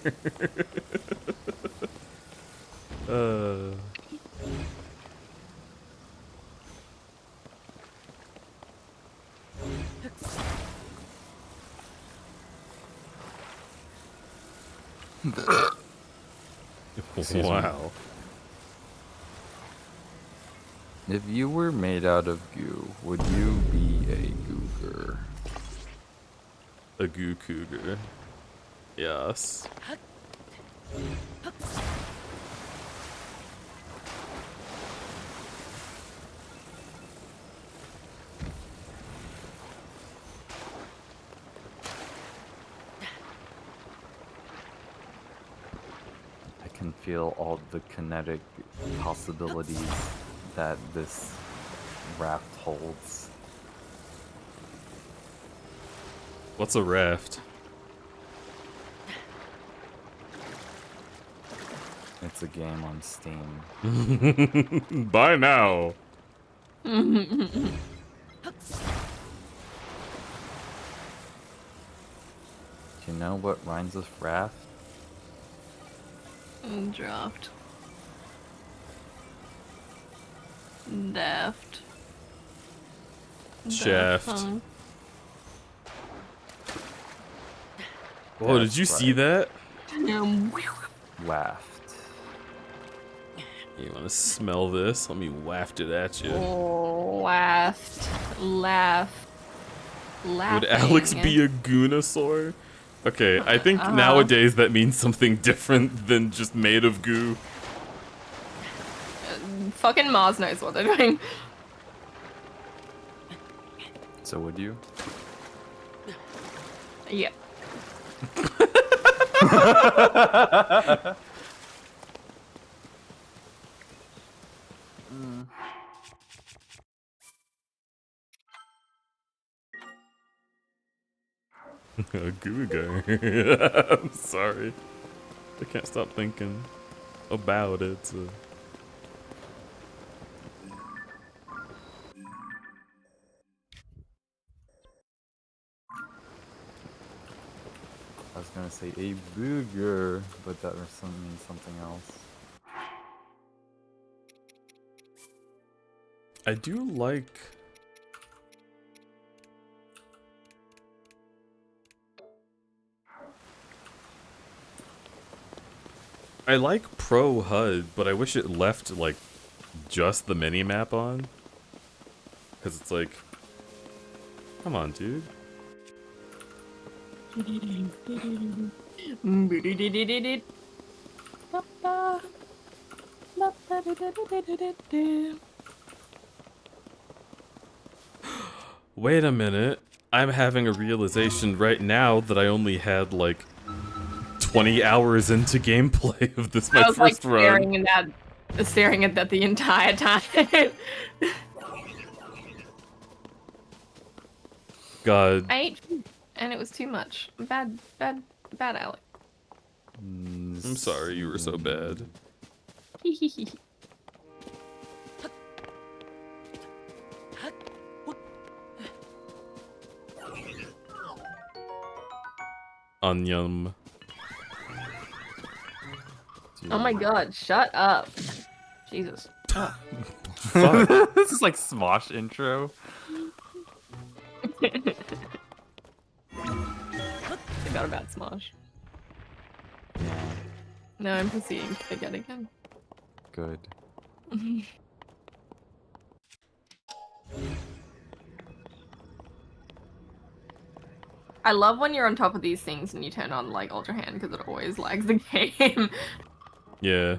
Speaker 1: Wow.
Speaker 2: If you were made out of goo, would you be a googer?
Speaker 1: A goo cougar. Yes.
Speaker 2: I can feel all the kinetic possibilities that this raft holds.
Speaker 1: What's a raft?
Speaker 2: It's a game on Steam.
Speaker 1: Buy now.
Speaker 2: Do you know what rhymes with raft?
Speaker 3: Draft. Daft.
Speaker 1: Shaft.
Speaker 3: Daft, huh?
Speaker 1: Whoa, did you see that?
Speaker 2: Waft.
Speaker 1: You want to smell this? Let me waft it at you.
Speaker 3: Laughed. Laugh. Laughing.
Speaker 1: Would Alex be a goonosaur? Okay, I think nowadays that means something different than just made of goo.
Speaker 3: Fucking Mars knows what they're doing.
Speaker 2: So would you?
Speaker 3: Yep.
Speaker 1: A googer. I'm sorry. I can't stop thinking about it.
Speaker 2: I was gonna say a booger, but that means something else.
Speaker 1: I do like... I like Pro HUD, but I wish it left, like, just the mini-map on. Because it's like... Come on, dude. Wait a minute. I'm having a realization right now that I only had like 20 hours into gameplay of this my
Speaker 3: I was like
Speaker 1: first run.
Speaker 3: staring at that the entire time.
Speaker 1: God.
Speaker 3: I ate food, and it was too much. Bad, Alec.
Speaker 1: I'm sorry you were so bad. Onion.
Speaker 3: Oh my god, shut up. Jesus.
Speaker 1: Fuck.
Speaker 2: This is like Smosh intro.
Speaker 3: Forgot about Smosh.
Speaker 2: Yeah,
Speaker 3: No, I'm proceeding to forget again.
Speaker 2: good.
Speaker 3: I love when you're on top of these things and you turn on like Ultra Hand because it always lags the game.
Speaker 1: Yeah.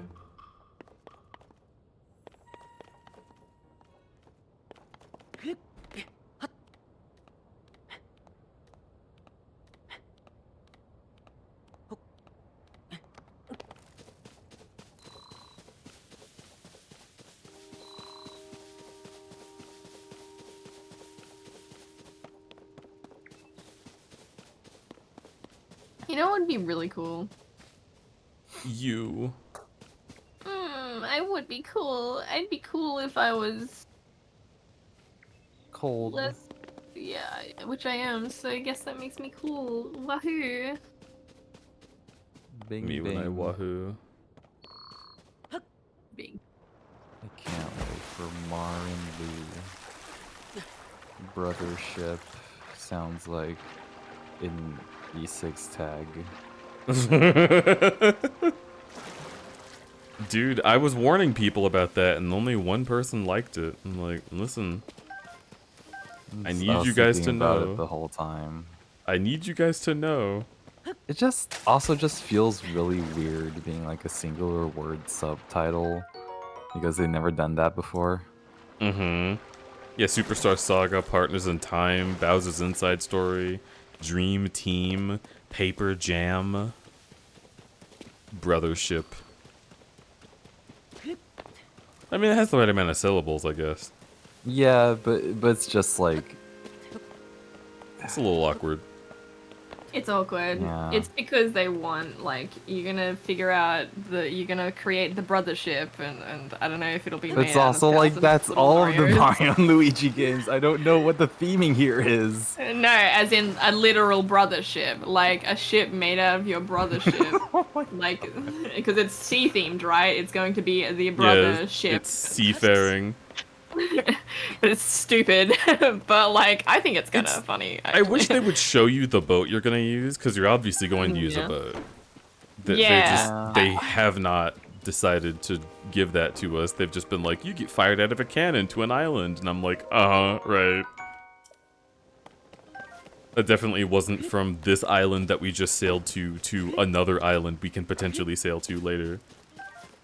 Speaker 3: You know what would be really cool?
Speaker 1: You.
Speaker 3: I would be cool. I'd be cool if I was
Speaker 2: Cold.
Speaker 3: less. Yeah, which I am, so I guess that makes me cool. Wahoo!
Speaker 2: Bing,
Speaker 1: Me when I
Speaker 2: bing.
Speaker 1: wahoo.
Speaker 3: Big.
Speaker 2: I can't wait for Mar and Lou. Brothership sounds like an E6 tag.
Speaker 1: Dude, I was warning people about that and only one person liked it. I'm like, listen. I need
Speaker 2: was
Speaker 1: you guys
Speaker 2: thinking
Speaker 1: to
Speaker 2: about
Speaker 1: know.
Speaker 2: it the whole time.
Speaker 1: I need you guys to know.
Speaker 2: It just also just feels really weird being like a singular word subtitle because they've never done that before.
Speaker 1: Mm-hmm. Yeah, Superstar Saga, Partners in Time, Bowser's Inside Story, Dream Team, Paper Jam, Brothership. I mean, it has the right amount of syllables, I guess.
Speaker 2: Yeah, but it's just like
Speaker 1: It's a little awkward.
Speaker 3: It's awkward.
Speaker 2: Yeah.
Speaker 3: It's because they want, like, you're gonna figure out you're gonna create the brothership, and I don't know if it'll be made
Speaker 2: it's
Speaker 3: out
Speaker 2: also
Speaker 3: of
Speaker 2: like
Speaker 3: thousands
Speaker 2: that's
Speaker 3: of little
Speaker 2: all of the
Speaker 3: Marios.
Speaker 2: Mario and Luigi games. I don't know what the theming here is.
Speaker 3: No, as in a literal brothership, like a ship made out of your brothership. Like, because it's sea themed, right? It's going to be the brother
Speaker 1: Yeah,
Speaker 3: ship.
Speaker 1: it's seafaring.
Speaker 3: But it's stupid. But like, I think it's kind of funny.
Speaker 1: I wish
Speaker 3: actually.
Speaker 1: they would show you the boat you're gonna use, because you're obviously going to use a
Speaker 3: Yeah.
Speaker 1: boat.
Speaker 3: Yeah.
Speaker 1: They have not decided to give that to us. They've just been like, you get fired out of a cannon to an island, and I'm like, right. That definitely wasn't from this island that we just sailed to another island we can potentially sail to later.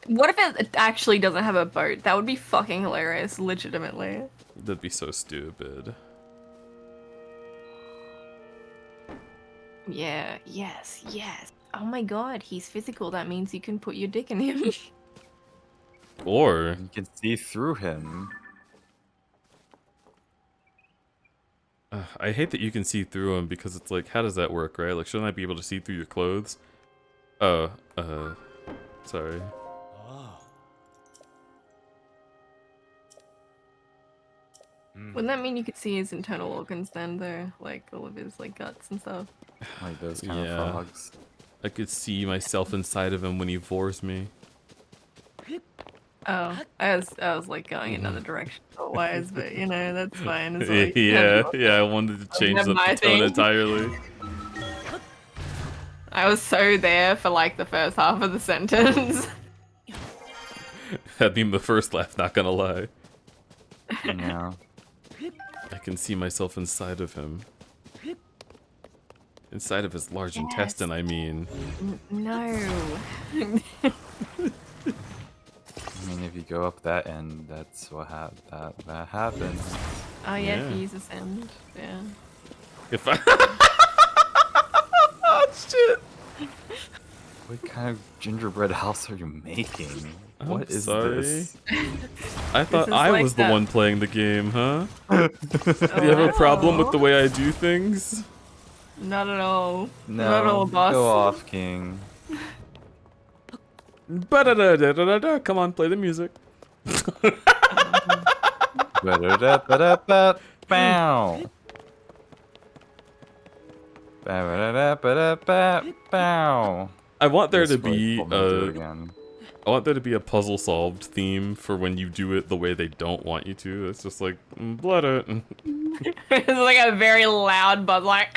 Speaker 3: What if it actually doesn't have a boat? That would be fucking hilarious, legitimately.
Speaker 1: That'd be so stupid.
Speaker 3: Yeah, yes. Oh my god, he's physical. That means you can put your dick in him.
Speaker 1: Or
Speaker 2: You can see through him.
Speaker 1: I hate that you can see through them, because it's like, how does that work, right? Like, shouldn't I be able to see through your clothes? Sorry.
Speaker 3: Wouldn't that mean you could see his internal organs then, though? Like, all of his, like, guts and stuff?
Speaker 2: Like those kind
Speaker 1: Yeah.
Speaker 2: of frogs.
Speaker 1: I could see myself inside of him when he vores me.
Speaker 3: Oh, I was like, going another direction otherwise, but, you know, that's fine. As long as you
Speaker 1: Yeah,
Speaker 3: have-
Speaker 1: I wanted to change
Speaker 3: have
Speaker 1: up
Speaker 3: my
Speaker 1: the tone
Speaker 3: thing.
Speaker 1: entirely.
Speaker 3: I was so there for, like, the first half of the sentence.
Speaker 1: That'd be my first laugh, not gonna lie.
Speaker 2: Yeah.
Speaker 1: I can see myself inside of him. Inside of his large
Speaker 3: Yes.
Speaker 1: intestine, I mean.
Speaker 3: No.
Speaker 2: I mean, if you go up that end, that's what that happens.
Speaker 3: Oh yeah,
Speaker 1: Yeah.
Speaker 3: if you use this end. Yeah.
Speaker 1: If I. Oh shit!
Speaker 2: What kind of gingerbread house are you making?
Speaker 1: I'm
Speaker 2: What is
Speaker 1: sorry.
Speaker 2: this?
Speaker 1: I thought
Speaker 3: is
Speaker 1: I
Speaker 3: like
Speaker 1: was the
Speaker 3: that-
Speaker 1: one playing the game, huh? Do you have a problem with the way I do things?
Speaker 3: Not at all.
Speaker 2: No,
Speaker 3: Not at all, boss.
Speaker 2: go off, King.
Speaker 1: Ba-da-da-da-da-da-da. Come on, play the music.
Speaker 2: Ba-da-da-ba-da-ba. Bow. Ba-da-da-ba-da-ba. Bow.
Speaker 1: I want there
Speaker 2: This
Speaker 1: to
Speaker 2: voice
Speaker 1: be
Speaker 2: told me to do it
Speaker 1: a.
Speaker 2: again.
Speaker 1: I want there to be a puzzle solved theme for when you do it the way they don't want you to. It's just like blood it.
Speaker 3: It's like a very loud buzz, like.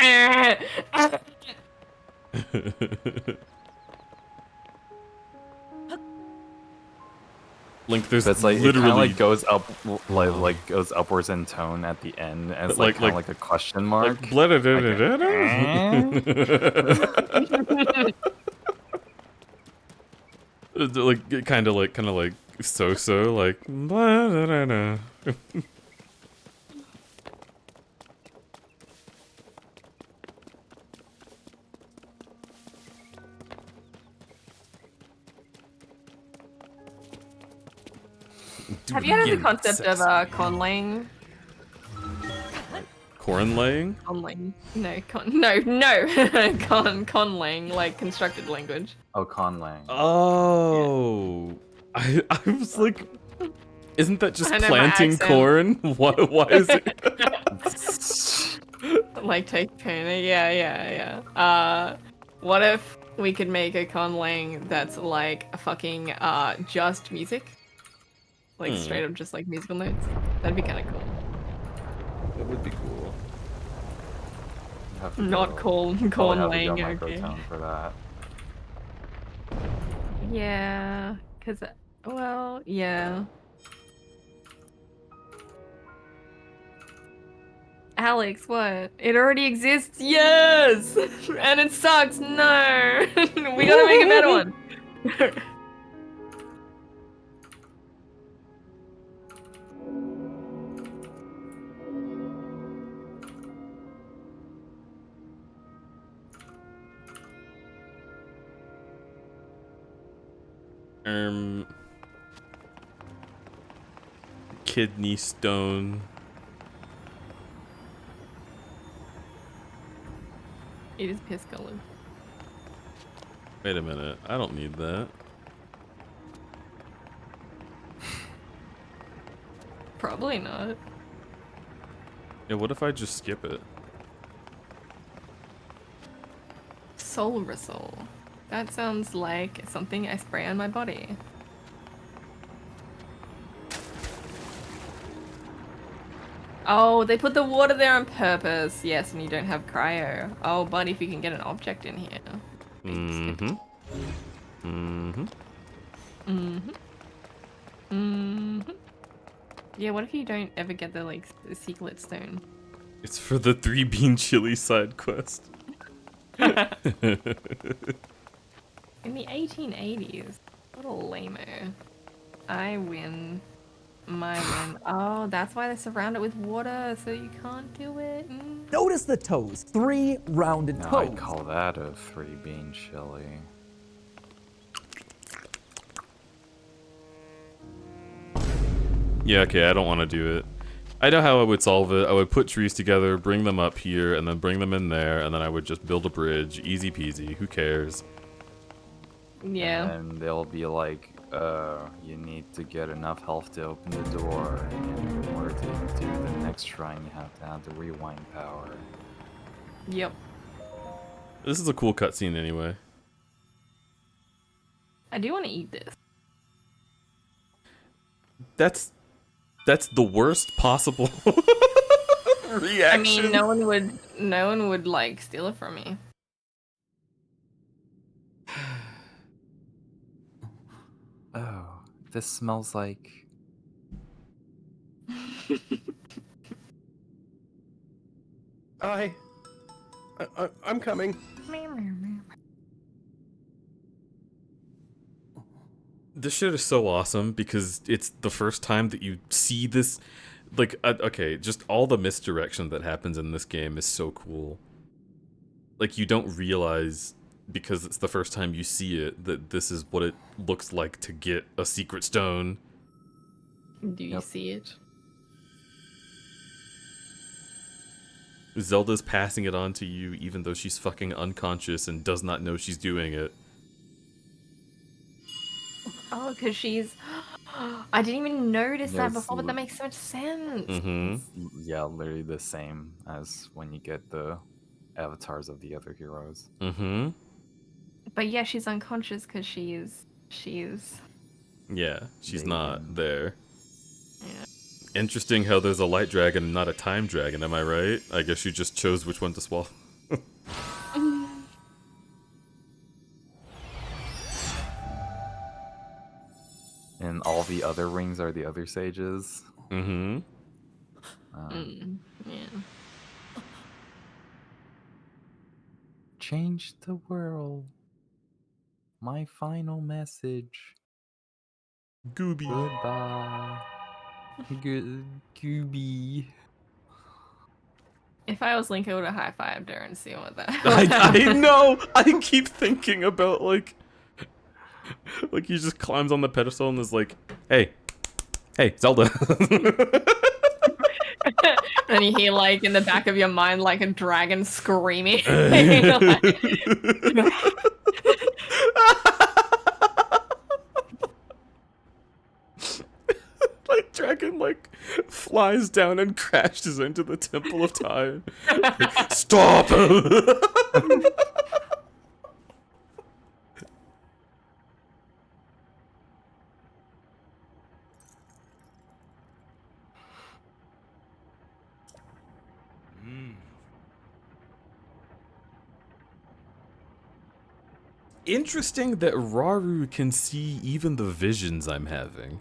Speaker 1: Link, there's
Speaker 2: That's like it kind
Speaker 1: literally
Speaker 2: of like goes up, like goes upwards in tone at the end as like kind of like a question mark.
Speaker 1: like blood it. Like kind of like so like. Blah-da-da-da.
Speaker 3: Have you heard of the concept of conlang?
Speaker 1: Corn laying?
Speaker 3: Conlang. No, conlang, like constructed language.
Speaker 2: Oh, conlang.
Speaker 1: Oh, I was like, isn't that just
Speaker 3: I know my
Speaker 1: planting
Speaker 3: accent.
Speaker 1: corn? Why is it?
Speaker 3: Like take pony, yeah. What if we could make a conlang that's like a fucking just music? Like straight up just like musical notes? That'd be kinda cool.
Speaker 1: That would be cool.
Speaker 2: Have to
Speaker 3: Not
Speaker 2: go-
Speaker 3: corn
Speaker 2: probably have to
Speaker 3: laying,
Speaker 2: go
Speaker 3: okay.
Speaker 2: microtone for that.
Speaker 3: Yeah, cause well, yeah. Alex, what? It already exists? Yes! And it sucks! No! We gotta make a better one!
Speaker 1: Kidney stone.
Speaker 3: It is piss colored.
Speaker 1: Wait a minute, I don't need that.
Speaker 3: Probably not.
Speaker 1: Yeah, what if I just skip it?
Speaker 3: Soul Risol. That sounds like something I spray on my body. Oh, they put the water there on purpose. Yes, and you don't have cryo. Oh, but if you can get an object in here.
Speaker 1: Mm-hmm. Mm-hmm.
Speaker 3: Mm-hmm. Mm-hmm. Yeah, what if you don't ever get the, like, the secret stone?
Speaker 1: It's for the 3-bean chili side quest.
Speaker 3: In the 1880s. What a lame-o. I win. My win. Oh, that's why they surround it with water, so you can't do it.
Speaker 7: Notice the toes. 3 rounded
Speaker 2: Now
Speaker 7: toes.
Speaker 2: I'd call that a 3-bean chili.
Speaker 1: Yeah, okay, I don't want to do it. I know how I would solve it. I would put trees together, bring them up here, and then bring them in there, and then I would just build a bridge. Easy peasy. Who cares?
Speaker 3: Yeah.
Speaker 2: And they'll be like, you need to get enough health to open the door, and in order to do the next shrine, you have to have the rewind power.
Speaker 3: Yep.
Speaker 1: This is a cool cutscene anyway.
Speaker 3: I do want to eat this.
Speaker 1: That's the worst possible reaction.
Speaker 3: I mean, no one would like steal it from me.
Speaker 2: Oh, this smells like...
Speaker 8: I
Speaker 10: I'm coming.
Speaker 1: This shit is so awesome because it's the first time that you see this. Like, okay, just all the misdirection that happens in this game is so cool. Like, you don't realize, because it's the first time you see it, that this is what it looks like to get a secret stone.
Speaker 3: Do you see it?
Speaker 1: Zelda's passing it on to you even though she's fucking unconscious and does not know she's doing it.
Speaker 3: Oh, because she's... I didn't even notice that
Speaker 2: Yes,
Speaker 3: before, but that makes so much sense.
Speaker 1: Mm-hmm.
Speaker 2: Yeah, literally the same as when you get the avatars of the other heroes.
Speaker 1: Mm-hmm.
Speaker 3: But yeah, she's unconscious because she's...
Speaker 1: Yeah, she's
Speaker 2: Dating.
Speaker 1: not there.
Speaker 3: Yeah.
Speaker 1: Interesting how there's a light dragon and not a time dragon, am I right? I guess you just chose which one to swallow.
Speaker 2: And all the other rings are the other sages.
Speaker 1: Mm-hmm.
Speaker 3: Yeah.
Speaker 2: Change the world. My final message.
Speaker 1: Gooby.
Speaker 2: Goodbye. Gooby.
Speaker 3: If I was Link, I would have high-fived her and see what that...
Speaker 1: I know! I keep thinking about, like he just climbs on the pedestal and is like, hey, Zelda.
Speaker 3: And you hear, like, in the back of your mind, like, a dragon screaming.
Speaker 1: Like, dragon, like, flies down and crashes into the Temple of Time. Like, stop! Interesting that Raru can see even the visions I'm having.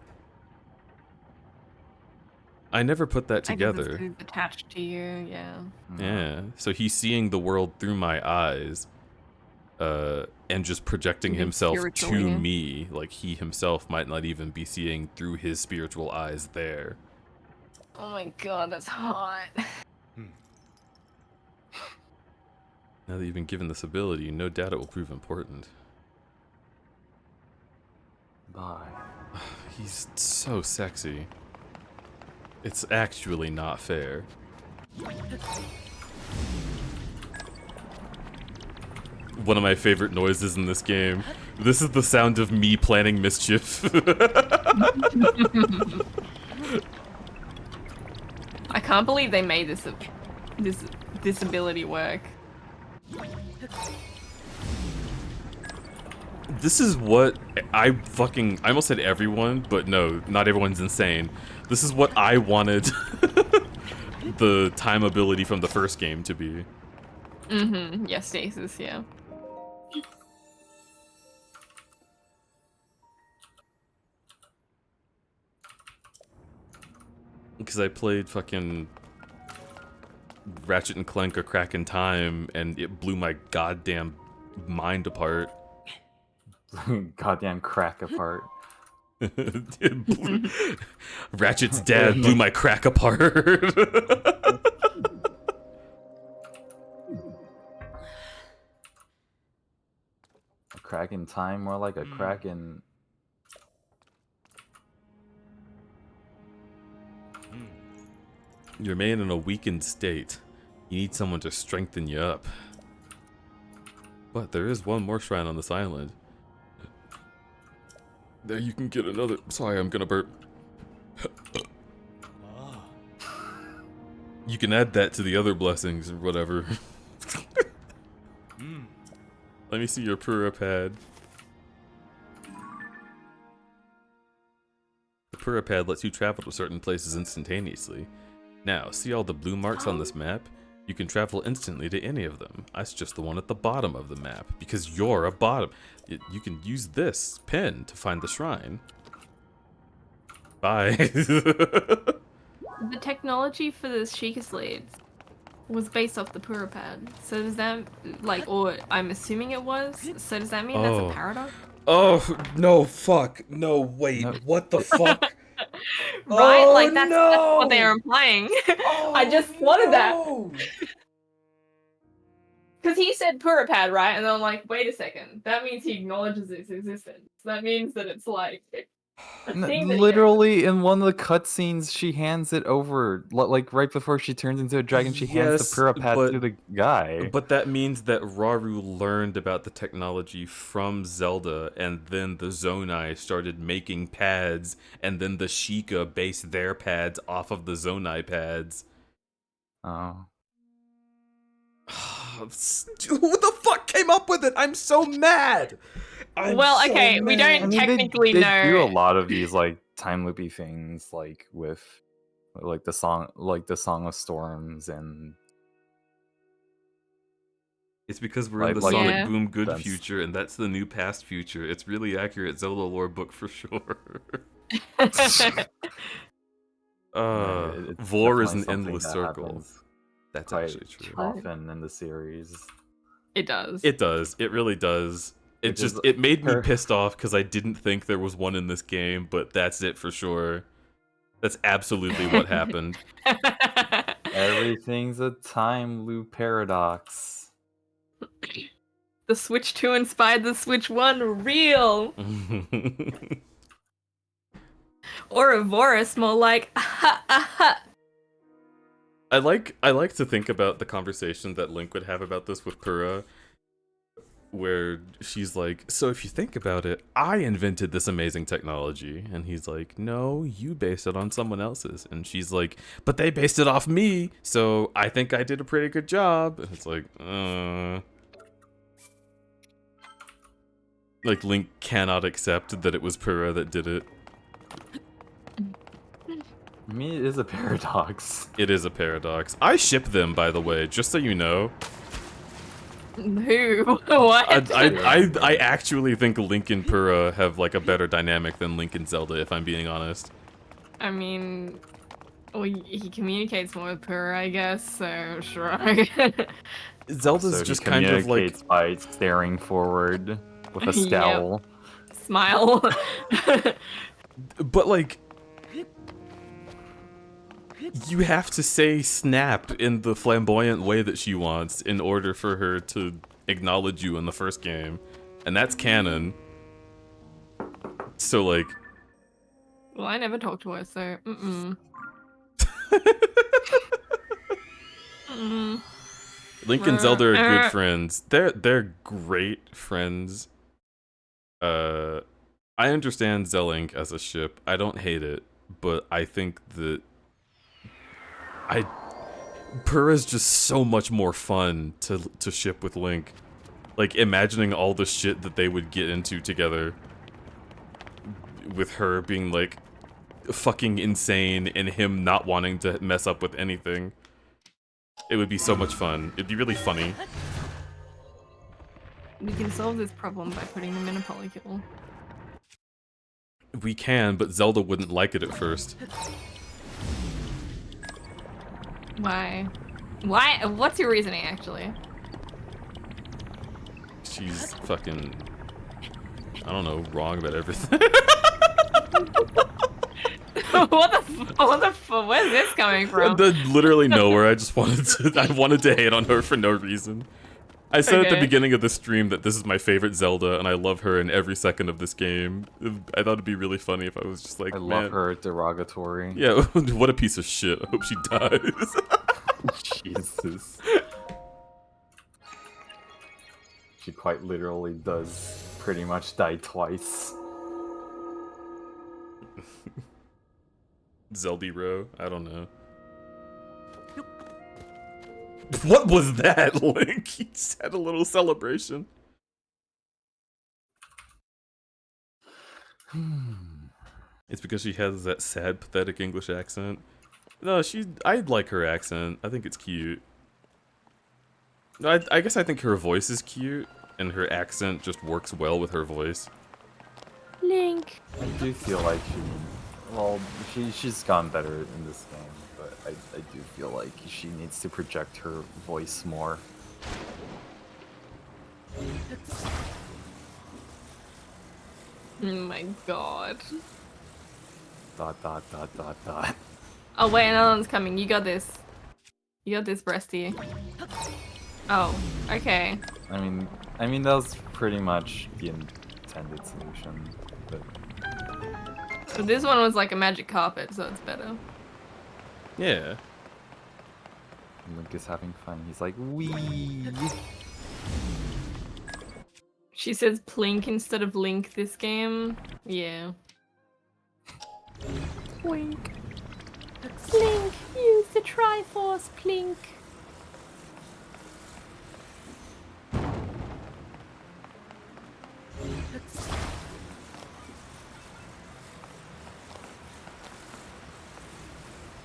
Speaker 1: I never put that together.
Speaker 3: He's attached to you, yeah.
Speaker 1: Yeah, so he's seeing the world through my eyes, and just projecting himself to me, like he himself might not even be seeing through his spiritual eyes there.
Speaker 3: Oh my god, that's hot.
Speaker 1: Now that you've been given this ability, no doubt it will prove important.
Speaker 2: Bye.
Speaker 1: He's so sexy. It's actually not fair. One of my favorite noises in this game. This is the sound of me planning mischief.
Speaker 3: I can't believe they made this ability work.
Speaker 1: This is what I almost said everyone, but no, not everyone's insane. This is what I wanted the time ability from the first game to be.
Speaker 3: Mm-hmm. Yeah, stasis, yeah.
Speaker 1: Because I played fucking Ratchet and Clank: A Crack in Time, and it blew my goddamn mind apart.
Speaker 2: Goddamn crack apart.
Speaker 1: Ratchet's dad blew my crack apart.
Speaker 2: A crack in time, more like a crack in...
Speaker 1: You remain in a weakened state. You need someone to strengthen you up. But there is one more shrine on this island. There you can get another... Sorry, I'm gonna burp. You can add that to the other blessings or whatever. Let me see your Pura pad. The Pura pad lets you travel to certain places instantaneously. Now, see all the blue marks on this map? You can travel instantly to any of them. That's just the one at the bottom of the map, because you're a bottom. You can use this pin to find the shrine. Bye.
Speaker 3: The technology for the Sheikah Slades was based off the Purapad. So does that, like, or I'm assuming it was. So does that mean that's a paradox?
Speaker 1: Oh, no, fuck. No, wait.
Speaker 2: No.
Speaker 1: What the fuck?
Speaker 3: Right?
Speaker 1: Oh,
Speaker 3: Like, that's what they
Speaker 1: no!
Speaker 3: are implying.
Speaker 1: Oh,
Speaker 3: I just wanted that.
Speaker 1: no!
Speaker 3: Because he said Purapad, right? And then I'm like, wait a second. That means he acknowledges its existence. That means that it's like a thing that
Speaker 2: Literally, in one of the cutscenes, she hands it over, like right before she turns into a dragon. She hands the Purapad to the guy.
Speaker 1: But that means that Rauru learned about the technology from Zelda, and then the Zonai started making pads, and then the Sheikah based their pads off of the Zonai pads.
Speaker 2: Oh.
Speaker 1: Who the fuck came up with it? I'm so mad!
Speaker 3: Well, okay, we don't technically
Speaker 2: they
Speaker 3: know.
Speaker 2: do a lot of these like time loopy things, like with like the Song of Storms, and
Speaker 1: It's because we're in the
Speaker 2: Like
Speaker 1: Sonic
Speaker 3: Yeah.
Speaker 1: Boom good
Speaker 2: That's-
Speaker 1: future, and that's the new past future. It's really accurate Zelda lore book for sure. Vor is
Speaker 2: definitely
Speaker 1: an
Speaker 2: something
Speaker 1: endless
Speaker 2: that
Speaker 1: circle.
Speaker 2: happens
Speaker 1: That's
Speaker 2: quite
Speaker 1: actually true.
Speaker 2: often in the series.
Speaker 3: It does.
Speaker 1: It does. It really does. It
Speaker 2: Which
Speaker 1: just
Speaker 2: is
Speaker 1: it made me
Speaker 2: her-
Speaker 1: pissed off because I didn't think there was one in this game, but that's it for sure. That's absolutely what happened.
Speaker 2: Everything's a time loop paradox.
Speaker 3: The Switch 2 inspired the Switch 1 real. Ouroboros more like aha aha.
Speaker 1: I like to think about the conversation that Link would have about this with Purah, where she's like, so if you think about it, I invented this amazing technology. And he's like, no, you based it on someone else's. And she's like, but they based it off me, so I think I did a pretty good job. And it's like, Like, Link cannot accept that it was Purah that did it.
Speaker 2: I mean, it is a paradox.
Speaker 1: It is a paradox. I ship them, by the way, just so you know.
Speaker 3: Who? What?
Speaker 1: I actually think Link and Purah have like a better dynamic than Link and Zelda, if I'm being honest.
Speaker 3: I mean, well, he communicates more with Purah, I guess. So sure.
Speaker 1: Zelda's
Speaker 2: So
Speaker 1: just
Speaker 2: he
Speaker 1: kind of like
Speaker 2: communicates by staring forward with a
Speaker 3: Yep.
Speaker 2: scowl.
Speaker 3: Smile.
Speaker 1: But like, you have to say snap in the flamboyant way that she wants in order for her to acknowledge you in the first game. And that's canon. So like...
Speaker 3: Well, I never talked to her, so
Speaker 1: Link and Zelda are good friends. They're great friends. I understand Zelink as a ship. I don't hate it, but I think that Purah's just so much more fun to ship with Link. Like, imagining all the shit that they would get into together. With her being, like, fucking insane and him not wanting to mess up with anything. It would be so much fun. It'd be really funny.
Speaker 3: we can solve this problem by putting them in a polykill.
Speaker 1: We can, but Zelda wouldn't like it at first.
Speaker 3: Why? Why? What's your reasoning, actually?
Speaker 1: She's fucking... I don't know, wrong about everything.
Speaker 3: Where's this coming from?
Speaker 1: Literally nowhere. I just wanted to hate on her for no reason. I said at the beginning of the stream that this is my favorite Zelda, and I love her in every second of this game. I thought it'd be really funny if I was just like,
Speaker 2: I
Speaker 1: man,
Speaker 2: love her derogatory.
Speaker 1: yeah, what a piece of shit. I hope she dies.
Speaker 2: Jesus. She quite literally does pretty much die twice.
Speaker 1: Zeldiro? I don't know. What was that, Link? He just had a little celebration. It's because she has that sad, pathetic English accent. No, I like her accent. I think it's cute. No, I guess I think her voice is cute, and her accent just works well with her voice.
Speaker 3: Link.
Speaker 2: I do feel like she's gotten better in this game, but I do feel like she needs to project her voice more.
Speaker 3: Oh my god. ... Oh wait, another one's coming. You got this. You got this, breasty. Oh, okay.
Speaker 2: I mean that was pretty much the intended solution, but
Speaker 3: So this one was like a magic carpet, so it's better.
Speaker 1: Yeah.
Speaker 2: Link is having fun. He's like, wee.
Speaker 3: She says plink instead of link this game. Yeah. Plink. Plink, use the Triforce, plink.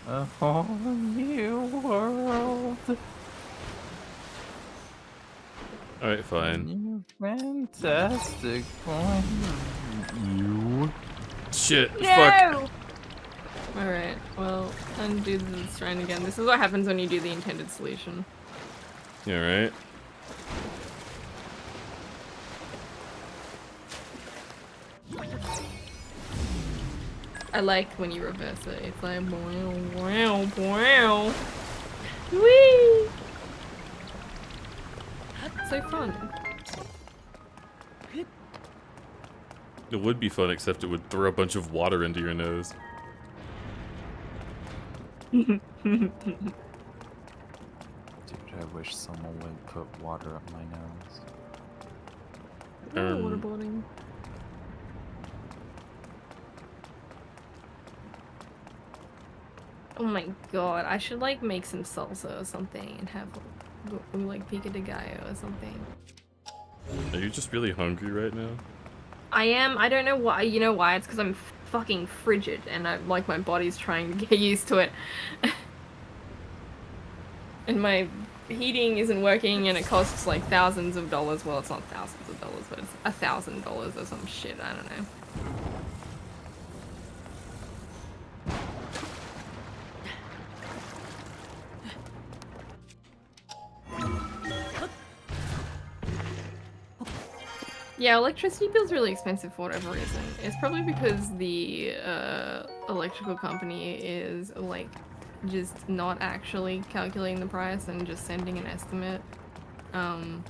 Speaker 2: A whole new world.
Speaker 1: Alright, fine.
Speaker 2: New fantastic point of view.
Speaker 1: Shit,
Speaker 3: No!
Speaker 1: fuck.
Speaker 3: Alright, well, undo the shrine again. This is what happens when you do the intended solution.
Speaker 1: Yeah, right?
Speaker 3: I like when you reverse it. It's like wow, wow, wow. Whee! That's so fun.
Speaker 1: It would be fun, except it would throw a bunch of water into your nose.
Speaker 2: Dude, I wish someone would put water up my nose.
Speaker 3: Waterboarding. Oh my god, I should like make some salsa or something and have like pico de gallo or something.
Speaker 1: Are you just really hungry right now?
Speaker 3: I am. I don't know why. You know why? It's because I'm fucking frigid and like my body's trying to get used to it. And my heating isn't working and it costs like thousands of dollars. Well, it's not thousands of dollars, but it's $1,000 or some shit. I don't know. Yeah, electricity bill's really expensive for whatever reason. It's probably because the electrical company is like just not actually calculating the price and just sending an estimate. And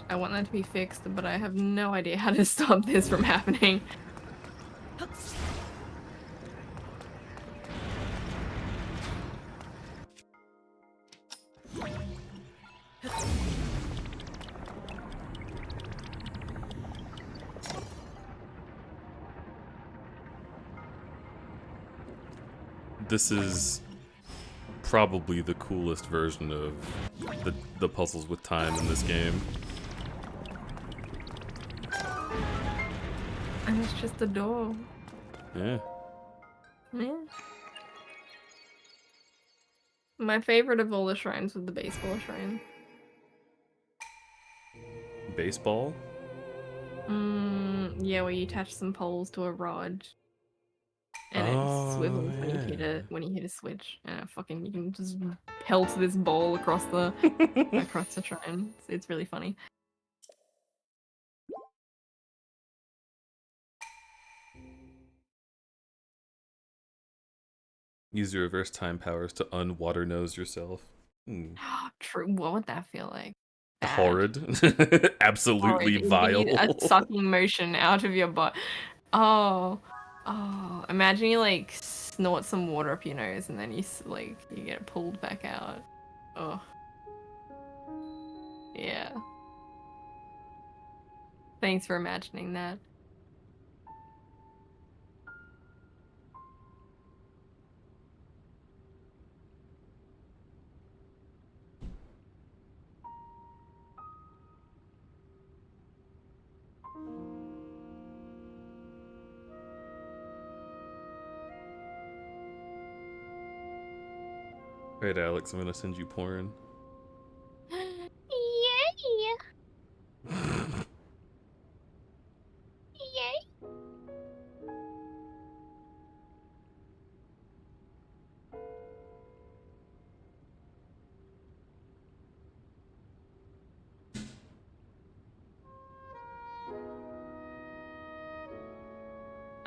Speaker 3: I want that to be fixed, but I have no idea how to stop this from happening.
Speaker 1: This is probably the coolest version of the puzzles with time in this game.
Speaker 3: And it's just a door.
Speaker 1: Yeah.
Speaker 3: Yeah. My favorite of all the shrines was the baseball shrine.
Speaker 1: Baseball?
Speaker 3: Yeah, where you attach some poles to a rod. And
Speaker 1: Oh,
Speaker 3: it swivels when you hit it, when you hit a switch. And fucking, you can just pelt this ball across the across the shrine. It's really funny.
Speaker 1: Use your reverse time powers to unwater nose yourself.
Speaker 3: True. What would that feel like? Bad.
Speaker 1: Horrid. Absolutely
Speaker 3: Horrid.
Speaker 1: vile.
Speaker 3: Indeed, a sucking motion out of your butt. Oh. Oh. Imagine you like snort some water up your nose and then you you get it pulled back out. Oh. Yeah. Thanks for imagining that.
Speaker 1: Right, Alex, I'm gonna send you porn.
Speaker 3: Yay! Yay!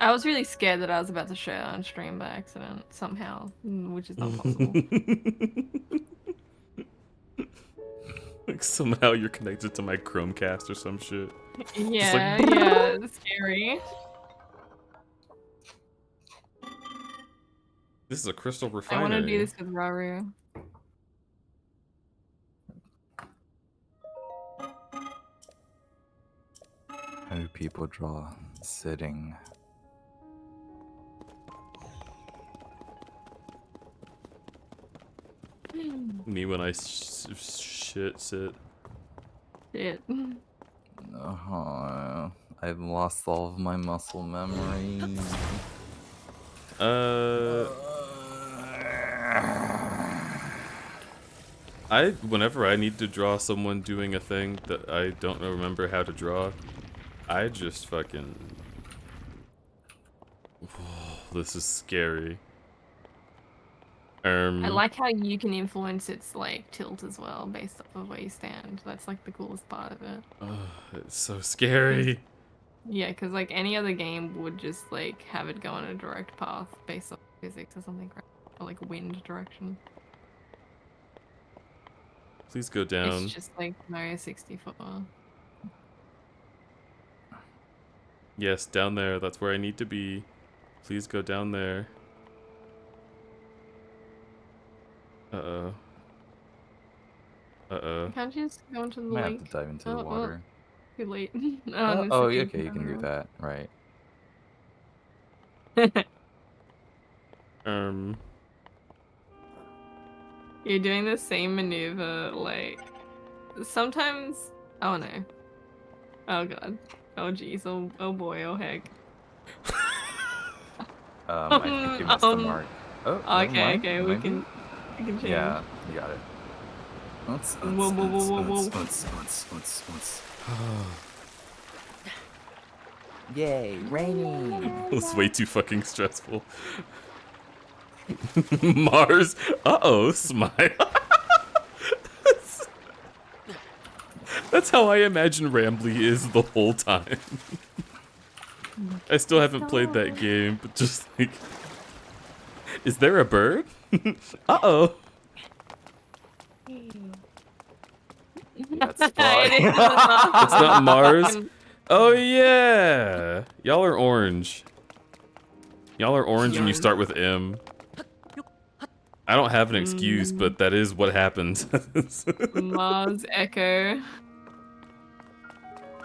Speaker 3: I was really scared that I was about to share on stream by accident somehow, which is not possible.
Speaker 1: Like somehow you're connected to my Chromecast or some shit.
Speaker 3: Yeah,
Speaker 1: like,
Speaker 3: yeah, it's scary.
Speaker 1: This is a crystal
Speaker 3: I
Speaker 1: refinery.
Speaker 3: want to do this with Raru.
Speaker 2: How do people draw sitting?
Speaker 1: Me when I sit.
Speaker 3: Shit.
Speaker 2: I've lost all of my muscle memory.
Speaker 1: Whenever I need to draw someone doing a thing that I don't remember how to draw, I just fucking... this is scary.
Speaker 3: I like how you can influence its like tilt as well based off of where you stand. That's like the coolest part of it.
Speaker 1: It's so scary.
Speaker 3: Yeah, because like any other game would just like have it go on a direct path based off physics or something, or like wind direction.
Speaker 1: Please go down.
Speaker 3: It's just like Mario 64.
Speaker 1: Yes, down there. That's where I need to be. Please go down there. Uh-oh. Uh-oh.
Speaker 3: Can't you just go into the
Speaker 2: I
Speaker 3: lake?
Speaker 2: have to dive into the water.
Speaker 3: Too late.
Speaker 2: Oh, okay, you can do that, right.
Speaker 3: You're doing the same maneuver, like... Sometimes... Oh no. Oh god. Oh jeez, oh boy, oh heck.
Speaker 2: I think you missed the mark. Oh, never
Speaker 3: okay,
Speaker 2: mind,
Speaker 3: okay, we can change.
Speaker 2: Yeah, you got it.
Speaker 7: Yay, raining.
Speaker 1: It was way too fucking stressful. Mars. Uh-oh, smile. That's how I imagine Rambly is the whole time. I still haven't played that game, but just like... Is there a bird? Uh-oh.
Speaker 2: That's fine.
Speaker 3: It's
Speaker 1: not Mars? Oh yeah! Y'all are orange. Y'all are orange and you start with M. I don't have an excuse, but that is what happens.
Speaker 3: Mars Echo.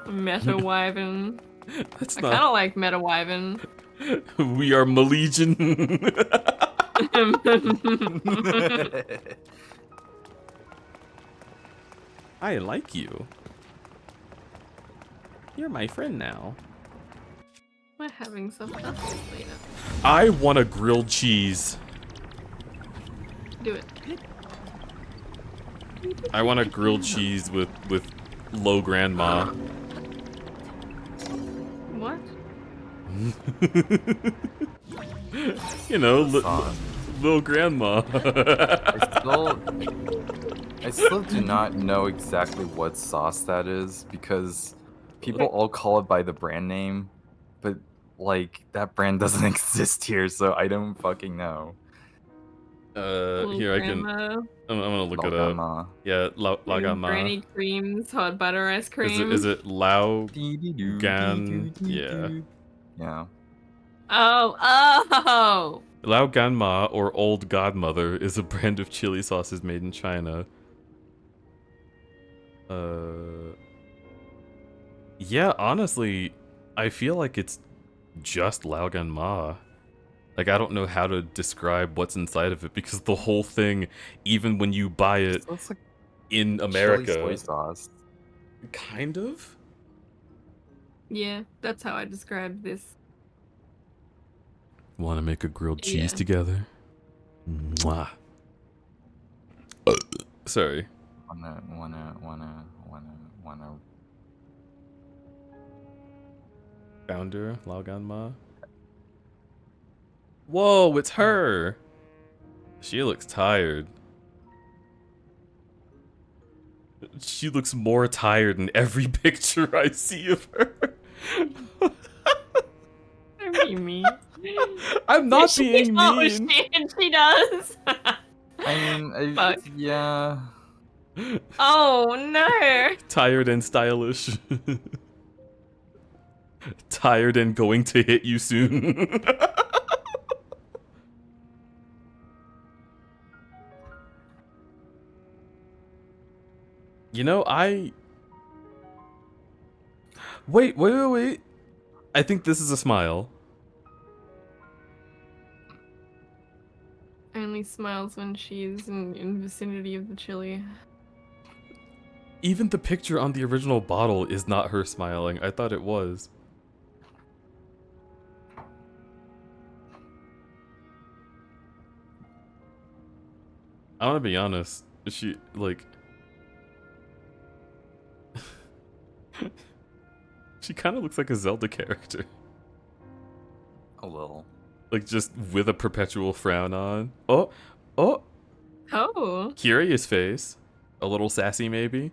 Speaker 3: Meta Wyvern.
Speaker 1: That's
Speaker 3: I
Speaker 1: not...
Speaker 3: kind of like Meta Wyvern.
Speaker 1: We are Malegian. I like you. You're my friend now.
Speaker 3: We're having some fun later.
Speaker 1: I want a grilled cheese.
Speaker 3: Do it.
Speaker 1: I want a grilled cheese with low grandma.
Speaker 3: What?
Speaker 1: You know, little grandma.
Speaker 2: I still do not know exactly what sauce that is because people all call it by the brand name, but like that brand doesn't exist here, so I don't fucking know.
Speaker 1: Here I can. I'm gonna look it up. Yeah, La Gama.
Speaker 3: Granny Cream's hot butter ice cream.
Speaker 1: Is it Lao Gan? Yeah.
Speaker 2: Yeah.
Speaker 3: Oh.
Speaker 1: Lao Gan Ma, or Old Godmother, is a brand of chili sauces made in China. Yeah, honestly, I feel like it's just Lao Gan Ma. Like, I don't know how to describe what's inside of it because the whole thing, even when you buy it
Speaker 2: like
Speaker 1: in America,
Speaker 2: chili soy sauce.
Speaker 1: Kind of.
Speaker 3: Yeah, that's how I describe this.
Speaker 1: Want to make a grilled cheese together? Mwah. Sorry.
Speaker 2: Wanna.
Speaker 1: Founder, Lao Gan Ma. Whoa, it's her. She looks tired. She looks more tired in every picture I see of her.
Speaker 3: I What do you mean?
Speaker 1: I'm not
Speaker 3: She
Speaker 1: being
Speaker 3: knows
Speaker 1: mean.
Speaker 3: She does.
Speaker 2: I mean,
Speaker 3: Fuck.
Speaker 2: yeah.
Speaker 3: Oh no.
Speaker 1: Tired and stylish. Tired and going to hit you soon. You know, Wait. I think this is a smile.
Speaker 3: Only smiles when she's in vicinity of the chili.
Speaker 1: Even the picture on the original bottle is not her smiling. I thought it was. I want to be honest. She, like... she kind of looks like a Zelda character.
Speaker 2: A little.
Speaker 1: Like, just with a perpetual frown on. Oh! Oh!
Speaker 3: Oh.
Speaker 1: Curious face. A little sassy, maybe?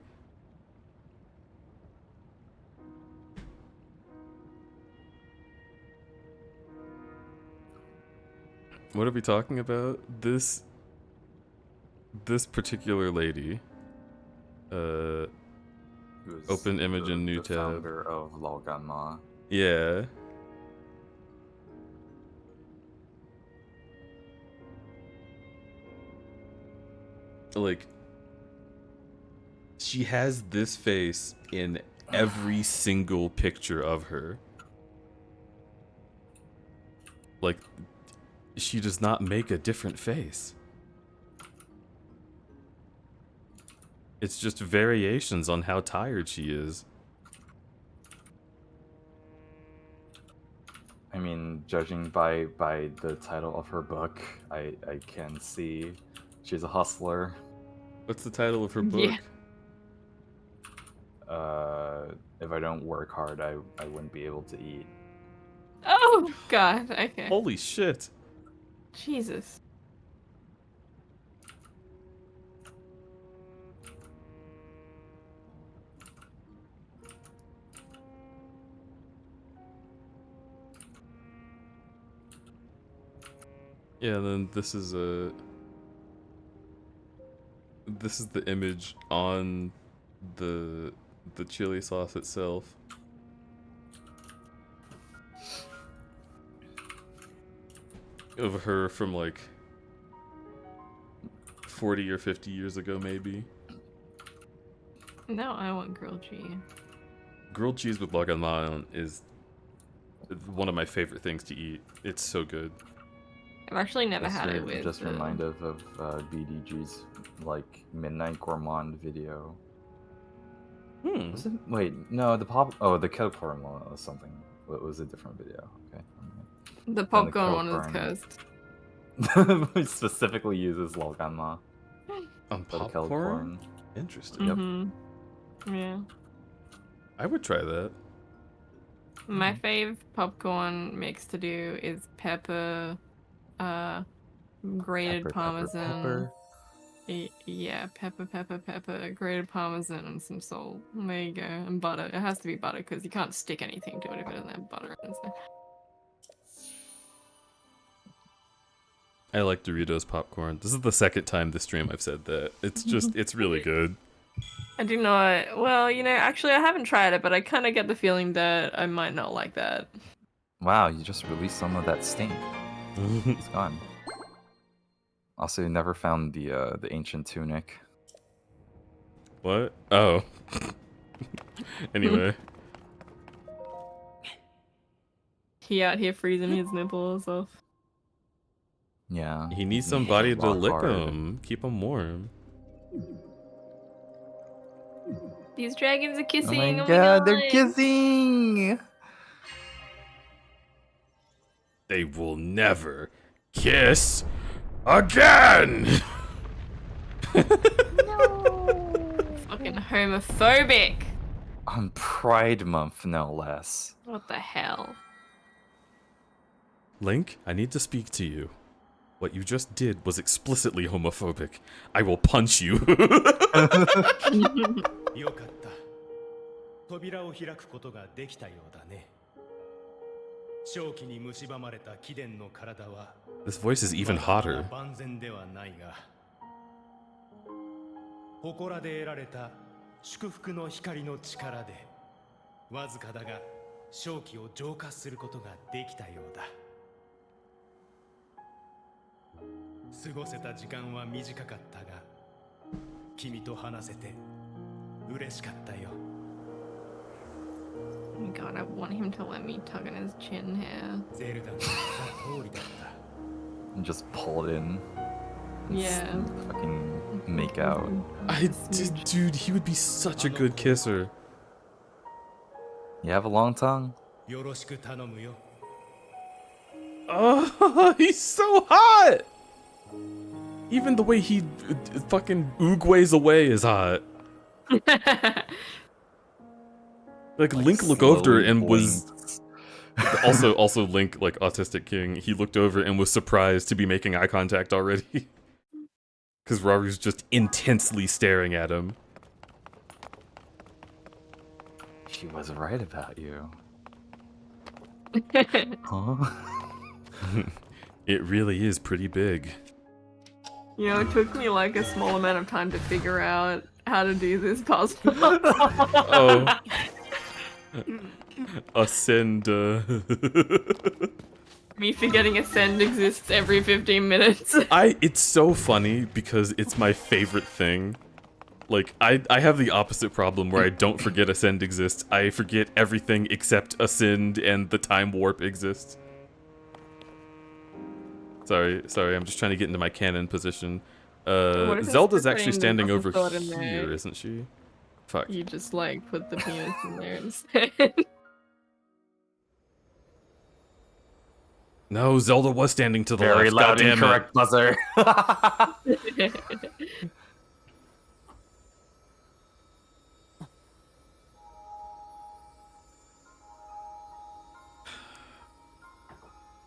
Speaker 1: What are we talking about? This particular lady.
Speaker 2: Who's
Speaker 1: Open image in new
Speaker 2: the
Speaker 1: tab.
Speaker 2: founder of Lolganma.
Speaker 1: Yeah. Like, she has this face in every single picture of her. Like, she does not make a different face. It's just variations on how tired she is.
Speaker 2: I mean, judging by the title of her book, I can see she's a hustler.
Speaker 1: What's the title of her book?
Speaker 3: Yeah.
Speaker 2: If I don't work hard, I wouldn't be able to eat.
Speaker 3: Oh god. Okay.
Speaker 1: Holy shit.
Speaker 3: Jesus.
Speaker 1: Yeah, then this is the image on the chili sauce itself. Of her from like 40 or 50 years ago, maybe.
Speaker 3: No, I want grilled cheese.
Speaker 1: Grilled cheese with Lolganma is one of my favorite things to eat. It's so good.
Speaker 3: I've actually never had it with.
Speaker 2: Just reminded of BDG's like Midnight Gourmand video. Was it? Wait, no, the pop. Oh, the Kelcorn one was something. It was a different video. Okay.
Speaker 3: The popcorn one is cursed.
Speaker 2: He specifically uses Lolganma.
Speaker 1: On
Speaker 2: for the
Speaker 1: popcorn?
Speaker 2: Kelcorn.
Speaker 1: Interesting.
Speaker 3: Mm-hmm. Yeah.
Speaker 1: I would try that.
Speaker 3: My fave popcorn mix to do is pepper, grated parmesan. Yeah, pepper, grated parmesan, and some salt. There you go, and butter. It has to be butter because you can't stick anything to it if it doesn't have butter in it. So.
Speaker 1: I like Doritos popcorn. This is the second time this stream I've said that. It's just, it's really good.
Speaker 3: I do not. Well, you know, actually, I haven't tried it, but I kind of get the feeling that I might not like that.
Speaker 2: Wow, you just released some of that stink. It's gone. Also, never found the ancient tunic.
Speaker 1: What? Oh. Anyway.
Speaker 3: He out here freezing his nipples off.
Speaker 2: Yeah.
Speaker 1: He needs somebody to
Speaker 2: rock
Speaker 1: lick
Speaker 2: hard.
Speaker 1: him, keep him warm.
Speaker 3: These dragons are kissing.
Speaker 2: Oh my god, they're kissing!
Speaker 1: They will never kiss again!
Speaker 3: Fucking homophobic.
Speaker 2: On Pride Month, no less.
Speaker 3: What the hell?
Speaker 1: Link, I need to speak to you. What you just did was explicitly homophobic. I will punch you.
Speaker 10: よかった。扉を開くことができたようだね。
Speaker 1: This voice is even hotter.
Speaker 10: 祠で得られた祝福の光の力でわずかだが正気を浄化することができたようだ。過ごせた時間は短かったが君と話せて嬉しかったよ。
Speaker 3: Oh my god, I want him to let me tug on his chin hair.
Speaker 10: ゼルダの言った通りだった。
Speaker 2: And just pull it in.
Speaker 3: Yeah.
Speaker 2: Fucking make out.
Speaker 1: Dude, he would be such a good kisser.
Speaker 2: You have a long tongue?
Speaker 10: よろしく頼むよ。
Speaker 1: Oh, he's so hot! Even the way he fucking oogways away is hot. Like Link looked over and was also Link, like Autistic King, he looked over and was surprised to be making eye contact already. Because Raru's just intensely staring at him.
Speaker 2: She was right about you.
Speaker 1: It really is pretty big.
Speaker 3: You know, it took me like a small amount of time to figure out how to do this puzzle.
Speaker 1: Oh. Ascend.
Speaker 3: Me forgetting Ascend exists every 15 minutes.
Speaker 1: It's so funny because it's my favorite thing. Like, I have the opposite problem where I don't forget Ascend exists. I forget everything except Ascend and the time warp exists. Sorry, I'm just trying to get into my canon position. Zelda's actually standing over here, isn't she? Fuck.
Speaker 3: You just like put the penis in there instead.
Speaker 1: No, Zelda was standing to the
Speaker 2: Very
Speaker 1: left.
Speaker 2: loud,
Speaker 1: Goddamn
Speaker 2: incorrect
Speaker 1: it.
Speaker 2: buzzer.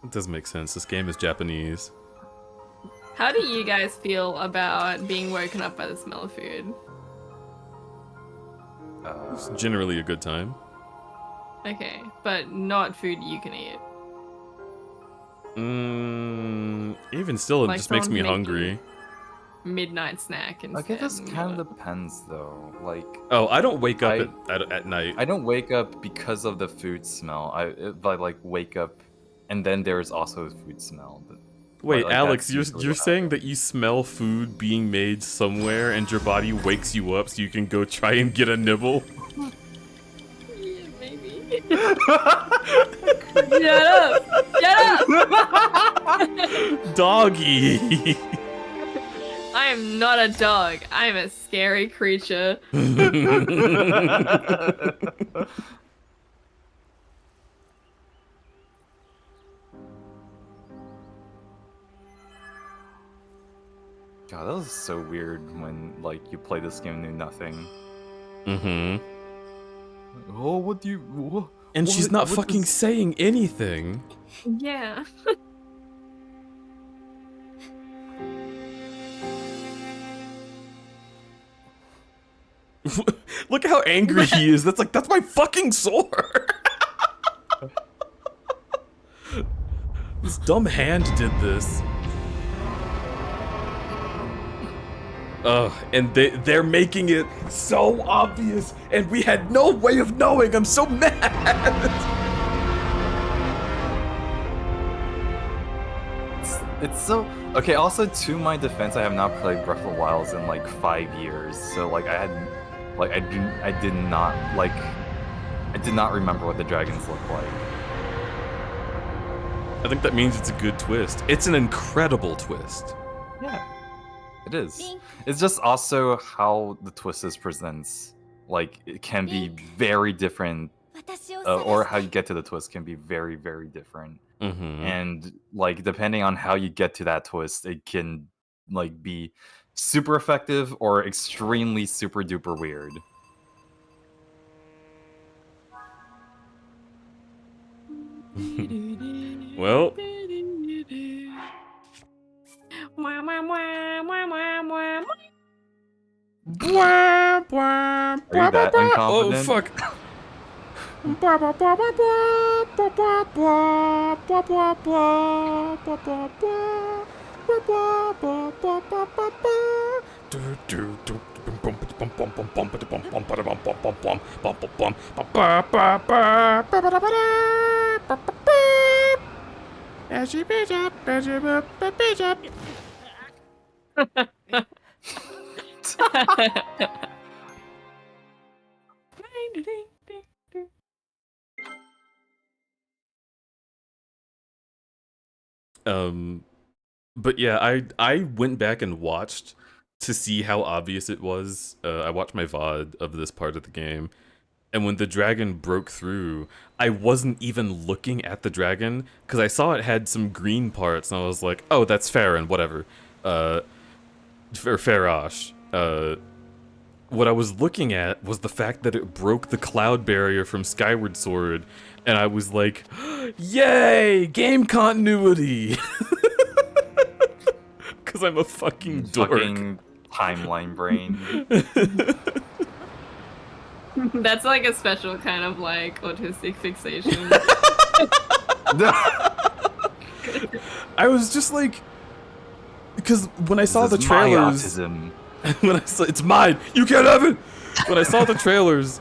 Speaker 1: It doesn't make sense. This game is Japanese.
Speaker 3: How do you guys feel about being woken up by the smell of food?
Speaker 1: It's generally a good time.
Speaker 3: Okay, but not food you can eat.
Speaker 1: Even still, it
Speaker 3: Like
Speaker 1: just makes me
Speaker 3: someone
Speaker 1: hungry.
Speaker 3: Midnight snack instead.
Speaker 2: Okay, this kind of depends though. Like,
Speaker 1: oh, I don't wake up at night.
Speaker 2: I don't wake up because of the food smell. I like wake up, and then there's also food smell. But,
Speaker 1: Wait,
Speaker 2: like,
Speaker 1: Alex,
Speaker 2: that's
Speaker 1: you're
Speaker 2: usually what
Speaker 1: saying that you smell food being made somewhere, and your body wakes you up so you can go try and get a nibble?
Speaker 3: Yeah, maybe. Shut up! Shut up!
Speaker 1: Doggy!
Speaker 3: I am not a dog. I am a scary creature.
Speaker 2: God, that was so weird when like you play this game and knew nothing.
Speaker 1: Mm-hmm.
Speaker 2: Oh, what do you?
Speaker 1: And she's not fucking saying anything.
Speaker 3: Yeah.
Speaker 1: Look how angry he is. That's my fucking sword. This dumb hand did this. Ugh, and they're making it so obvious, and we had no way of knowing. I'm so mad.
Speaker 2: It's so okay. Also, to my defense, I have not played Breath of the Wild in like 5 years, so like I did not remember what the dragons look like.
Speaker 1: I think that means it's a good twist. It's an incredible twist.
Speaker 2: Yeah, it is. It's just also how the twist is presents. Like it can be very different, or how you get to the twist can be very, very different.
Speaker 1: Mm-hmm.
Speaker 2: And like depending on how you get to that twist, it can like be super effective or extremely super duper weird.
Speaker 1: Well,
Speaker 2: Are you that unconfident?
Speaker 1: oh fuck. But yeah, I went back and watched to see how obvious it was. I watched my VOD of this part of the game, and when the dragon broke through, I wasn't even looking at the dragon because I saw it had some green parts, and I was like, "Oh, that's Farron, whatever." Or Farash. What I was looking at was the fact that it broke the cloud barrier from Skyward Sword, and I was like, "Yay, game continuity!" Because I'm a fucking dork.
Speaker 2: Fucking timeline brain.
Speaker 3: That's like a special kind of like autistic fixation.
Speaker 1: I was just like, because when I saw the
Speaker 2: This is my
Speaker 1: trailers,
Speaker 2: autism.
Speaker 1: when I saw it's mine, you can't have it. When I saw the trailers,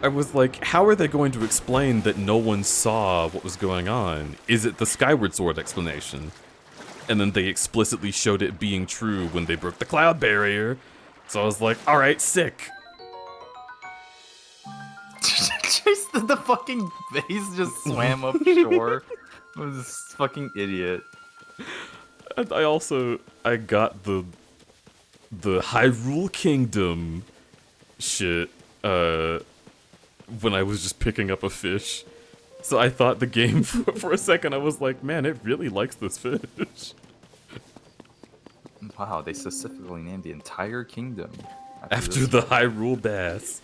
Speaker 1: I was like, how are they going to explain that no one saw what was going on? Is it the Skyward Sword explanation? And then they explicitly showed it being true when they broke the cloud barrier. So I was like, all right, sick.
Speaker 2: Just the fucking base just swam up shore. I was this fucking idiot.
Speaker 1: And I got the Hyrule Kingdom shit when I was just picking up a fish. So I thought the game for a second, I was like, man, it really likes this fish.
Speaker 2: Wow, they specifically named the entire kingdom
Speaker 1: After the Hyrule Bass.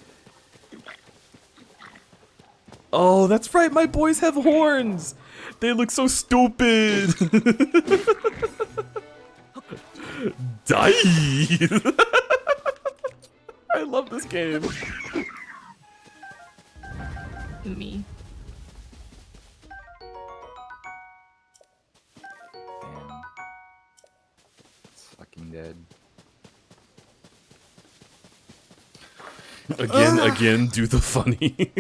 Speaker 1: Oh, that's right, my boys have horns! They look so stupid! Die! I love this game.
Speaker 3: Me.
Speaker 2: Damn. It's fucking dead.
Speaker 1: Again, do the funny.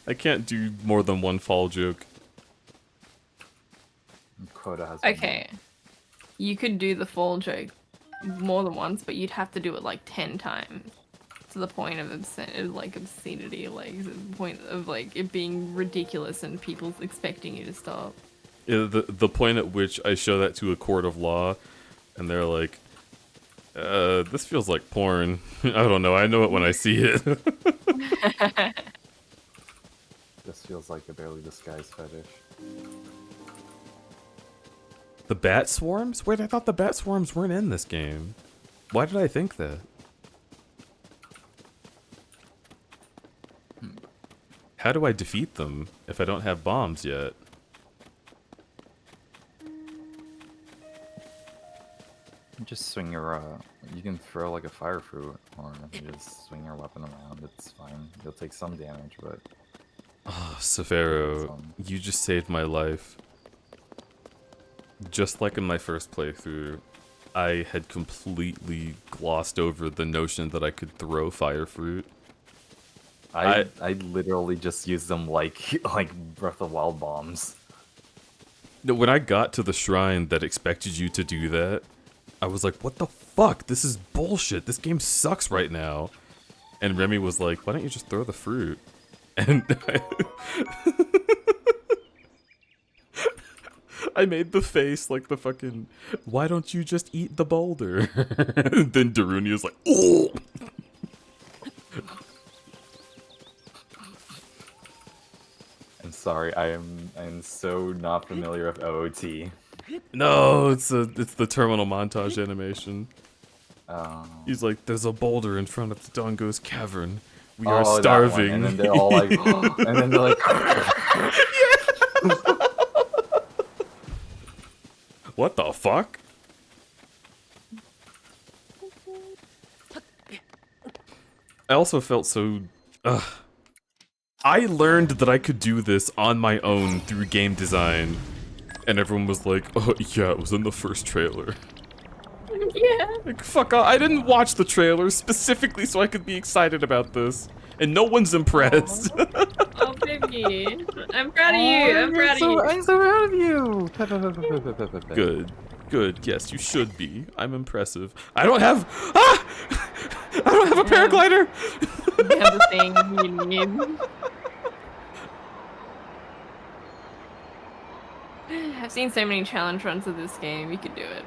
Speaker 1: I can't do more than one fall joke.
Speaker 2: Quota has
Speaker 3: Okay. You could do the fall joke more than once, but you'd have to do it like 10 times. To the point of obscenity, like the point of like it being ridiculous and people expecting you to stop.
Speaker 1: Yeah, the point at which I show that to a court of law, and they're like, this feels like porn. I don't know, I know it when I see it.
Speaker 2: This feels like a barely disguised fetish.
Speaker 1: The bat swarms? Wait, I thought the bat swarms weren't in this game. Why did I think that? How do I defeat them if I don't have bombs yet?
Speaker 2: Just swing your, you can throw like a fire fruit, or you just swing your weapon around, it's fine. You'll take some damage, but...
Speaker 1: Oh, Severo, you just saved my life. Just like in my first playthrough, I had completely glossed over the notion that I could throw fire fruit.
Speaker 2: I literally just used them like Breath of the Wild bombs.
Speaker 1: No, when I got to the shrine that expected you to do that, I was like, what the fuck? This is bullshit. This game sucks right now. And Remy was like, why don't you just throw the fruit? And I made the face like the fucking, why don't you just eat the boulder? Then Daruni was like, oh!
Speaker 2: I'm sorry, I am so not familiar with OOT.
Speaker 1: No, it's the terminal montage animation. He's like, there's a boulder in front of the Dongo's cavern. We are starving.
Speaker 2: And then they're all like, and then they're like,
Speaker 1: what the fuck? I also felt so, I learned that I could do this on my own through game design, and everyone was like, "Oh yeah, it was in the first trailer."
Speaker 3: Yeah.
Speaker 1: Like, fuck off. I didn't watch the trailer specifically so I could be excited about this. And no one's impressed.
Speaker 3: Oh, baby. I'm proud of you. I'm proud of you.
Speaker 2: I'm so proud of you.
Speaker 1: Good. Good. Yes, you should be. I'm impressive. I don't have... Ah! I don't have a paraglider!
Speaker 3: You have the thing you need. I've seen so many challenge runs of this game. You could do it.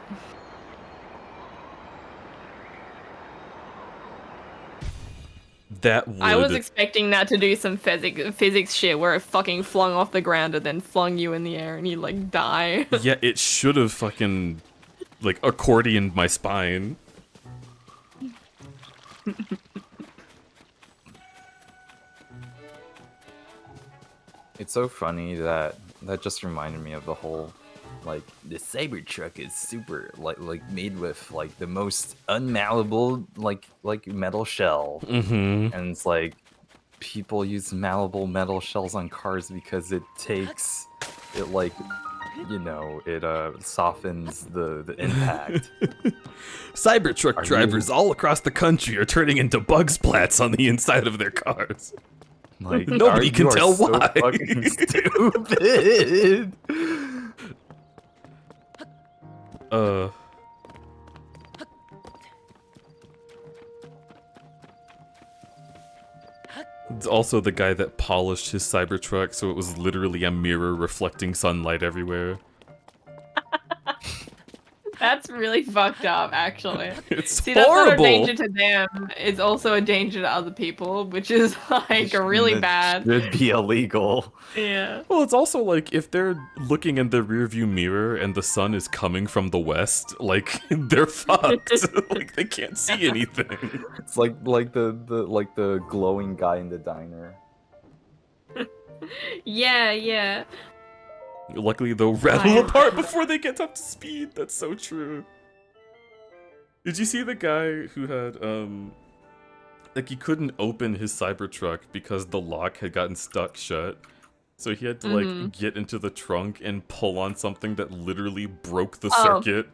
Speaker 1: That would...
Speaker 3: I was expecting that to do some physics shit where it fucking flung off the ground and then flung you in the air and you like die.
Speaker 1: Yeah, it should have fucking like accordioned my spine.
Speaker 2: It's so funny that just reminded me of the whole, like, the Cybertruck is super like made with like the most unmalleable like metal shell,
Speaker 1: Mm-hmm.
Speaker 2: and it's like people use malleable metal shells on cars because it takes it like, you know, it softens the impact.
Speaker 1: Cybertruck drivers all across the country are turning into bug splats on the inside of their cars.
Speaker 2: Like
Speaker 1: Nobody can tell
Speaker 2: so
Speaker 1: why.
Speaker 2: Fucking stupid.
Speaker 1: It's also the guy that polished his Cybertruck so it was literally a mirror reflecting sunlight everywhere.
Speaker 3: That's really fucked up, actually.
Speaker 1: It's
Speaker 3: See,
Speaker 1: horrible.
Speaker 3: that's not a danger to them. It's also a danger to other people, which is like really bad.
Speaker 2: It'd be illegal.
Speaker 3: Yeah.
Speaker 1: Well, it's also like if they're looking in the rearview mirror and the sun is coming from the west, like they're fucked. Like they can't see anything.
Speaker 2: It's like the glowing guy in the diner.
Speaker 3: Yeah, yeah.
Speaker 1: Luckily, they'll rattle apart before they get up to speed. That's so true. Did you see the guy who had, like he couldn't open his Cybertruck because the lock had gotten stuck shut? So he had to, like, get into the trunk and pull on something that literally broke the circuit.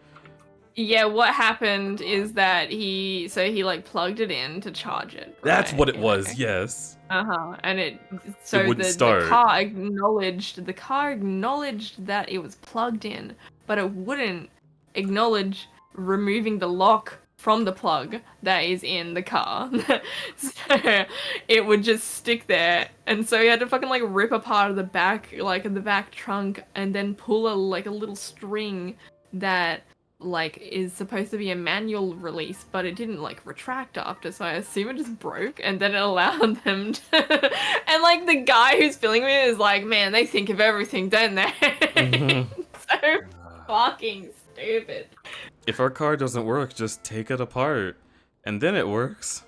Speaker 3: Yeah, what happened is that he like plugged it in to charge it.
Speaker 1: That's
Speaker 3: right?
Speaker 1: what it was, yes.
Speaker 3: And it
Speaker 1: wouldn't start.
Speaker 3: the car acknowledged that it was plugged in, but it wouldn't acknowledge removing the lock from the plug that is in the car. So it would just stick there, and so he had to fucking like rip apart the back, like the back trunk, and then pull a little string that like is supposed to be a manual release, but it didn't like retract after, so I assume it just broke, and then it allowed them to and like the guy who's filming it is like, man, they think of everything, don't they? So fucking stupid.
Speaker 1: If our car doesn't work, just take it apart, and then it works.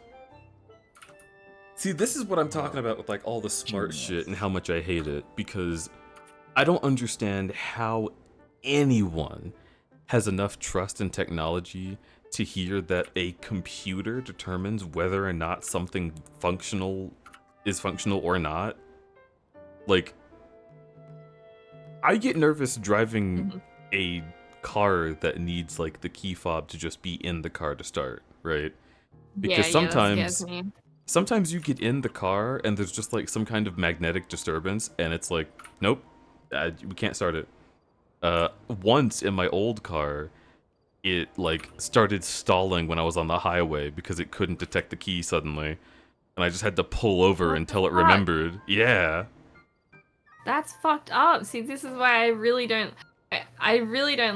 Speaker 1: See, this is what I'm talking about with like all the smart shit and how much I hate it, because I don't understand how anyone has enough trust in technology to hear that a computer determines whether or not something is functional or not. Like, I get nervous driving a car that needs like the key fob to just be in the car to start, right? Because sometimes you get in the car and there's just like some kind of magnetic disturbance and it's like, nope, we can't start it. Once in my old car, it like started stalling when I was on the highway because it couldn't detect the key suddenly, and I just had to pull over until it remembered. Yeah. That's
Speaker 3: fucked up. See, this is why I really don't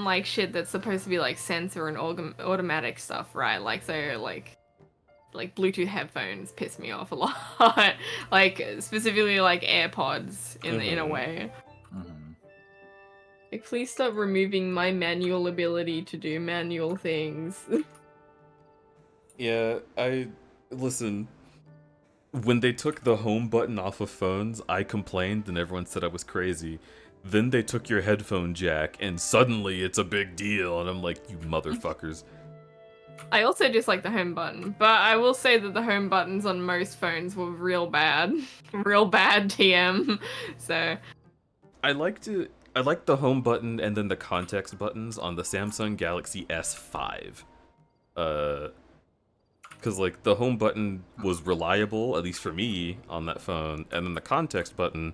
Speaker 3: like shit that's supposed to be like sensor and automatic stuff, right? Like, so like Bluetooth headphones piss me off a lot. Like specifically like AirPods in a way. Like, please stop removing my manual ability to do manual things.
Speaker 1: Yeah, listen, when they took the home button off of phones, I complained and everyone said I was crazy. Then they took your headphone jack and suddenly it's a big deal, and I'm like, you motherfuckers.
Speaker 3: I also dislike the home button, but I will say that the home buttons on most phones were real bad. Real bad TM. So
Speaker 1: I like the home button and then the context buttons on the Samsung Galaxy S5. Because like the home button was reliable, at least for me, on that phone, and then the context button,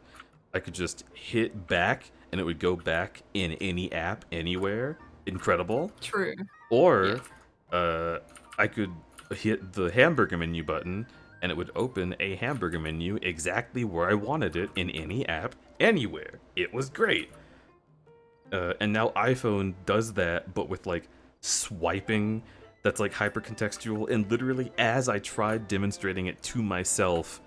Speaker 1: I could just hit back and it would go back in any app anywhere. Incredible.
Speaker 3: true.
Speaker 1: Or I could hit the hamburger menu button and it would open a hamburger menu exactly where I wanted it in any app anywhere. It was great. And now iPhone does that, but with like swiping that's like hyper contextual. And literally, as I tried demonstrating it to myself,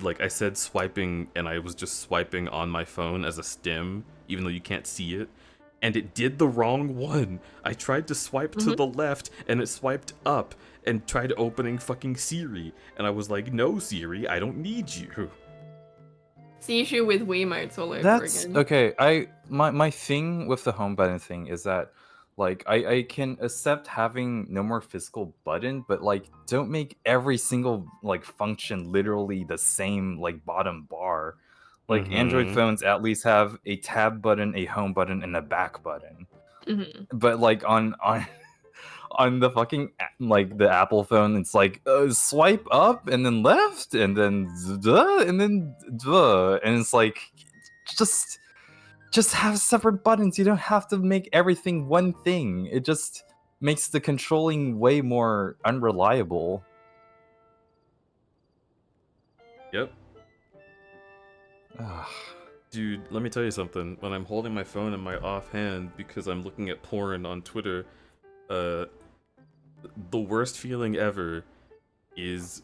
Speaker 1: like I said swiping, and I was just swiping on my phone as a stem, even though you can't see it. And it did the wrong one. I tried to swipe to the left, and it swiped up, and tried opening fucking Siri. And I was like, no, Siri, I don't need you.
Speaker 3: It's the issue with Wiimotes all over
Speaker 2: That's
Speaker 3: again.
Speaker 2: okay. My thing with the home button thing is that like I can accept having no more physical button, but like don't make every single like function literally the same like bottom bar. Like Android phones at least have a tab button, a home button, and a back button. But like on on the fucking like the Apple phone, it's like swipe up and then left and then and then and it's like just have separate buttons. You don't have to make everything one thing. It just makes the controlling way more unreliable.
Speaker 1: Yep. Dude, let me tell you something. When I'm holding my phone in my offhand because I'm looking at porn on Twitter, the worst feeling ever is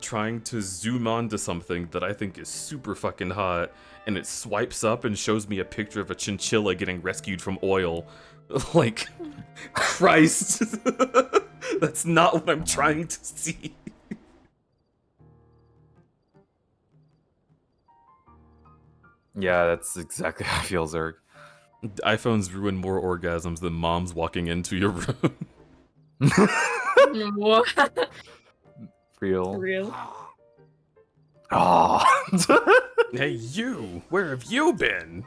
Speaker 1: trying to zoom onto something that I think is super fucking hot, and it swipes up and shows me a picture of a chinchilla getting rescued from oil. Like, Christ. That's not what I'm trying to see.
Speaker 2: Yeah, that's exactly how I feel, Zerg.
Speaker 1: iPhones ruin more orgasms than moms walking into your room.
Speaker 3: What?
Speaker 2: Real.
Speaker 3: Real.
Speaker 2: Oh.
Speaker 1: Hey, you! Where have you been?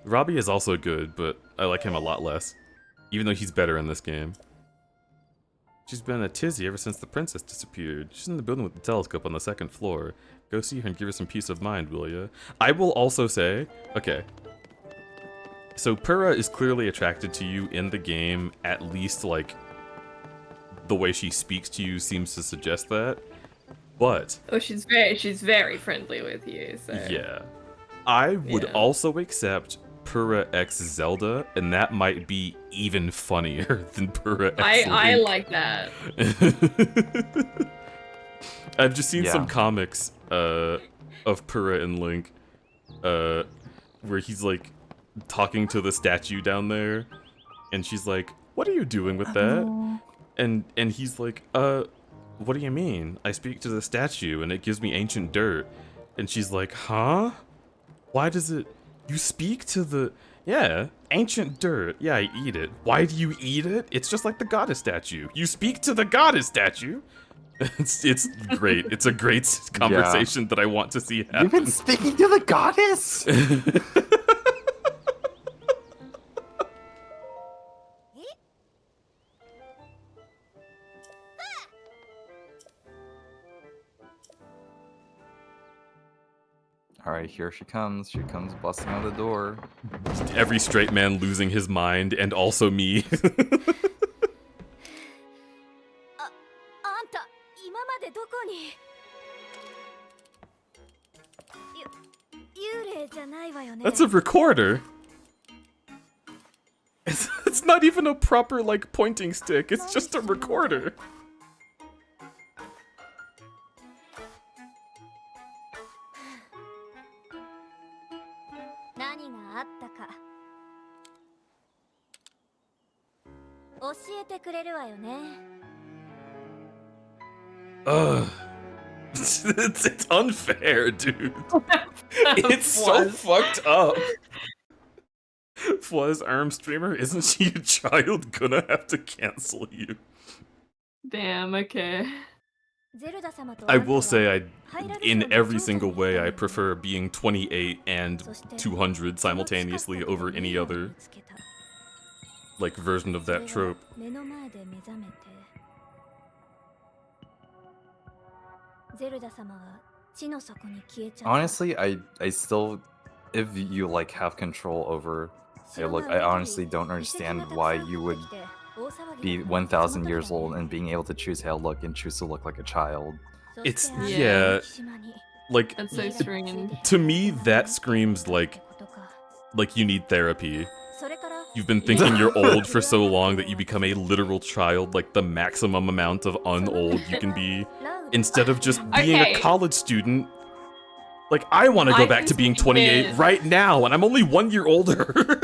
Speaker 1: Robbie is also good, but I like him a lot less. Even though he's better in this game. She's been a tizzy ever since the princess disappeared. She's in the building with the telescope on the second floor. Go see her and give her some peace of mind, will ya? I will also say, okay. So Purah is clearly attracted to you in the game, at least like the way she speaks to you seems to suggest that. But
Speaker 3: Oh, she's very friendly with you. So
Speaker 1: yeah, I would also accept Purah X Zelda, and that might be even funnier than Purah X Link.
Speaker 3: I like that.
Speaker 1: I've just seen some comics of Purah and Link, where he's like talking to the statue down there, and she's like, "What are you doing with that?" And he's like, what do you mean? I speak to the statue and it gives me ancient dirt." And she's like, "Huh? Why does it... You speak to the... Yeah, ancient dirt. Yeah, I eat it. Why do you eat it? It's just like the goddess statue. You speak to the goddess statue?" It's great. It's a great conversation that I want to see happen.
Speaker 2: You've been speaking to the goddess? Alright, here she comes. She comes busting out the door.
Speaker 1: Just every straight man losing his mind, and also me. That's a recorder. It's not even a proper, like, pointing stick. It's just a recorder. Ugh. It's unfair, dude. It's so fucked up. Fuzz Arm Streamer, isn't she a child? Gonna have to cancel you.
Speaker 3: Damn, okay.
Speaker 1: I will say in every single way, I prefer being 28 and 200 simultaneously over any other, like, version of that trope.
Speaker 2: Honestly, I still, if you like have control over how you look, I honestly don't understand why you would be 1,000 years old and being able to choose how to look and choose to look like a child.
Speaker 1: It's, yeah, like,
Speaker 3: That's so strange.
Speaker 1: to me, that screams like you need therapy. You've been thinking you're old for so long that you become a literal child, like the maximum amount of unold you can be, instead of just being a college student. Like, I want to go back to being 28 right now, and I'm only 1 year older.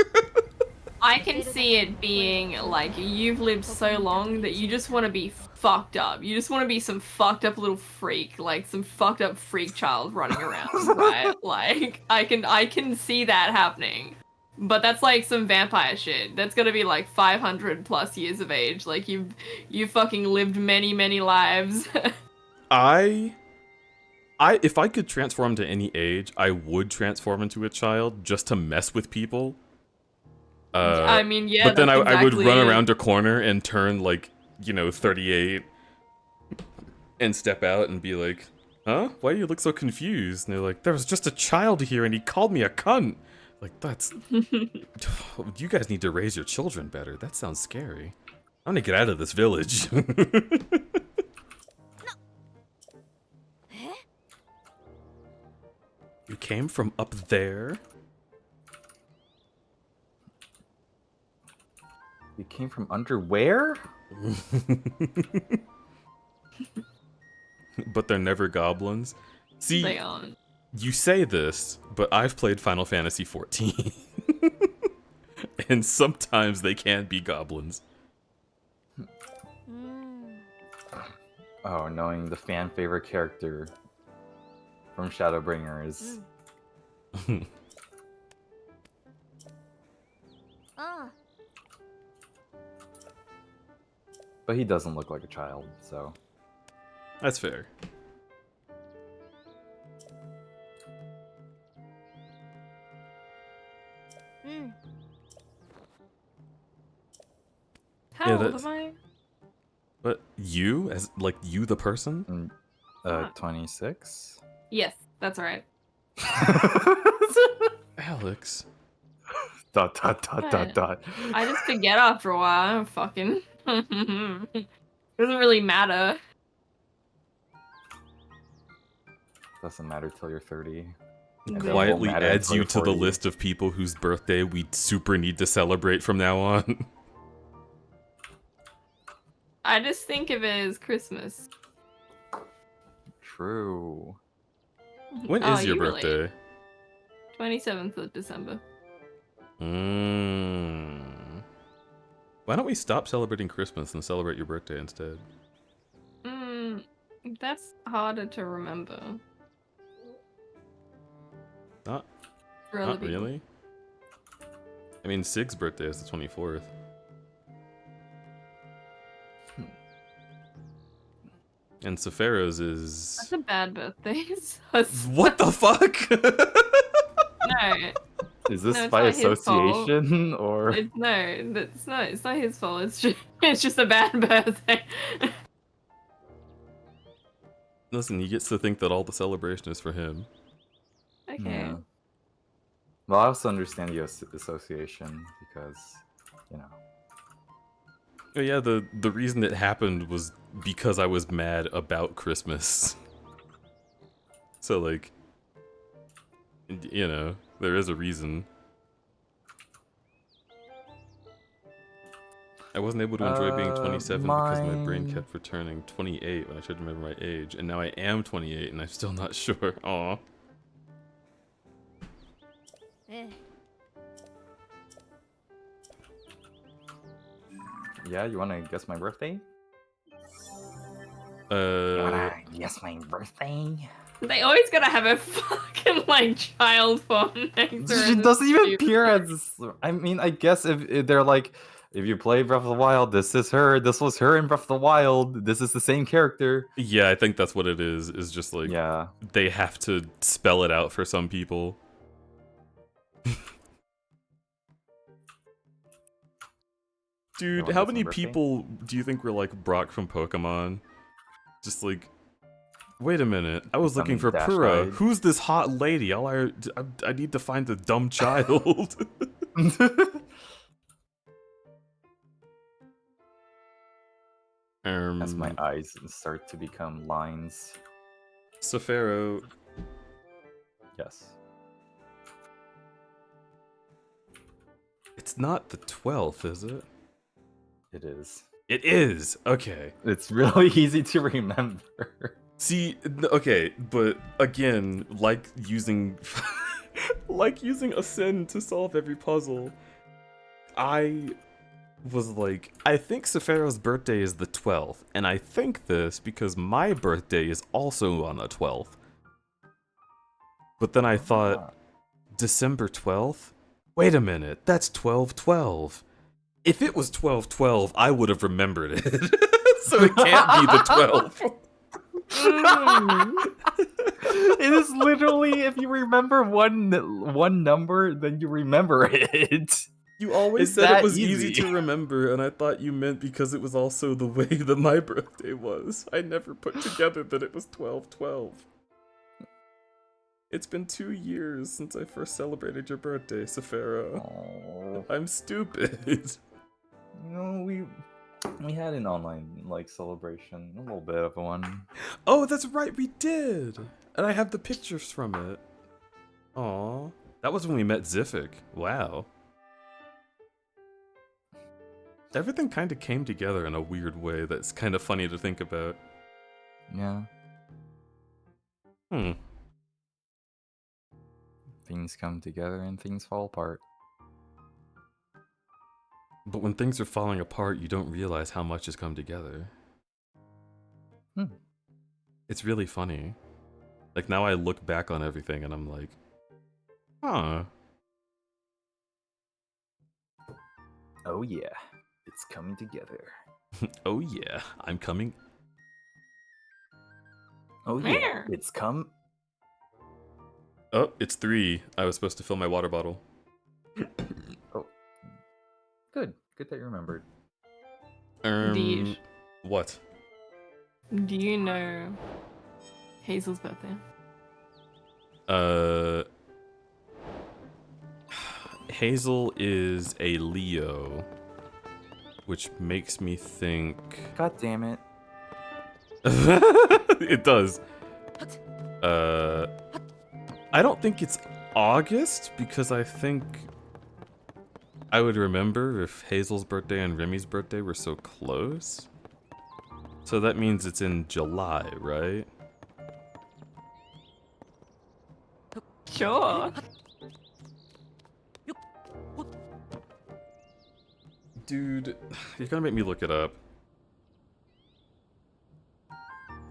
Speaker 3: I can see it being like you've lived so long that you just want to be fucked up. You just want to be some fucked up little freak, like some fucked up freak child running around, right? Like I can see that happening. But that's like some vampire shit. That's gonna be like 500 plus years of age. Like you've fucking lived many lives.
Speaker 1: If I could transform to any age, I would transform into a child just to mess with people.
Speaker 3: I mean, yeah.
Speaker 1: But then
Speaker 3: that's
Speaker 1: I would
Speaker 3: exactly
Speaker 1: run
Speaker 3: it.
Speaker 1: around a corner and turn, like, 38 and step out and be like, huh? Why do you look so confused? And they're like, there was just a child here and he called me a cunt. Like, that's... You guys need to raise your children better. That sounds scary. I'm gonna get out of this village. You came from up there?
Speaker 2: You came from underwear?
Speaker 1: But they're never goblins. See,
Speaker 3: They aren't.
Speaker 1: You say this, but I've played Final Fantasy XIV. And sometimes they can be goblins.
Speaker 2: Oh, knowing the fan favorite character from Shadowbringers. But he doesn't look like a child, so...
Speaker 1: That's fair.
Speaker 3: How
Speaker 1: Yeah,
Speaker 3: old
Speaker 1: that's-
Speaker 3: am I?
Speaker 1: But you, as like you, the person?
Speaker 2: 26?
Speaker 3: Yes, that's right.
Speaker 1: Alex.
Speaker 2: Dot.
Speaker 3: I just forget after a while. I don't fucking. Doesn't really matter.
Speaker 2: Doesn't matter till you're 30.
Speaker 1: It
Speaker 2: And it
Speaker 1: quietly
Speaker 2: won't matter
Speaker 1: adds
Speaker 2: until
Speaker 1: you
Speaker 2: you're
Speaker 1: to the
Speaker 2: 40.
Speaker 1: list of people whose birthday we super need to celebrate from now on.
Speaker 3: I just think of it as Christmas.
Speaker 2: True.
Speaker 1: When
Speaker 3: Oh,
Speaker 1: is your
Speaker 3: you relate.
Speaker 1: birthday?
Speaker 3: 27th of December.
Speaker 1: Why don't we stop celebrating Christmas and celebrate your birthday instead?
Speaker 3: That's harder to remember.
Speaker 1: Not
Speaker 3: For other people.
Speaker 1: really. I mean, Sig's birthday is the 24th. And Sephiroth's is...
Speaker 3: That's a bad birthday.
Speaker 1: What the fuck?
Speaker 3: No.
Speaker 2: Is this
Speaker 3: No, it's
Speaker 2: by
Speaker 3: not his fault.
Speaker 2: association, or...?
Speaker 3: It's not his fault. It's just a bad birthday.
Speaker 1: Listen, he gets to think that all the celebration is for him.
Speaker 3: Okay.
Speaker 2: Yeah. Well, I also understand the association, because, you know...
Speaker 1: Oh yeah, the reason it happened was because I was mad about Christmas. So like, you know, there is a reason. I wasn't able to enjoy being 27 because my brain kept returning 28 when I tried to remember my age, and now I am 28 and I'm still not sure. Aw.
Speaker 2: Yeah, you wanna guess my birthday?
Speaker 7: You wanna guess my birthday?
Speaker 3: They always gotta have a fucking like child form next to her.
Speaker 2: She doesn't even appear as. I mean, I guess if they're like, if you play Breath of the Wild, this is her. This was her in Breath of the Wild. This is the same character.
Speaker 1: Yeah, I think that's what it is. Is just like
Speaker 2: Yeah.
Speaker 1: they have to spell it out for some people. Dude, how many people do you think were like Brock from Pokemon? Just like, wait a minute, I was looking for Pura. Who's this hot lady? I need to find the dumb child.
Speaker 2: As my eyes start to become lines.
Speaker 1: Sefero.
Speaker 2: Yes.
Speaker 1: It's not the 12th, is it?
Speaker 2: It is.
Speaker 1: It is! Okay.
Speaker 2: It's really easy to remember.
Speaker 1: See, okay, but again, like using Ascend to solve every puzzle, I was like, I think Sefero's birthday is the 12th, and I think this because my birthday is also on the 12th. But then I thought, December 12th? Wait a minute, that's 12/12. If it was 12/12, I would have remembered it. So it can't be the 12th.
Speaker 2: It is literally, if you remember one number, then you remember it.
Speaker 1: You always
Speaker 2: It's
Speaker 1: said
Speaker 2: that
Speaker 1: it was easy
Speaker 2: easy.
Speaker 1: to remember, and I thought you meant because it was also the way that my birthday was. I never put together that it was 12/12. It's been 2 years since I first celebrated your birthday, Sefero.
Speaker 2: Oh.
Speaker 1: I'm stupid.
Speaker 2: No, we had an online like celebration, a little bit of one.
Speaker 1: Oh, that's right, we did! And I have the pictures from it. Aw. That was when we met Zifik. Wow. Everything kind of came together in a weird way that's kind of funny to think about.
Speaker 2: Yeah.
Speaker 1: Hmm.
Speaker 2: Things come together and things fall apart.
Speaker 1: But when things are falling apart, you don't realize how much has come together. It's really funny. Like, now I look back on everything and I'm like, huh.
Speaker 2: Oh yeah, it's coming together.
Speaker 1: Oh yeah, I'm coming.
Speaker 2: Oh yeah, it's come.
Speaker 1: Oh, it's 3. I was supposed to fill my water bottle.
Speaker 2: Oh. Good that you remembered.
Speaker 1: What?
Speaker 3: Do you know Hazel's birthday?
Speaker 1: Hazel is a Leo, which makes me think...
Speaker 2: God damn it.
Speaker 1: It does. I don't think it's August, because I think I would remember if Hazel's birthday and Remy's birthday were so close. So that means it's in July, right?
Speaker 3: Sure.
Speaker 1: Dude, you're gonna make me look it up.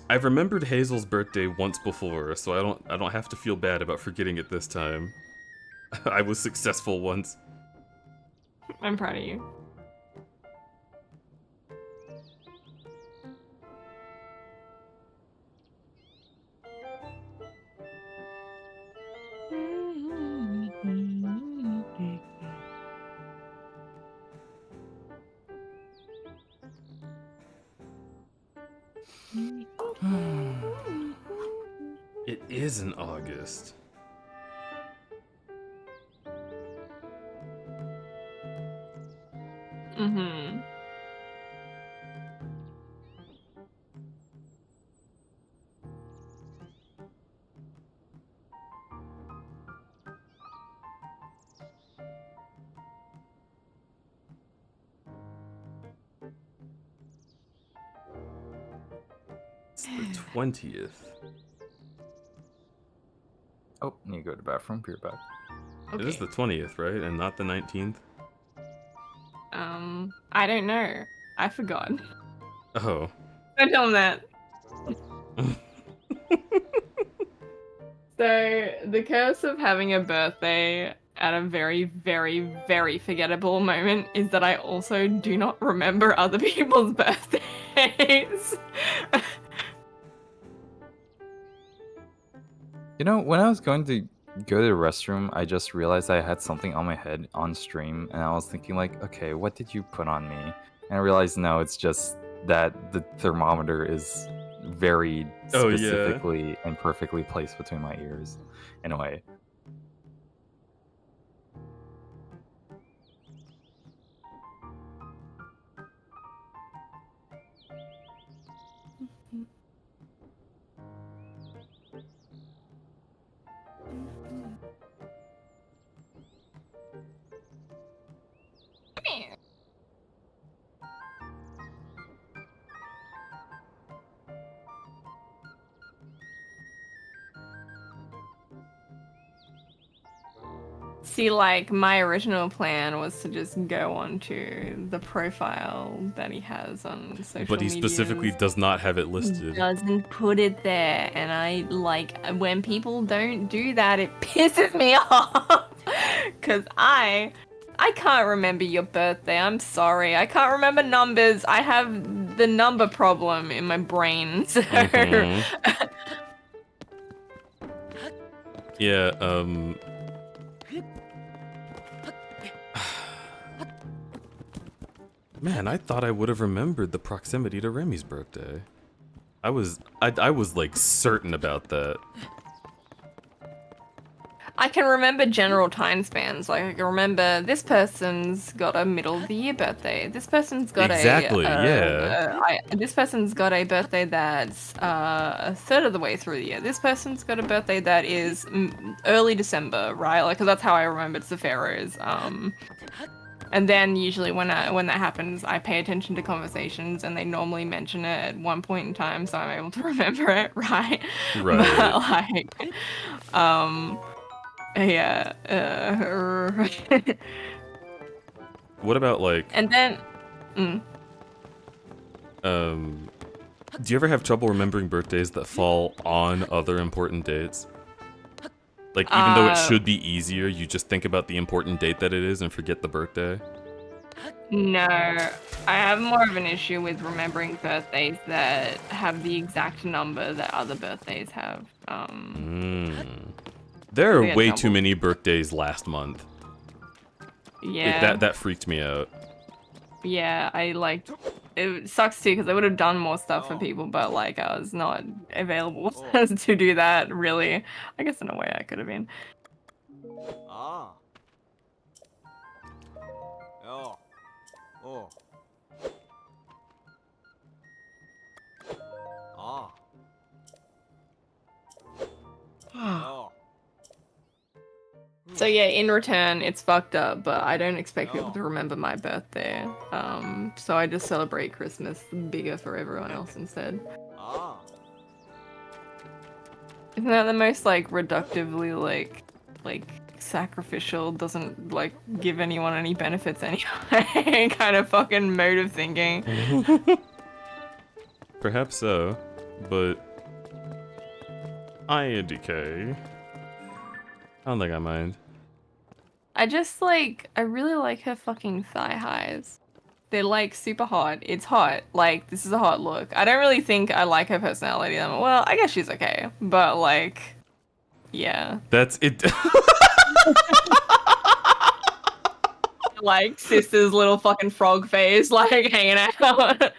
Speaker 1: I've remembered Hazel's birthday once before, so I don't have to feel bad about forgetting it this time. I was successful once.
Speaker 3: I'm proud of you.
Speaker 1: It is in August.
Speaker 3: Mm-hmm.
Speaker 1: It's the 20th.
Speaker 2: Oh, need to go to the bathroom. Be right back.
Speaker 1: It is the 20th, right? And not the 19th?
Speaker 3: I don't know. I forgot.
Speaker 1: Oh.
Speaker 3: Don't tell him that. So the curse of having a birthday at a very, very, very forgettable moment is that I also do not remember other people's birthdays.
Speaker 2: You know, when I was going to go to the restroom, I just realized I had something on my head on stream, and I was thinking like, okay, what did you put on me? And I realized no, it's just that the thermometer is very
Speaker 1: Oh, yeah.
Speaker 2: specifically and perfectly placed between my ears, in a way.
Speaker 3: See, like, my original plan was to just go onto the profile that he has on social
Speaker 1: But he
Speaker 3: medias.
Speaker 1: specifically does not have it
Speaker 3: He
Speaker 1: listed.
Speaker 3: doesn't put it there, and I, like, when people don't do that, it pisses me off. Because I can't remember your birthday, I'm sorry. I can't remember numbers. I have the number problem in my brain, so...
Speaker 1: Yeah, Man, I thought I would have remembered the proximity to Remy's birthday. I was like certain about that.
Speaker 3: I can remember general time spans. Like, I can remember this person's got a middle of the year birthday. This person's got this person's got a birthday that's a third of the way through the year. This person's got a birthday that is early December, right? Like, 'cause that's how I remembered Sephiroth's. And then usually when that happens, I pay attention to conversations, and they normally mention it at one point in time, so I'm able to remember it, right?
Speaker 1: Right.
Speaker 3: But like, yeah.
Speaker 1: What about like?
Speaker 3: And then,
Speaker 1: do you ever have trouble remembering birthdays that fall on other important dates? Like, even though it should be easier, you just think about the important date that it is and forget the birthday?
Speaker 3: No, I have more of an issue with remembering birthdays that have the exact number that other birthdays have.
Speaker 1: There are
Speaker 3: Yeah,
Speaker 1: way
Speaker 3: no,
Speaker 1: too many birthdays last month.
Speaker 3: Yeah.
Speaker 1: That freaked me out.
Speaker 3: Yeah, it sucks too because I would have done more stuff for people, but like I was not available to do that really. I guess in a way I could have been.
Speaker 10: Ah. Oh. Oh. Ah. Oh.
Speaker 3: So yeah, in return, it's fucked up, but I don't expect people to remember my birthday. So I just celebrate Christmas bigger for everyone else instead.
Speaker 10: Ah.
Speaker 3: Isn't that the most like reductively like sacrificial, doesn't like give anyone any benefits anyway kind of fucking mode of thinking?
Speaker 1: Perhaps so, but INDK. I don't think I mind.
Speaker 3: I really like her fucking thigh highs. They're like super hot. It's hot. Like, this is a hot look. I don't really think I like her personality that much. Well, I guess she's okay. But like, yeah.
Speaker 1: That's it.
Speaker 3: Like, sister's little fucking frog face, like, hanging out.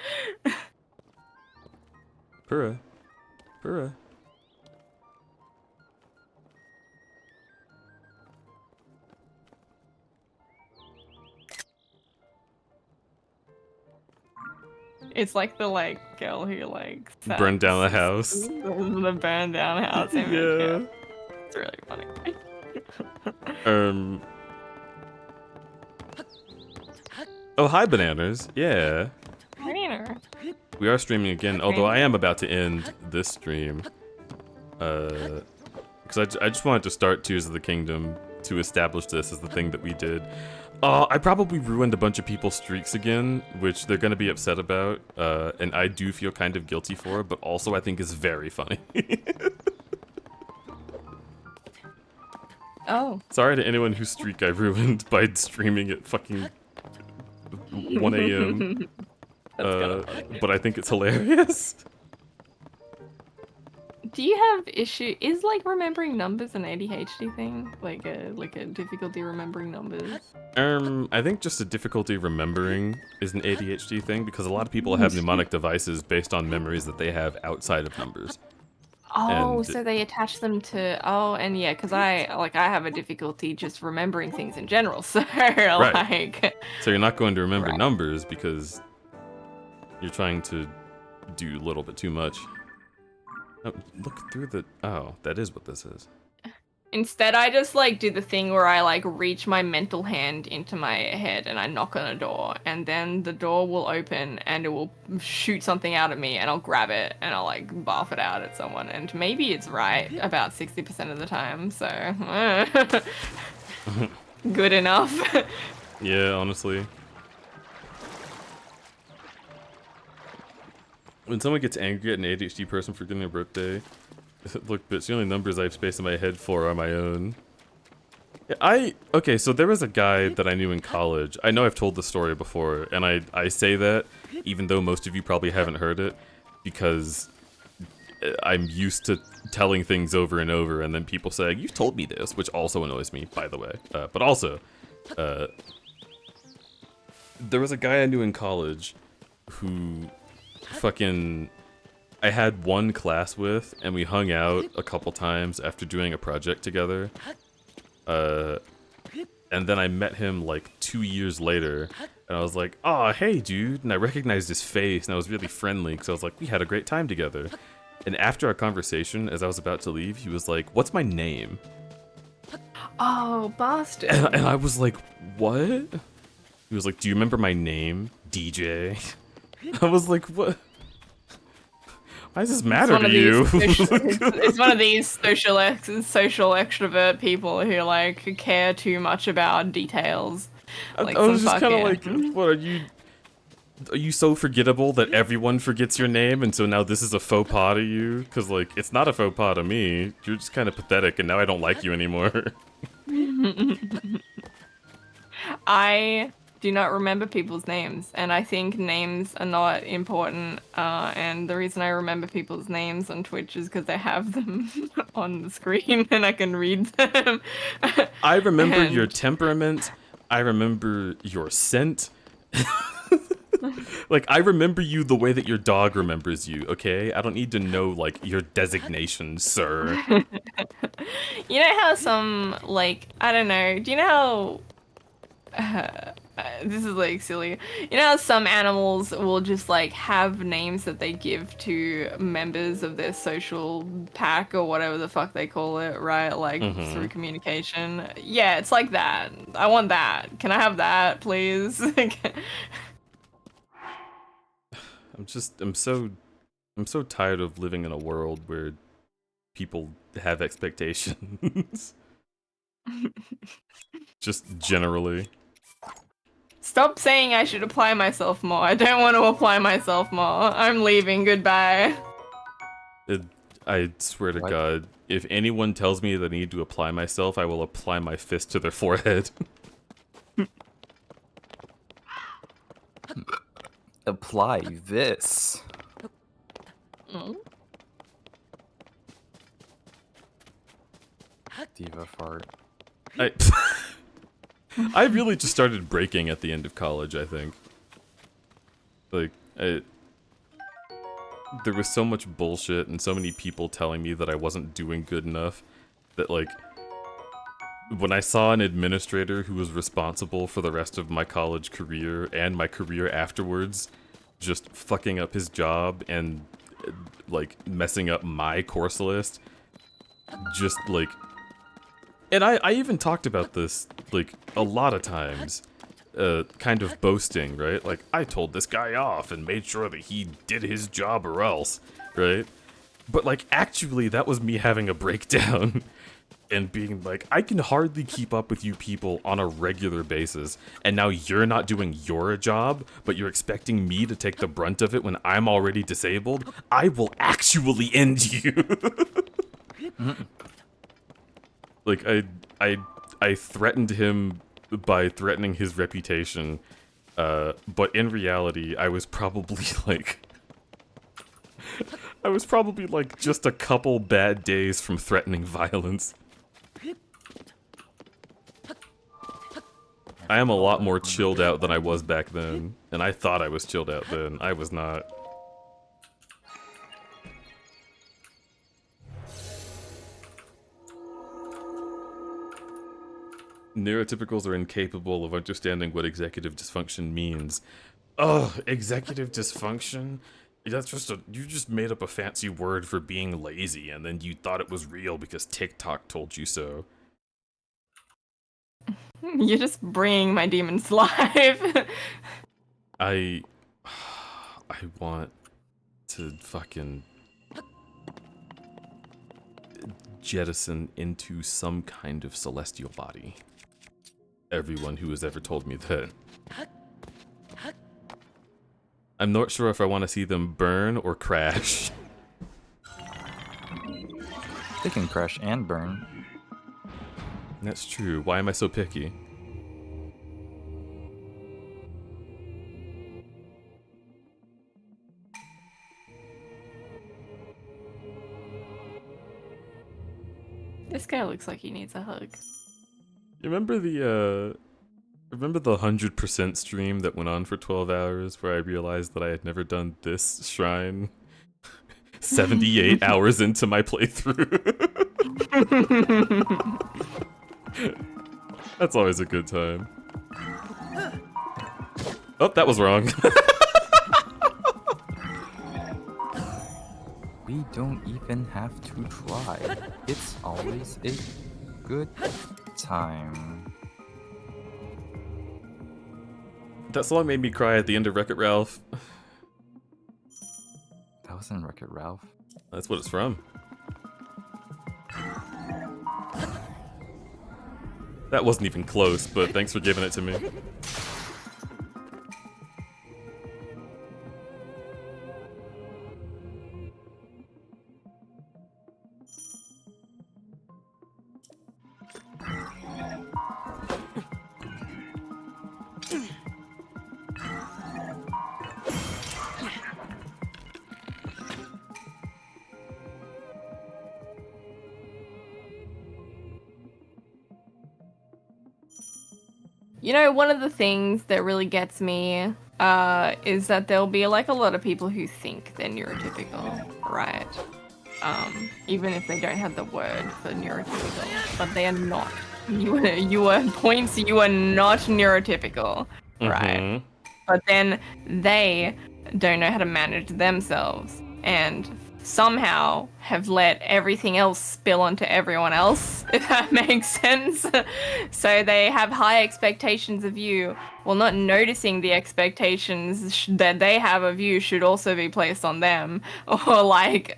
Speaker 1: Purra. Purra.
Speaker 3: It's like the girl who
Speaker 1: Burned down the house.
Speaker 3: The burned down house image.
Speaker 1: Yeah.
Speaker 3: It's really funny.
Speaker 1: Oh, hi, Bananas. Yeah.
Speaker 3: Banana.
Speaker 1: We are streaming again, although I am about to end this stream. Because I just wanted to start Tears of the Kingdom to establish this as the thing that we did. I probably ruined a bunch of people's streaks again, which they're going to be upset about, and I do feel kind of guilty for, but also I think is very funny.
Speaker 3: Oh.
Speaker 1: Sorry to anyone whose streak I ruined by streaming at fucking 1 a.m. But I think it's hilarious.
Speaker 3: Do you have issue? Is like remembering numbers an ADHD thing? Like a difficulty remembering numbers?
Speaker 1: I think just a difficulty remembering is an ADHD thing because a lot of people have mnemonic devices based on memories that they have outside of numbers.
Speaker 3: Oh,
Speaker 1: And-
Speaker 3: so they attach them to and yeah, because I have a difficulty just remembering things in general. So like,
Speaker 1: So you're not going to remember
Speaker 3: Right.
Speaker 1: numbers because you're trying to do a little bit too much. Oh, look through the. Oh, that is what this is.
Speaker 3: instead I just like do the thing where I like reach my mental hand into my head and I knock on a door, and then the door will open and it will shoot something out at me, and I'll grab it and I'll like barf it out at someone, and maybe it's right about 60% of the time. So good enough.
Speaker 1: Yeah, honestly. When someone gets angry at an ADHD person for getting their birthday, look, bitch, the only numbers I have space in my head for are my own. Yeah, okay, so there was a guy that I knew in college. I know I've told the story before, and I say that, even though most of you probably haven't heard it, because I'm used to telling things over and over, and then people saying, "You've told me this," which also annoys me, by the way. But also, there was a guy I knew in college who fucking I had one class with, and we hung out a couple times after doing a project together. And then I met him like 2 years later, and I was like, "Oh, hey, dude," and I recognized his face, and I was really friendly because I was like, "We had a great time together." And after our conversation, as I was about to leave, he was like, "What's my name?"
Speaker 3: Oh, bastard.
Speaker 1: And I was like, "What?" He was like, "Do you remember my name, DJ?" I was like, "What? Why does this matter to you?"
Speaker 3: It's one of these social extrovert people who like care too much about details. Like
Speaker 1: I was
Speaker 3: some
Speaker 1: just kind of
Speaker 3: fucking-
Speaker 1: like, "What are you? Are you so forgettable that everyone forgets your name, and so now this is a faux pas to you? Because like, it's not a faux pas to me. You're just kind of pathetic, and now I don't like you anymore."
Speaker 3: I do not remember people's names, and I think names are not important. And the reason I remember people's names on Twitch is because I have them on the screen and I can read them.
Speaker 1: I remember
Speaker 3: And-
Speaker 1: your temperament. I remember your scent. Like, I remember you the way that your dog remembers you, okay? I don't need to know, like, your designation, sir.
Speaker 3: You know how some, like, I don't know, do you know how, this is like silly, you know how some animals will just like have names that they give to members of their social pack or whatever the fuck they call it, right? Like through communication. Yeah, it's like that. I want that. Can I have that, please?
Speaker 1: I'm so tired of living in a world where people have expectations. Just generally.
Speaker 3: Stop saying I should apply myself more. I don't want to apply myself more. I'm leaving. Goodbye.
Speaker 1: I swear to God, if anyone tells me that I need to apply myself, I will apply my fist to their forehead.
Speaker 2: Apply this. Diva fart.
Speaker 1: I really just started breaking at the end of college, I think. Like, there was so much bullshit and so many people telling me that I wasn't doing good enough that, like, when I saw an administrator who was responsible for the rest of my college career and my career afterwards just fucking up his job and, like, messing up my course list, just, like... And I even talked about this, like, a lot of times, kind of boasting, right? Like, I told this guy off and made sure that he did his job or else, right? But, like, actually, that was me having a breakdown and being like, I can hardly keep up with you people on a regular basis, and now you're not doing your job, but you're expecting me to take the brunt of it when I'm already disabled? I will actually end you! Like, I threatened him by threatening his reputation, but in reality, I was probably like just a couple bad days from threatening violence. I am a lot more chilled out than I was back then, and I thought I was chilled out then. I was not. Neurotypicals are incapable of understanding what executive dysfunction means. Ugh, executive dysfunction? That's just you just made up a fancy word for being lazy, and then you thought it was real because TikTok told you so.
Speaker 3: You're just bringing my demons live.
Speaker 1: I want to fucking jettison into some kind of celestial body. Everyone who has ever told me that. I'm not sure if I want to see them burn or crash.
Speaker 2: They can crash and burn.
Speaker 1: That's true. Why am I so picky?
Speaker 3: This guy looks like he needs a hug.
Speaker 1: You remember the 100% stream that went on for 12 hours where I realized that I had never done this shrine 78 hours into my playthrough? That's always a good time. Oh, that was wrong.
Speaker 2: We don't even have to try. It's always a good time.
Speaker 1: That song made me cry at the end of Wreck-It Ralph.
Speaker 2: That was in Wreck-It Ralph.
Speaker 1: That's what it's from. That wasn't even close, but thanks for giving it to me.
Speaker 3: You know, one of the things that really gets me is that there'll be like a lot of people who think they're neurotypical, right? Even if they don't have the word for neurotypical, but they are not. You are points. You are not neurotypical, right? But then they don't know how to manage themselves and somehow have let everything else spill onto everyone else, if that makes sense. So they have high expectations of you, while not noticing the expectations that they have of you should also be placed on them, or like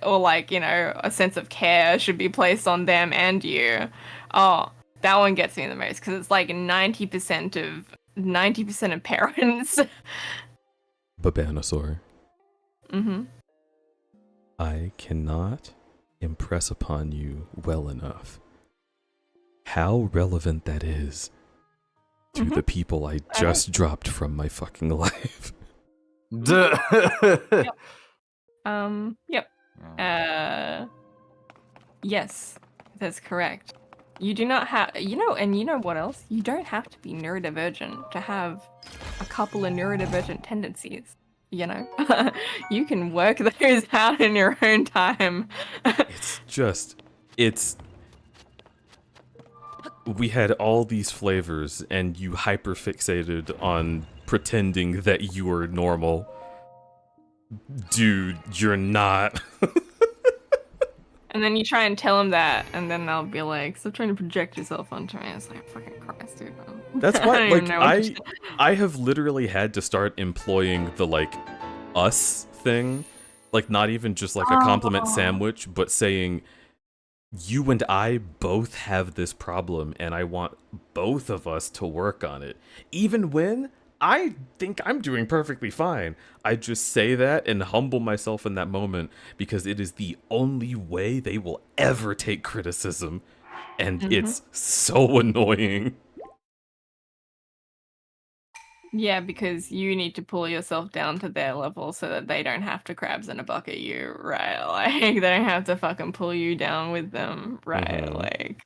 Speaker 3: you know, a sense of care should be placed on them and you. Oh, that one gets me the most because it's like 90% of parents.
Speaker 1: Babanosaur.
Speaker 3: Mm-hmm.
Speaker 1: I cannot impress upon you well enough how relevant that is to the people I just dropped from my fucking life.
Speaker 3: Yep. Yes, that's correct. You do not have, and you know what else? You don't have to be neurodivergent to have a couple of neurodivergent tendencies. You know, you can work those out in your own time.
Speaker 1: We had all these flavors and you hyperfixated on pretending that you were normal. Dude, you're not.
Speaker 3: And then you try and tell them that, and then they'll be like, stop trying to project yourself onto me. It's like, fucking Christ, dude.
Speaker 1: That's why, like, I have literally had to start employing the, like, us thing. Like, not even just, like, a compliment sandwich, but saying, you and I both have this problem, and I want both of us to work on it. Even when I think I'm doing perfectly fine. I just say that and humble myself in that moment because it is the only way they will ever take criticism. and it's so annoying.
Speaker 3: Yeah, because you need to pull yourself down to their level so that they don't have to crabs in a bucket you, right? Like, they don't have to fucking pull you down with them, right? Like,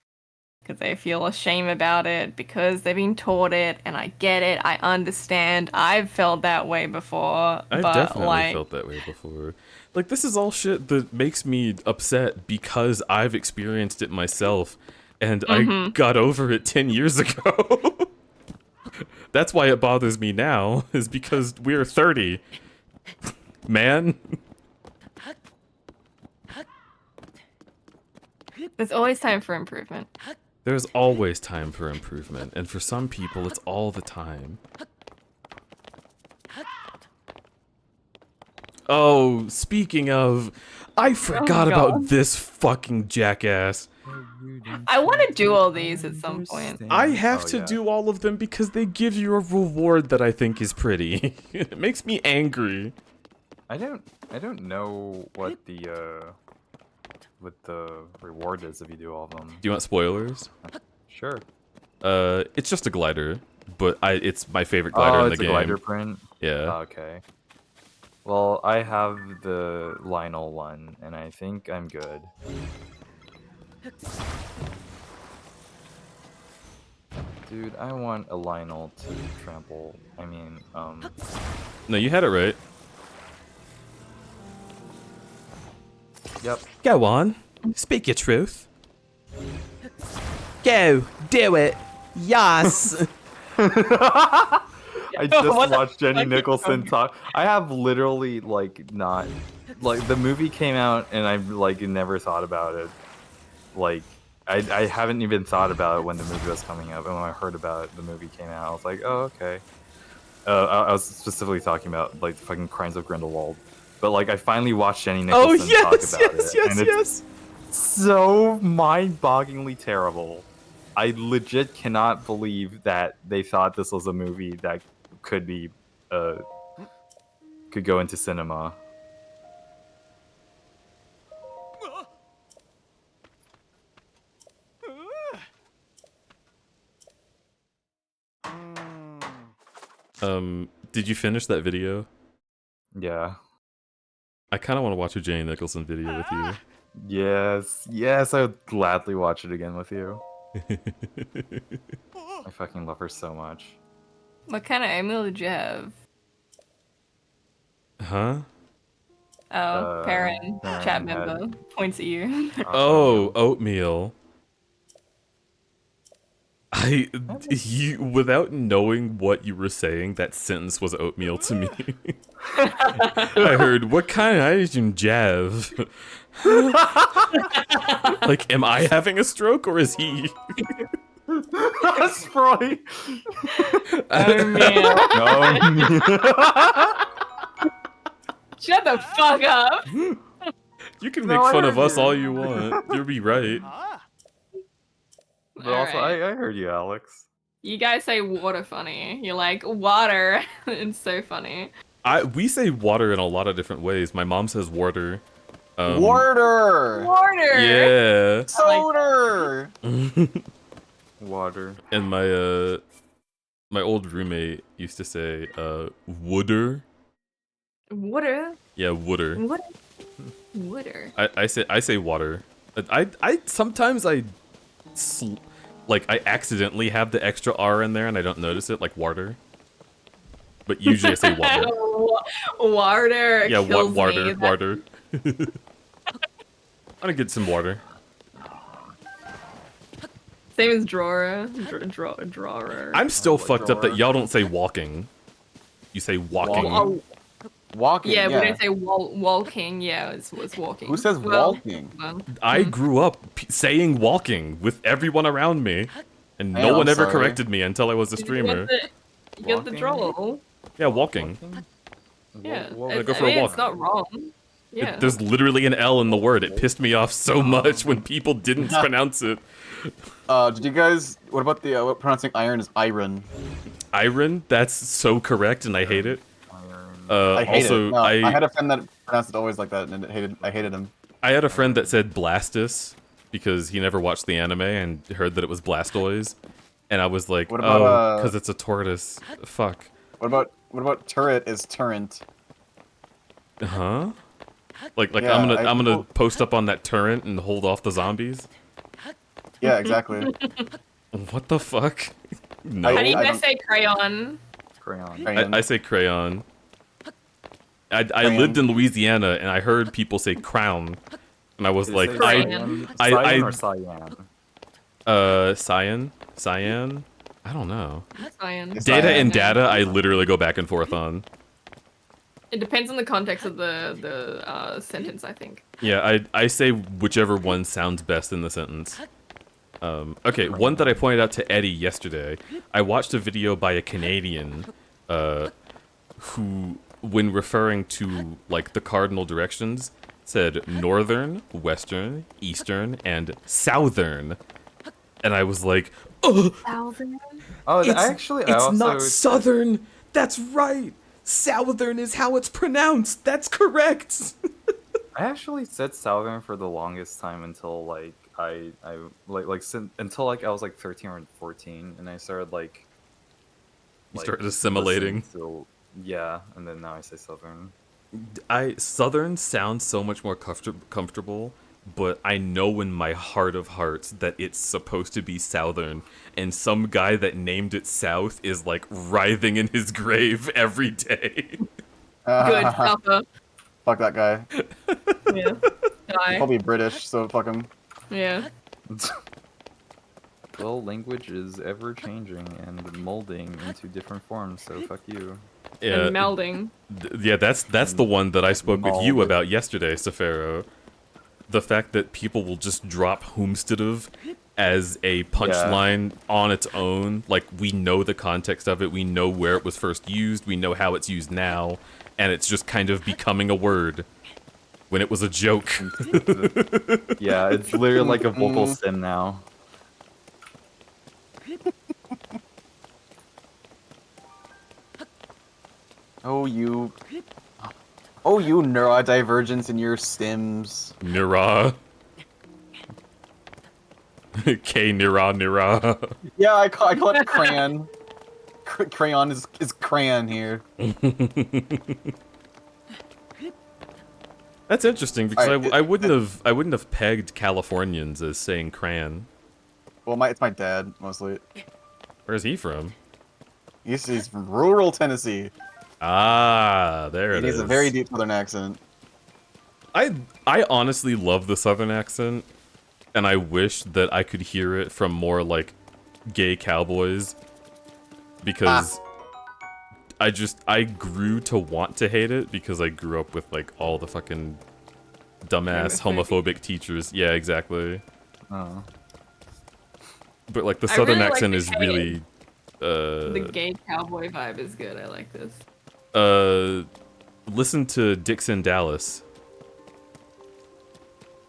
Speaker 3: because they feel ashamed about it because they've been taught it, and I get it, I understand. I've felt that way before.
Speaker 1: I've
Speaker 3: but,
Speaker 1: definitely
Speaker 3: like,
Speaker 1: felt that way before. Like, this is all shit that makes me upset because I've experienced it myself, and I got over it 10 years ago. That's why it bothers me now, is because we're 30. Man.
Speaker 3: there's always time for improvement.
Speaker 1: There's always time for improvement, and for some people, it's all the time. Oh, speaking of, I forgot about this fucking jackass.
Speaker 3: I want to do all these at some point.
Speaker 1: I have to do all of them because they give you a reward that I think is pretty. It makes me angry.
Speaker 2: I don't know what the reward is if you do all of them.
Speaker 1: Do you want spoilers?
Speaker 2: Sure.
Speaker 1: It's just a glider, but it's my favorite glider in the game.
Speaker 2: Oh, it's a glider print?
Speaker 1: Yeah.
Speaker 2: Okay. Well, I have the Lionel one, and I think I'm good. Dude, I want a Lionel to trample. I mean,
Speaker 1: No, you had it right.
Speaker 2: Yep.
Speaker 1: Go on. Speak your truth. Go. Do it. Yes.
Speaker 2: I just watched Jenny Nicholson talk. I have literally, like, not... Like, the movie came out, and I, like, never thought about it. Like, I haven't even thought about it when the movie was coming out, and when I heard about it, the movie came out, I was like, oh, okay. I was specifically talking about, like, the fucking Crimes of Grindelwald. But, like, I finally watched Jenny Nicholson talk about it, and it's so mind-bogglingly terrible. I legit cannot believe that they thought this was a movie that could be, could go into cinema.
Speaker 1: Did you finish that video?
Speaker 2: Yeah. I
Speaker 1: kind of want to watch a Jenny Nicholson video with you.
Speaker 2: Yes, I would gladly watch it again with you. I fucking love her so much.
Speaker 3: What kind of email did you have?
Speaker 1: Huh?
Speaker 3: Oh, parent chat member points at you.
Speaker 1: Oh, oatmeal. Without knowing what you were saying, that sentence was oatmeal to me. I heard, what kind of item Jav? Like, am I having a stroke or is he?
Speaker 2: Sprite.
Speaker 3: Oatmeal. Shut the fuck up.
Speaker 1: You can make fun of us all you want. You'll be right.
Speaker 2: But also, I heard you, Alex.
Speaker 3: You guys say water funny. You're like, water. It's so funny.
Speaker 1: We say water in a lot of different ways. My mom says water.
Speaker 7: Water!
Speaker 3: Water!
Speaker 1: Yeah.
Speaker 7: Soda!
Speaker 2: Water.
Speaker 1: And my old roommate used to say, wooder.
Speaker 3: Water?
Speaker 1: Yeah, wooder.
Speaker 3: Water? Water.
Speaker 1: I say water. I sometimes I accidentally have the extra R in there and I don't notice it, like water. But usually I say water.
Speaker 3: Water.
Speaker 1: Yeah,
Speaker 3: kills
Speaker 1: water,
Speaker 3: me.
Speaker 1: water. I'm gonna get some water.
Speaker 3: Same as drawer. Drawer.
Speaker 1: I'm still fucked up that y'all don't say walking. You say walking.
Speaker 7: Walking.
Speaker 3: Yeah, we don't say walking. Yeah, it's walking.
Speaker 7: Who says walking?
Speaker 1: I grew up saying walking with everyone around me, and
Speaker 7: Hey,
Speaker 1: no one
Speaker 7: I'm
Speaker 1: ever
Speaker 7: sorry.
Speaker 1: corrected me until I was a streamer.
Speaker 3: You get the draw.
Speaker 1: Yeah, walking.
Speaker 3: Yeah,
Speaker 1: I go for a walk.
Speaker 3: it's not wrong. Yeah.
Speaker 1: There's literally an L in the word. It pissed me off so much when people didn't pronounce it.
Speaker 7: Did you guys? What about the pronouncing iron is iron?
Speaker 1: Iron? That's so correct, and I hate it.
Speaker 7: I hate
Speaker 1: also,
Speaker 7: it. No, I had a friend that pronounced it always like that, and I hated him.
Speaker 1: I had a friend that said blastus, because he never watched the anime and heard that it was Blastoise, and I was like,
Speaker 7: What about,
Speaker 1: oh, because it's a tortoise. Fuck.
Speaker 7: What about turret is turret?
Speaker 1: Huh? Like
Speaker 7: Yeah,
Speaker 1: I'm
Speaker 7: I-
Speaker 1: gonna post up on that turret and hold off the zombies.
Speaker 7: Yeah, exactly.
Speaker 1: What the fuck? No.
Speaker 3: How do you
Speaker 7: I
Speaker 3: guys
Speaker 7: don't-
Speaker 3: say crayon?
Speaker 2: Crayon.
Speaker 1: I say crayon. I
Speaker 7: Crayon.
Speaker 1: lived in Louisiana and I heard people say crown, and I was
Speaker 2: Did
Speaker 1: like,
Speaker 2: it say
Speaker 3: Crayon.
Speaker 2: cyan or cyan?
Speaker 1: cyan. I don't know.
Speaker 3: Cyan.
Speaker 7: It's
Speaker 1: Data
Speaker 7: cyan.
Speaker 1: and data, I literally go back and forth on.
Speaker 3: It depends on the context of the sentence, I think.
Speaker 1: Yeah, I say whichever one sounds best in the sentence. Okay, one that I pointed out to Eddie yesterday. I watched a video by a Canadian, who, when referring to like the cardinal directions, said northern, western, eastern, and southern, and I was like, oh,
Speaker 2: Oh,
Speaker 1: it's,
Speaker 2: I
Speaker 1: it's
Speaker 2: also
Speaker 1: not southern. That's right. Southern is how it's pronounced. That's correct.
Speaker 2: I actually said southern for the longest time until like until like I was like 13 or 14, and I started like
Speaker 1: You started assimilating.
Speaker 2: listening to- yeah, and then now I say southern.
Speaker 1: Southern sounds so much more comfortable, but I know in my heart of hearts that it's supposed to be southern, and some guy that named it south is like writhing in his grave every day.
Speaker 3: Good, proper.
Speaker 7: Fuck that guy.
Speaker 3: Yeah. Die.
Speaker 7: Probably British, so fuck him.
Speaker 3: Yeah.
Speaker 2: Well, language is ever changing and molding into different forms, so fuck you.
Speaker 1: Yeah,
Speaker 3: And melding.
Speaker 1: yeah, that's the one that I spoke with you
Speaker 2: Molded.
Speaker 1: about yesterday, Sefero. The fact that people will just drop Homesteadov as a punchline on its own. Like, we know the context of it, we know where it was first used, we know how it's used now, and it's just kind of becoming a word when it was a joke.
Speaker 2: Yeah, it's literally like a vocal sim now.
Speaker 7: Oh, you neurodivergence in your stims.
Speaker 1: Nira. K Nira.
Speaker 7: Yeah, I call it crayon. Crayon is crayon here.
Speaker 1: That's interesting because
Speaker 7: Alright,
Speaker 1: I wouldn't have pegged Californians as saying crayon.
Speaker 7: Well, it's my dad mostly.
Speaker 1: Where's he from?
Speaker 7: He's from rural Tennessee.
Speaker 1: Ah, there it
Speaker 7: He
Speaker 1: is.
Speaker 7: has a very deep southern accent.
Speaker 1: I honestly love the southern accent, and I wish that I could hear it from more like gay cowboys, because I grew to want to hate it because I grew up with like all the fucking dumbass homophobic teachers. Yeah, exactly.
Speaker 2: Oh.
Speaker 1: But like the
Speaker 3: I
Speaker 1: southern
Speaker 3: really like
Speaker 1: accent
Speaker 3: the
Speaker 1: is
Speaker 3: gay-
Speaker 1: really
Speaker 3: The gay cowboy vibe is good. I like this.
Speaker 1: listen to Dixon Dallas.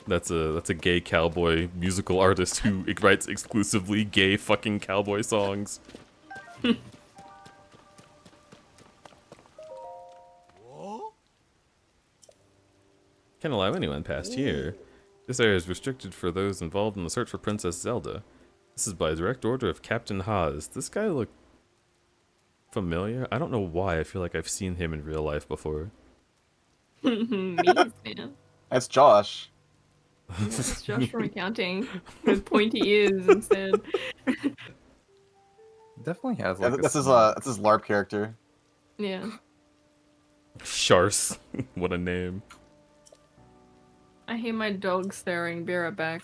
Speaker 1: That's a gay cowboy musical artist who writes exclusively gay fucking cowboy songs. Can't allow anyone past here. This area is restricted for those involved in the search for Princess Zelda. This is by direct order of Captain Haas. This guy look familiar? I don't know why. I feel like I've seen him in real life before.
Speaker 3: Memes, man.
Speaker 7: That's Josh.
Speaker 3: Yeah, it's Josh from accounting with pointy ears instead.
Speaker 2: Definitely has
Speaker 7: Yeah,
Speaker 2: like
Speaker 7: that's his LARP character.
Speaker 3: Yeah.
Speaker 1: Shars. What a name.
Speaker 3: I hear my dog staring. Be right back.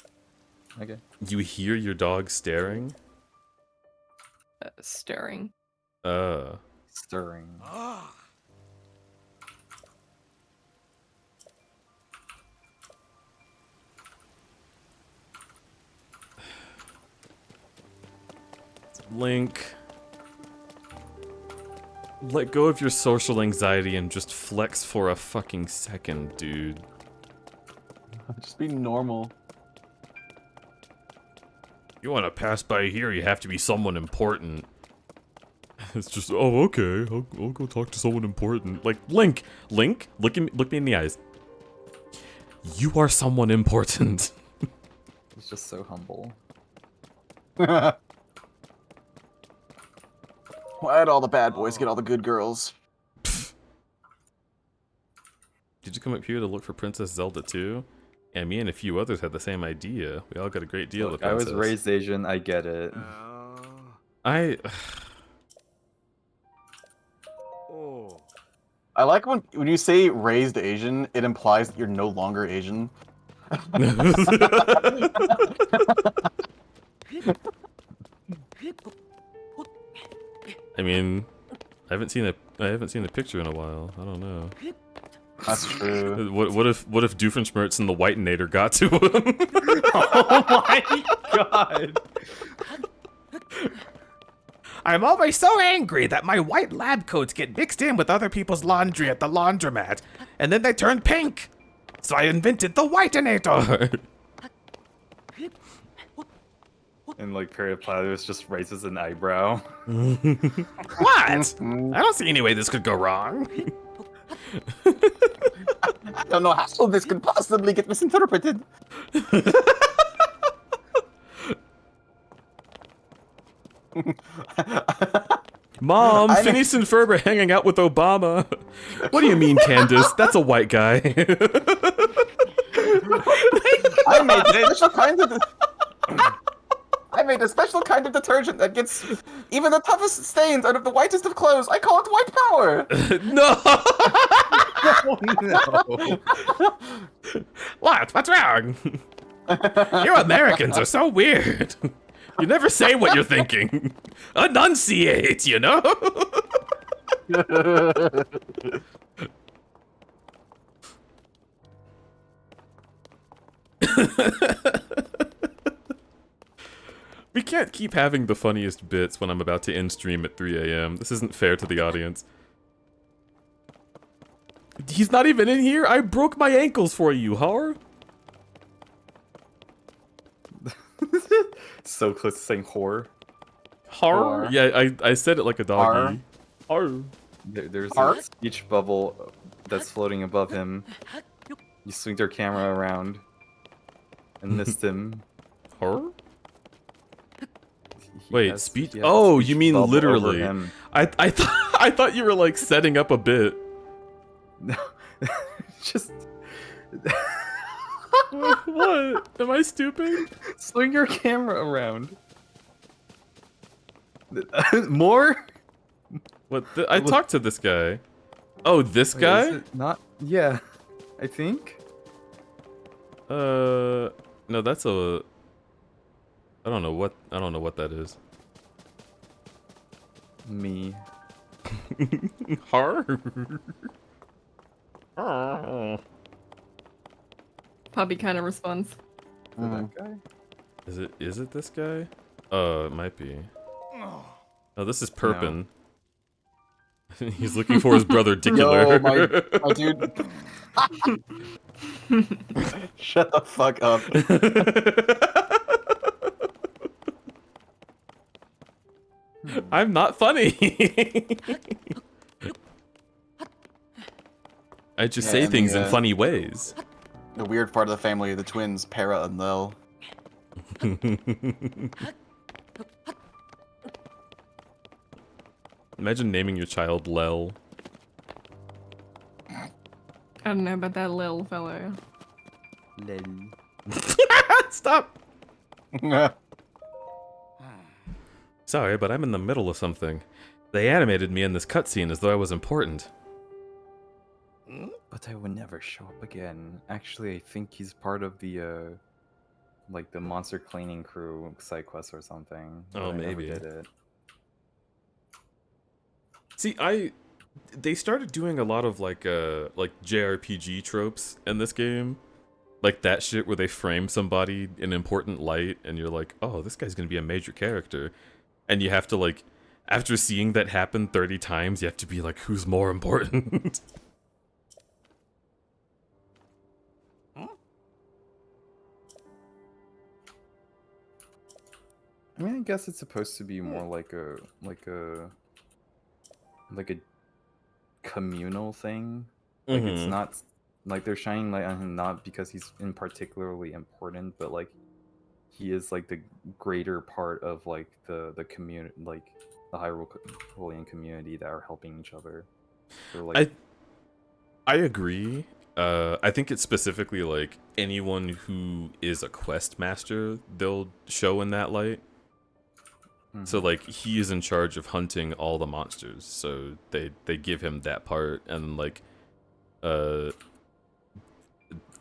Speaker 2: Okay.
Speaker 1: You hear your dog staring?
Speaker 3: Stirring.
Speaker 2: Stirring.
Speaker 1: Link. Let go of your social anxiety and just flex for a fucking second, dude.
Speaker 7: Just be normal.
Speaker 1: You want to pass by here, you have to be someone important. It's just, oh, okay, I'll go talk to someone important. Like, Link, look me in the eyes. You are someone important.
Speaker 2: He's just so humble.
Speaker 7: Why'd all the bad boys get all the good girls?
Speaker 1: Did you come up here to look for Princess Zelda too? And me and a few others had the same idea. We all got a great deal of
Speaker 2: Look,
Speaker 1: the
Speaker 2: I
Speaker 1: princess.
Speaker 2: was raised Asian, I get it.
Speaker 1: I
Speaker 7: I like when you say raised Asian, it implies that you're no longer Asian.
Speaker 1: I mean, I haven't seen a picture in a while. I don't know.
Speaker 7: That's true.
Speaker 1: What if Doofenshmirtz and the Whitenator got to him?
Speaker 2: Oh my god!
Speaker 11: I'm always so angry that my white lab coats get mixed in with other people's laundry at the laundromat, and then they turn pink. So I invented the Whitenator.
Speaker 2: And like Perry Platypus just raises an eyebrow.
Speaker 11: What? I don't see any way this could go wrong.
Speaker 7: I don't know how this could possibly get misinterpreted.
Speaker 1: Mom, Phineas and Ferb are hanging out with Obama. What do you mean, Candace? That's a white guy.
Speaker 7: I made a special kind of detergent that gets even the toughest stains out of the whitest of clothes. I call it white power.
Speaker 1: No.
Speaker 2: Oh, no.
Speaker 11: What's wrong? You Americans are so weird.
Speaker 1: You never say what you're thinking. Enunciate, you know? We can't keep having the funniest bits when I'm about to end stream at 3 a.m. This isn't fair to the audience. He's not even in here? I broke my ankles for you, Har.
Speaker 2: So close to saying whore.
Speaker 1: Har? Yeah, I said it like a doggy. Har.
Speaker 2: There's a speech bubble that's floating above him. You swing your camera around and missed him.
Speaker 1: Har?
Speaker 2: He
Speaker 1: Wait,
Speaker 2: has-
Speaker 1: speech?
Speaker 2: he has a
Speaker 1: Oh,
Speaker 2: speech
Speaker 1: you mean
Speaker 2: bubble over
Speaker 1: literally?
Speaker 2: him.
Speaker 1: I thought you were like setting up a bit.
Speaker 2: No, just
Speaker 1: What? Am I stupid?
Speaker 2: swing your camera around. More?
Speaker 1: What? I talked to this guy. Oh, this
Speaker 2: Wait,
Speaker 1: guy?
Speaker 2: is it not? Yeah, I think.
Speaker 1: No, that's a. I don't know what that is.
Speaker 2: Me.
Speaker 1: Har.
Speaker 3: Puppy kind of responds.
Speaker 2: That guy?
Speaker 1: Is it this guy? It might be. Oh, this is Perpin. He's looking for his brother Dicular.
Speaker 7: Yo, my dude. Shut the fuck up.
Speaker 1: I'm not funny. I just say
Speaker 7: and
Speaker 1: things
Speaker 7: the,
Speaker 1: in funny ways.
Speaker 7: The weird part of the family, the twins, Para and Lil.
Speaker 1: Imagine naming your child Lel.
Speaker 3: I don't know about that little fellow.
Speaker 1: Stop. Sorry, but I'm in the middle of something. They animated me in this cutscene as though I was important.
Speaker 2: But I would never show up again. Actually, I think he's part of the, like the monster cleaning crew side quest or something. but
Speaker 1: Oh,
Speaker 2: I never
Speaker 1: maybe.
Speaker 2: did it.
Speaker 1: See, they started doing a lot of like JRPG tropes in this game. Like that shit where they frame somebody in important light and you're like, oh, this guy's gonna be a major character. And you have to like, after seeing that happen 30 times, you have to be like, who's more important?
Speaker 2: I mean, I guess it's supposed to be more like a communal thing. Like it's not like they're shining light on him not because he's in particularly important, but like he is like the greater part of like the community, like the Hyrulean community that are helping each other. So, like,
Speaker 1: I agree. I think it's specifically like anyone who is a quest master, they'll show in that light. So like he is in charge of hunting all the monsters, so they give him that part, and like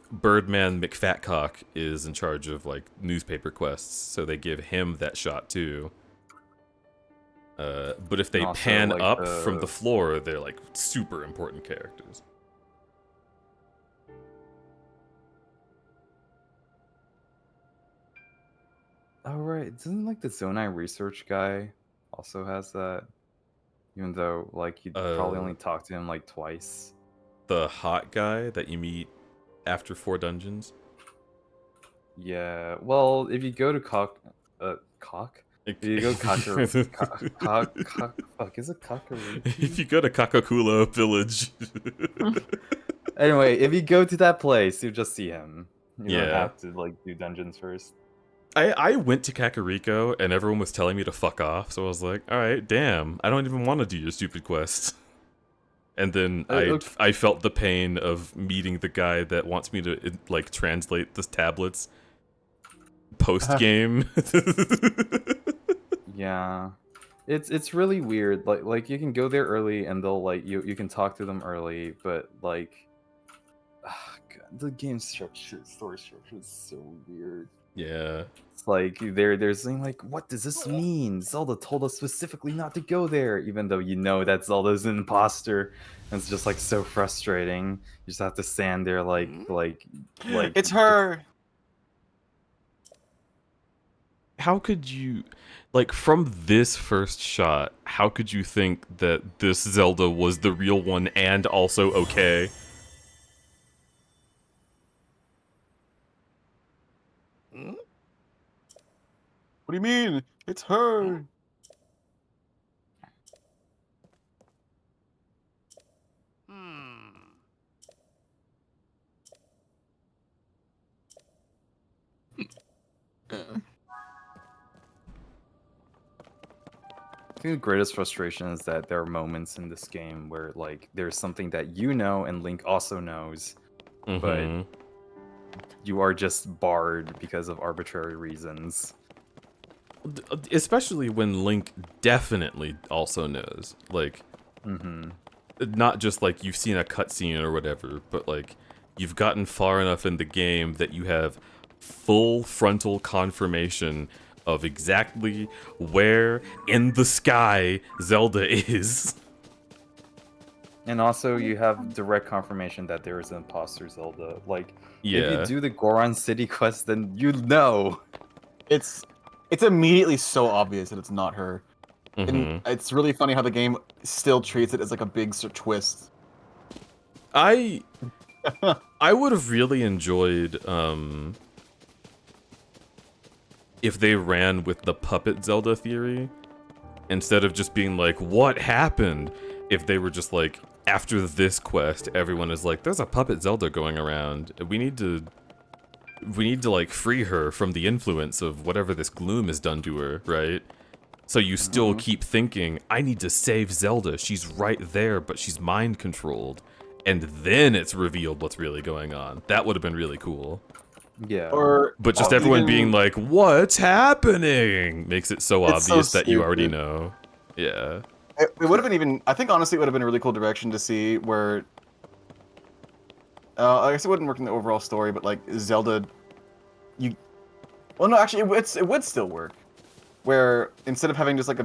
Speaker 1: Birdman McFatcock is in charge of like newspaper quests, so they give him that shot too. But if they
Speaker 2: also,
Speaker 1: pan
Speaker 2: like,
Speaker 1: up from the floor, they're like super important characters.
Speaker 2: oh right, doesn't like the Zonai research guy also has that? Even though like you probably only talk to him like twice.
Speaker 1: The hot guy that you meet after 4 dungeons.
Speaker 2: Yeah, well, if you go to if you go fuck, is it Kakariki?
Speaker 1: If you go to Kakakula village.
Speaker 2: Anyway, if you go to that place, you just see him. You don't
Speaker 1: Yeah.
Speaker 2: have to like do dungeons first.
Speaker 1: I went to Kakariko and everyone was telling me to fuck off, so I was like, alright, damn, I don't even want to do your stupid quest. And then I felt the pain of meeting the guy that wants me to like translate the tablets post-game.
Speaker 2: Yeah. It's really weird. Like you can go there early and they'll like you can talk to them early, but like God, the game structure, story structure is so weird.
Speaker 1: Yeah.
Speaker 2: It's like they're saying like, what does this mean? Zelda told us specifically not to go there, even though you know that Zelda's an imposter. And it's just like so frustrating. You just have to stand there like
Speaker 7: It's her.
Speaker 1: How could you, like, from this first shot, how could you think that this Zelda was the real one and also okay?
Speaker 7: What do you mean? It's her.
Speaker 2: I think the greatest frustration is that there are moments in this game where like there's something that you know and Link also knows, but you are just barred because of arbitrary reasons.
Speaker 1: Especially when Link definitely also knows. Like, not just like you've seen a cutscene or whatever, but like you've gotten far enough in the game that you have full frontal confirmation of exactly where in the sky Zelda is.
Speaker 2: And also you have direct confirmation that there is an imposter Zelda. Like,
Speaker 1: Yeah.
Speaker 2: if you do the Goron City quest, then you know.
Speaker 7: It's immediately so obvious that it's not her. And it's really funny how the game still treats it as like a big twist.
Speaker 1: I would have really enjoyed if they ran with the puppet Zelda theory instead of just being like, what happened? If they were just like, after this quest, everyone is like, there's a puppet Zelda going around. We need to like free her from the influence of whatever this gloom has done to her, right? So you still keep thinking, I need to save Zelda. She's right there, but she's mind controlled. And then it's revealed what's really going on. That would have been really cool.
Speaker 2: Yeah.
Speaker 1: But just everyone being like, what's happening? Makes it so obvious that you already know. Yeah.
Speaker 7: It would have been even, I think honestly it would have been a really cool direction to see where, I guess it wouldn't work in the overall story, but like Zelda, well no, actually it would still work. Where instead of having just like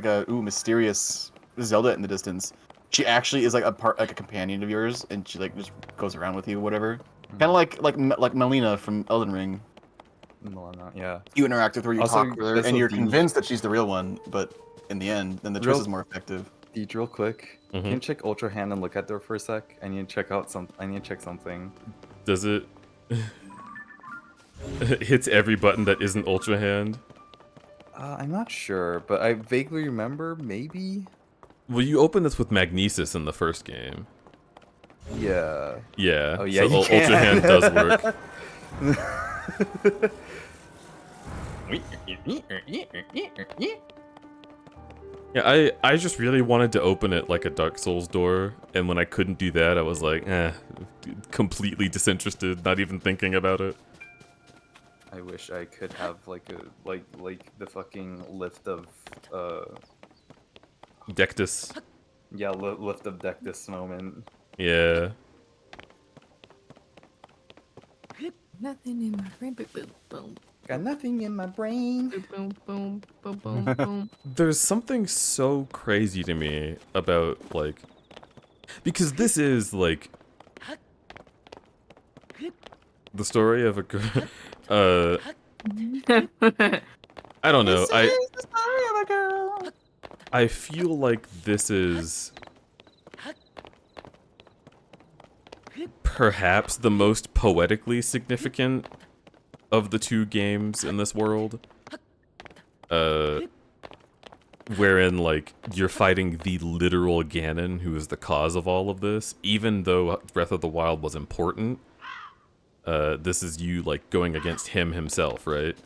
Speaker 7: a mysterious Zelda in the distance, she actually is like a companion of yours, and she like just goes around with you, whatever. Kind of like Melina from Elden Ring.
Speaker 2: Melina, yeah.
Speaker 7: You interact with her, you
Speaker 2: Also,
Speaker 7: talk with her, and you're convinced that she's the real one, but in the end, then the twist is more effective.
Speaker 2: Deej, real quick, can you check Ultra Hand and look at her for a sec? I need to check out I need to check something.
Speaker 1: Does it hits every button that isn't Ultra Hand?
Speaker 2: I'm not sure, but I vaguely remember maybe.
Speaker 1: Well, you opened this with Magnesis in the first game.
Speaker 2: Yeah.
Speaker 1: Yeah.
Speaker 2: Oh yeah.
Speaker 1: So
Speaker 2: You can.
Speaker 1: Ultra Hand does work. Yeah, I just really wanted to open it like a Dark Souls door, and when I couldn't do that, I was like, completely disinterested, not even thinking about it.
Speaker 2: I wish I could have like the fucking lift of
Speaker 1: Dectus.
Speaker 2: yeah, lift of Dectus moment.
Speaker 1: Yeah.
Speaker 3: Nothing in my brain. Boom, boom, boom.
Speaker 2: Got nothing in my brain.
Speaker 3: Boom, boom, boom, boom, boom, boom.
Speaker 1: There's something so crazy to me about, like... Because this is, like... The story of a girl... I don't know, I feel like this is... perhaps the most poetically significant of the two games in this world. Wherein, like, you're fighting the literal Ganon, who is the cause of all of this. Even though Breath of the Wild was important, this is you, like, going against him himself, right?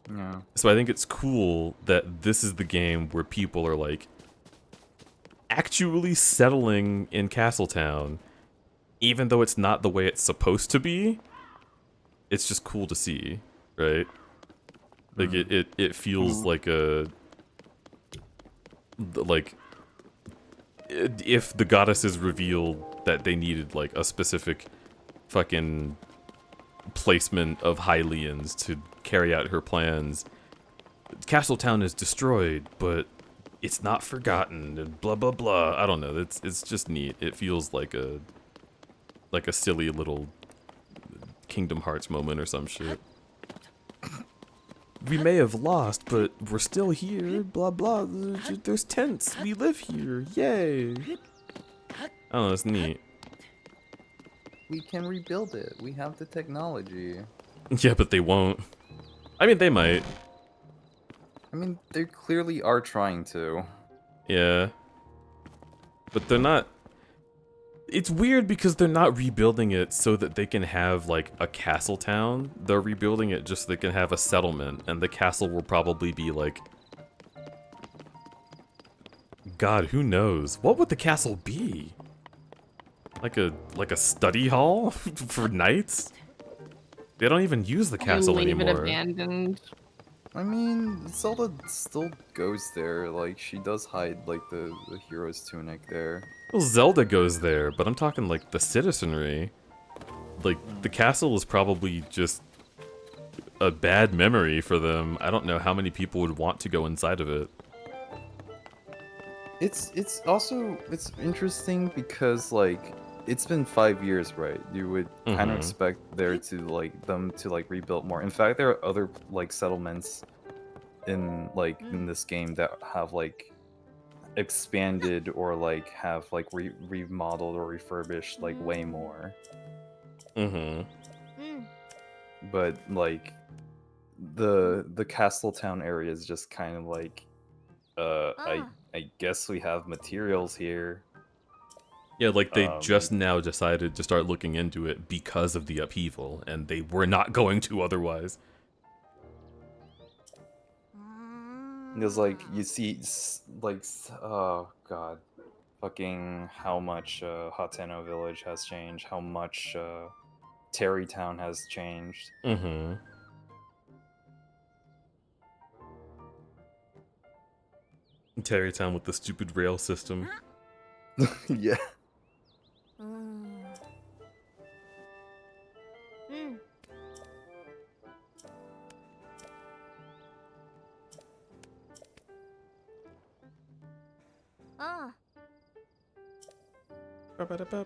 Speaker 2: Yeah.
Speaker 1: So I think it's cool that this is the game where people are, like, actually settling in Castletown, even though it's not the way it's supposed to be. It's just cool to see, right? Like, it feels like a... Like, if the goddesses revealed that they needed, like, a specific fucking placement of Hylians to carry out her plans. Castletown is destroyed, but it's not forgotten, and blah blah blah. I don't know, it's just neat. It feels like a silly little Kingdom Hearts moment or some shit. We may have lost, but we're still here, blah blah. There's tents, we live here, yay. I don't know, it's neat.
Speaker 2: We can rebuild it. We have the technology.
Speaker 1: Yeah, but they won't. I mean, they might.
Speaker 2: I mean, they clearly are trying to.
Speaker 1: Yeah. But they're not... It's weird because they're not rebuilding it so that they can have, like, a castle town. They're rebuilding it just so they can have a settlement, and the castle will probably be, like... God, who knows? What would the castle be? Like a study hall for knights? They don't even use the castle
Speaker 3: Leave
Speaker 1: anymore.
Speaker 3: it abandoned.
Speaker 2: I mean, Zelda still goes there. Like, she does hide, like, the hero's tunic there.
Speaker 1: Well, Zelda goes there, but I'm talking, like, the citizenry. Like, the castle is probably just a bad memory for them. I don't know how many people would want to go inside of it.
Speaker 2: It's also interesting because, like, it's been 5 years, right? You would kind of expect there to, like, them to, like, rebuild more. In fact, there are other, like, settlements in, like, in this game that have, like, expanded or, like, have, like, remodeled or refurbished, like, way more. But, like, the Castletown area is just kind of like, I guess we have materials here.
Speaker 1: Yeah, like they just now decided to start looking into it because of the upheaval, and they were not going to otherwise.
Speaker 2: Because, like, you see, like, oh god, fucking how much Hateno Village has changed, how much Terrytown has changed.
Speaker 1: Terrytown with the stupid rail system.
Speaker 2: Yeah.
Speaker 1: Ba-ba-da-ba.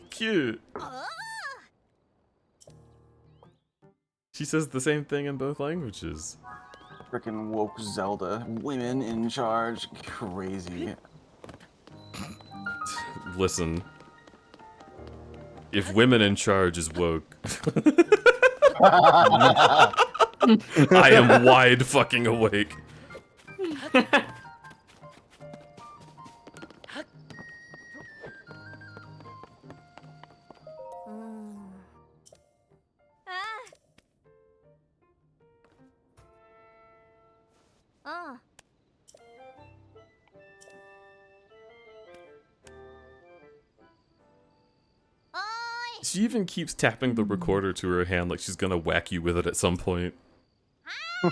Speaker 1: Cute. She says the same thing in both languages.
Speaker 7: Frickin' woke Zelda. Women in charge. Crazy.
Speaker 1: Listen. If women in charge is woke, I am wide fucking awake. She even keeps tapping the recorder to her hand like she's gonna whack you with it at some point.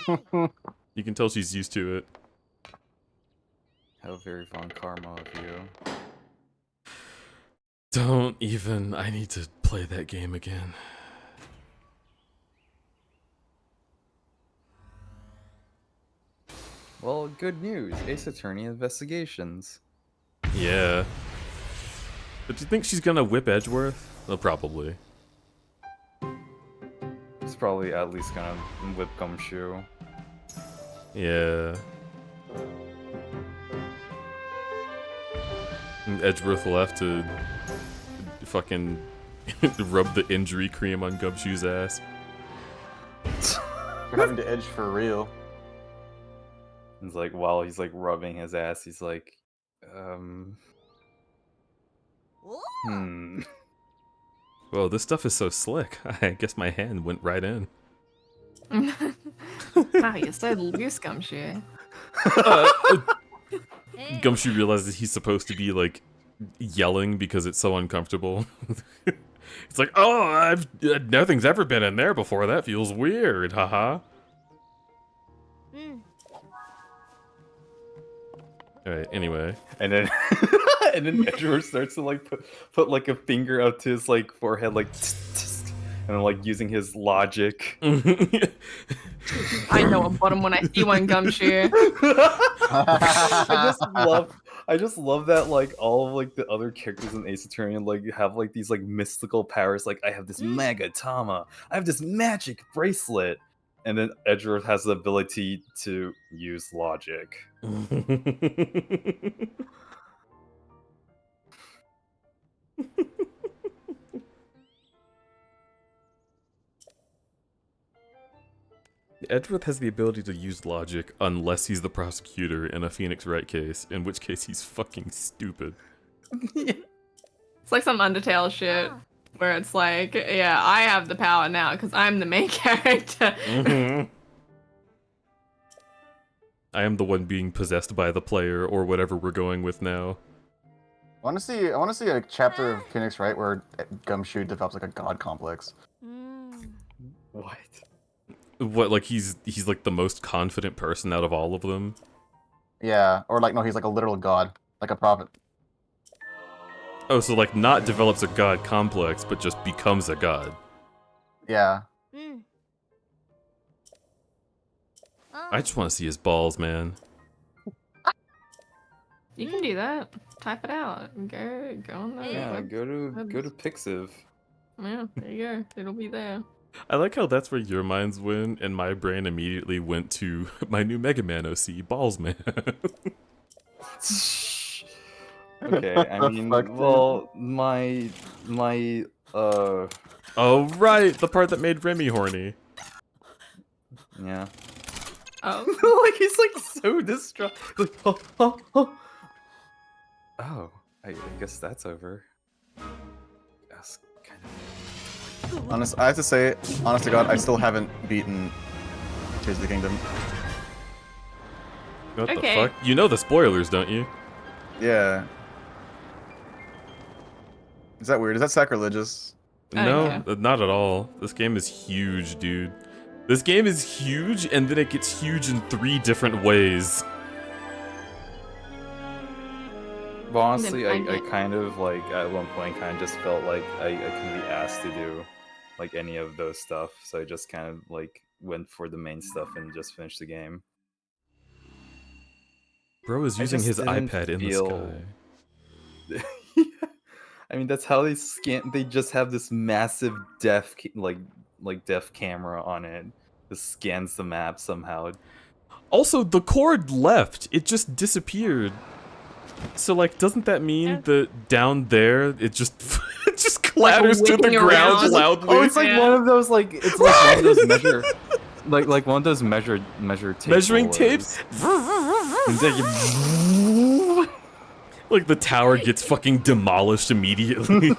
Speaker 1: You can tell she's used to it.
Speaker 2: How very Von Karma of you.
Speaker 1: Don't even. I need to play that game again.
Speaker 2: Well, good news. Ace Attorney investigations.
Speaker 1: Yeah. But do you think she's gonna whip Edgeworth? Well, probably.
Speaker 2: He's probably at least gonna whip Gumshoe.
Speaker 1: Yeah. And Edgeworth will have to fucking rub the injury cream on Gumshoe's ass.
Speaker 7: We're having to edge for real.
Speaker 2: It's like while he's like rubbing his ass, he's like,
Speaker 1: Whoa, this stuff is so slick. I guess my hand went right in.
Speaker 3: Wow, you're so loose, Gumshoe.
Speaker 1: Gumshoe realizes he's supposed to be like yelling because it's so uncomfortable. It's like, oh, nothing's ever been in there before. That feels weird, haha. Alright, anyway.
Speaker 2: and then and then Edgeworth starts to like put like a finger up to his like forehead, like and then like using his logic.
Speaker 3: I know a bottom when I see one, Gumshoe.
Speaker 2: I just love that like all of like the other characters in Ace Attorney like have like these like mystical powers. Like I have this Magatama, I have this magic bracelet, and then Edgeworth has the ability to use logic.
Speaker 1: Edgeworth has the ability to use logic unless he's the prosecutor in a Phoenix Wright case, in which case he's fucking stupid.
Speaker 3: It's like some Undertale shit where it's like, yeah, I have the power now because I'm the main character.
Speaker 1: I am the one being possessed by the player, or whatever we're going with now.
Speaker 7: I want to see a chapter of Phoenix Wright where Gumshoe develops like a god complex.
Speaker 2: What?
Speaker 1: What, like he's like the most confident person out of all of them?
Speaker 7: Yeah, or like no, he's like a literal god, like a prophet.
Speaker 1: Oh, so like not develops a god complex, but just becomes a god.
Speaker 7: Yeah.
Speaker 1: I just want to see his balls, man.
Speaker 3: You can do that. Type it out. Go on there.
Speaker 2: Yeah, go to Pixiv.
Speaker 3: Yeah, there you go. It'll be there.
Speaker 1: I like how that's where your minds went, and my brain immediately went to my new Mega Man OC, Balls Man.
Speaker 2: Okay, I mean, well, my
Speaker 1: Oh right, the part that made Remy horny.
Speaker 2: Yeah.
Speaker 3: Oh.
Speaker 2: Like he's like so distraught. Like, oh, I guess that's over. That's kind of...
Speaker 7: I have to say, honest to God, I still haven't beaten Tears of the Kingdom.
Speaker 1: What the fuck? You know the spoilers, don't you?
Speaker 7: Yeah. Is that weird? Is that sacrilegious?
Speaker 1: No, not at all. This game is huge, dude. This game is huge, and then it gets huge in 3 different ways.
Speaker 2: But honestly, I kind of, like, at one point, kind of just felt like I couldn't be asked to do, like, any of those stuff. So I just kind of, like, went for the main stuff and just finished the game.
Speaker 1: Bro is using his iPad in the sky.
Speaker 2: I mean, that's how they scan. They just have this massive depth camera on it. Just scans the map somehow.
Speaker 1: Also, the cord left. It just disappeared. So, like, doesn't that mean that down there it just it just clatters to the ground loudly?
Speaker 2: Oh, it's like one of those it's like one of those measure, like one of those measure tape
Speaker 1: measuring
Speaker 2: rollers.
Speaker 1: tapes. Like the tower gets fucking demolished immediately.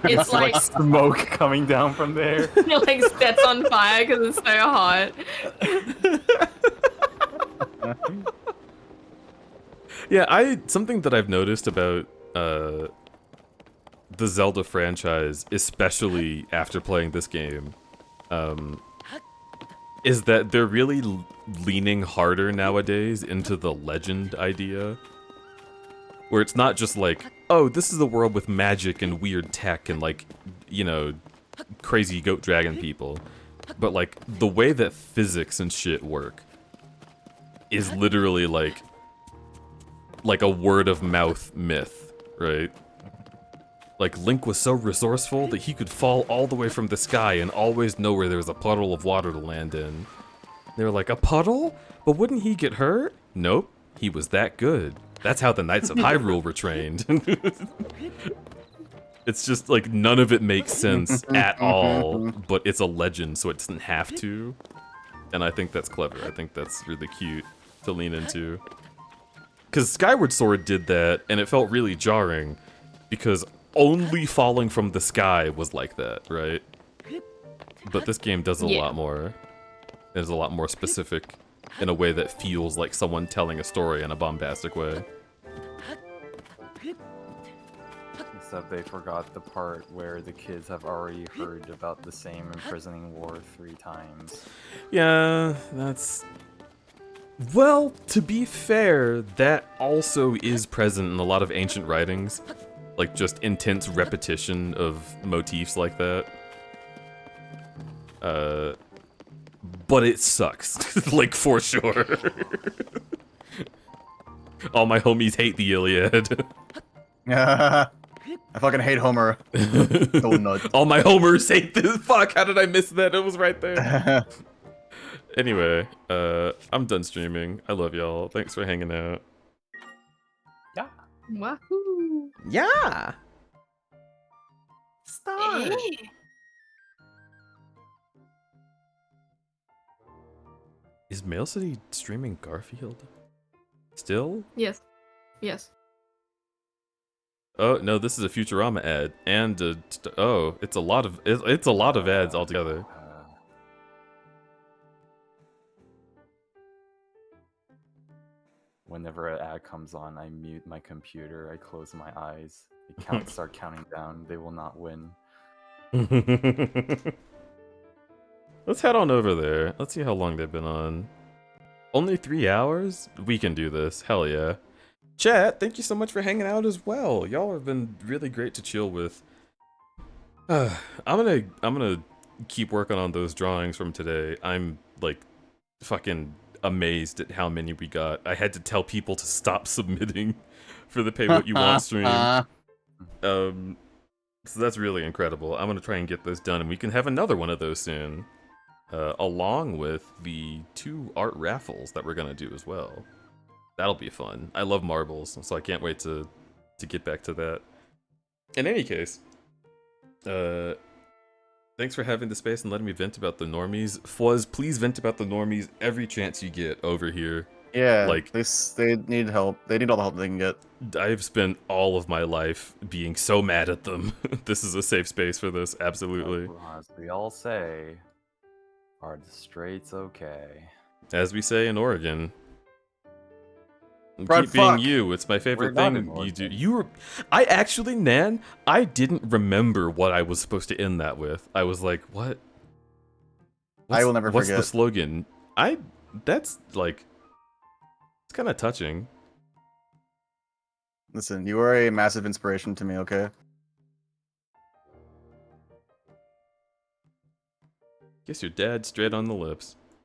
Speaker 3: It's like
Speaker 2: smoke coming down from there.
Speaker 3: It like sets on fire because it's so hot.
Speaker 1: Yeah, something that I've noticed about the Zelda franchise, especially after playing this game, is that they're really leaning harder nowadays into the legend idea. Where it's not just like, oh, this is a world with magic and weird tech and like, you know, crazy goat dragon people. But like, the way that physics and shit work is literally like a word of mouth myth, right? Like, Link was so resourceful that he could fall all the way from the sky and always know where there was a puddle of water to land in. They were like, a puddle? But wouldn't he get hurt? Nope, he was that good. That's how the Knights of Hyrule were trained. It's just like none of it makes sense at all, but it's a legend, so it doesn't have to. And I think that's clever. I think that's really cute to lean into. Because Skyward Sword did that, and it felt really jarring, because only falling from the sky was like that, right? But this game does a lot more. It's a lot more specific in a way that feels like someone telling a story in a bombastic way.
Speaker 2: Except they forgot the part where the kids have already heard about the same imprisoning war 3 times.
Speaker 1: Yeah, that's... Well, to be fair, that also is present in a lot of ancient writings. Like, just intense repetition of motifs like that. But it sucks. Like, for sure. All my homies hate the Iliad.
Speaker 7: I fucking hate Homer. So nuts.
Speaker 1: All my Homers hate this. Fuck, how did I miss that? It was right there. Anyway, I'm done streaming. I love y'all. Thanks for hanging out.
Speaker 2: Yeah.
Speaker 3: Wahoo!
Speaker 11: Yeah. Start.
Speaker 1: Is Mail City streaming Garfield? Still?
Speaker 3: Yes. Yes.
Speaker 1: Oh no, this is a Futurama ad, and oh, it's a lot of ads altogether.
Speaker 2: Whenever an ad comes on, I mute my computer, I close my eyes. The start counting down. They will not win.
Speaker 1: Let's head on over there. Let's see how long they've been on. Only 3 hours? We can do this. Hell yeah. Chat, thank you so much for hanging out as well. Y'all have been really great to chill with. I'm gonna keep working on those drawings from today. I'm like fucking amazed at how many we got. I had to tell people to stop submitting for the Pay What You Want stream. So that's really incredible. I'm gonna try and get this done, and we can have another one of those soon, along with the 2 art raffles that we're gonna do as well. That'll be fun. I love marbles, so I can't wait to get back to that. In any case, thanks for having the space and letting me vent about the normies. Fuzz, please vent about the normies every chance you get over here.
Speaker 7: Yeah,
Speaker 1: like
Speaker 7: they need help. They need all the help they can get.
Speaker 1: I've spent all of my life being so mad at them. This is a safe space for this, absolutely.
Speaker 2: As we all say, are the straights okay?
Speaker 1: As we say in Oregon.
Speaker 7: Brad,
Speaker 1: Keep being
Speaker 7: fuck.
Speaker 1: you. It's my favorite
Speaker 2: We're not
Speaker 1: thing
Speaker 2: in
Speaker 1: you do. I actually, Nan, I didn't remember what I was supposed to end that with. I was like, what?
Speaker 7: I will never
Speaker 1: what's
Speaker 7: forget.
Speaker 1: the slogan? That's like, it's kind of touching.
Speaker 7: Listen, you are a massive inspiration to me, okay?
Speaker 1: Guess your dad straight on the lips.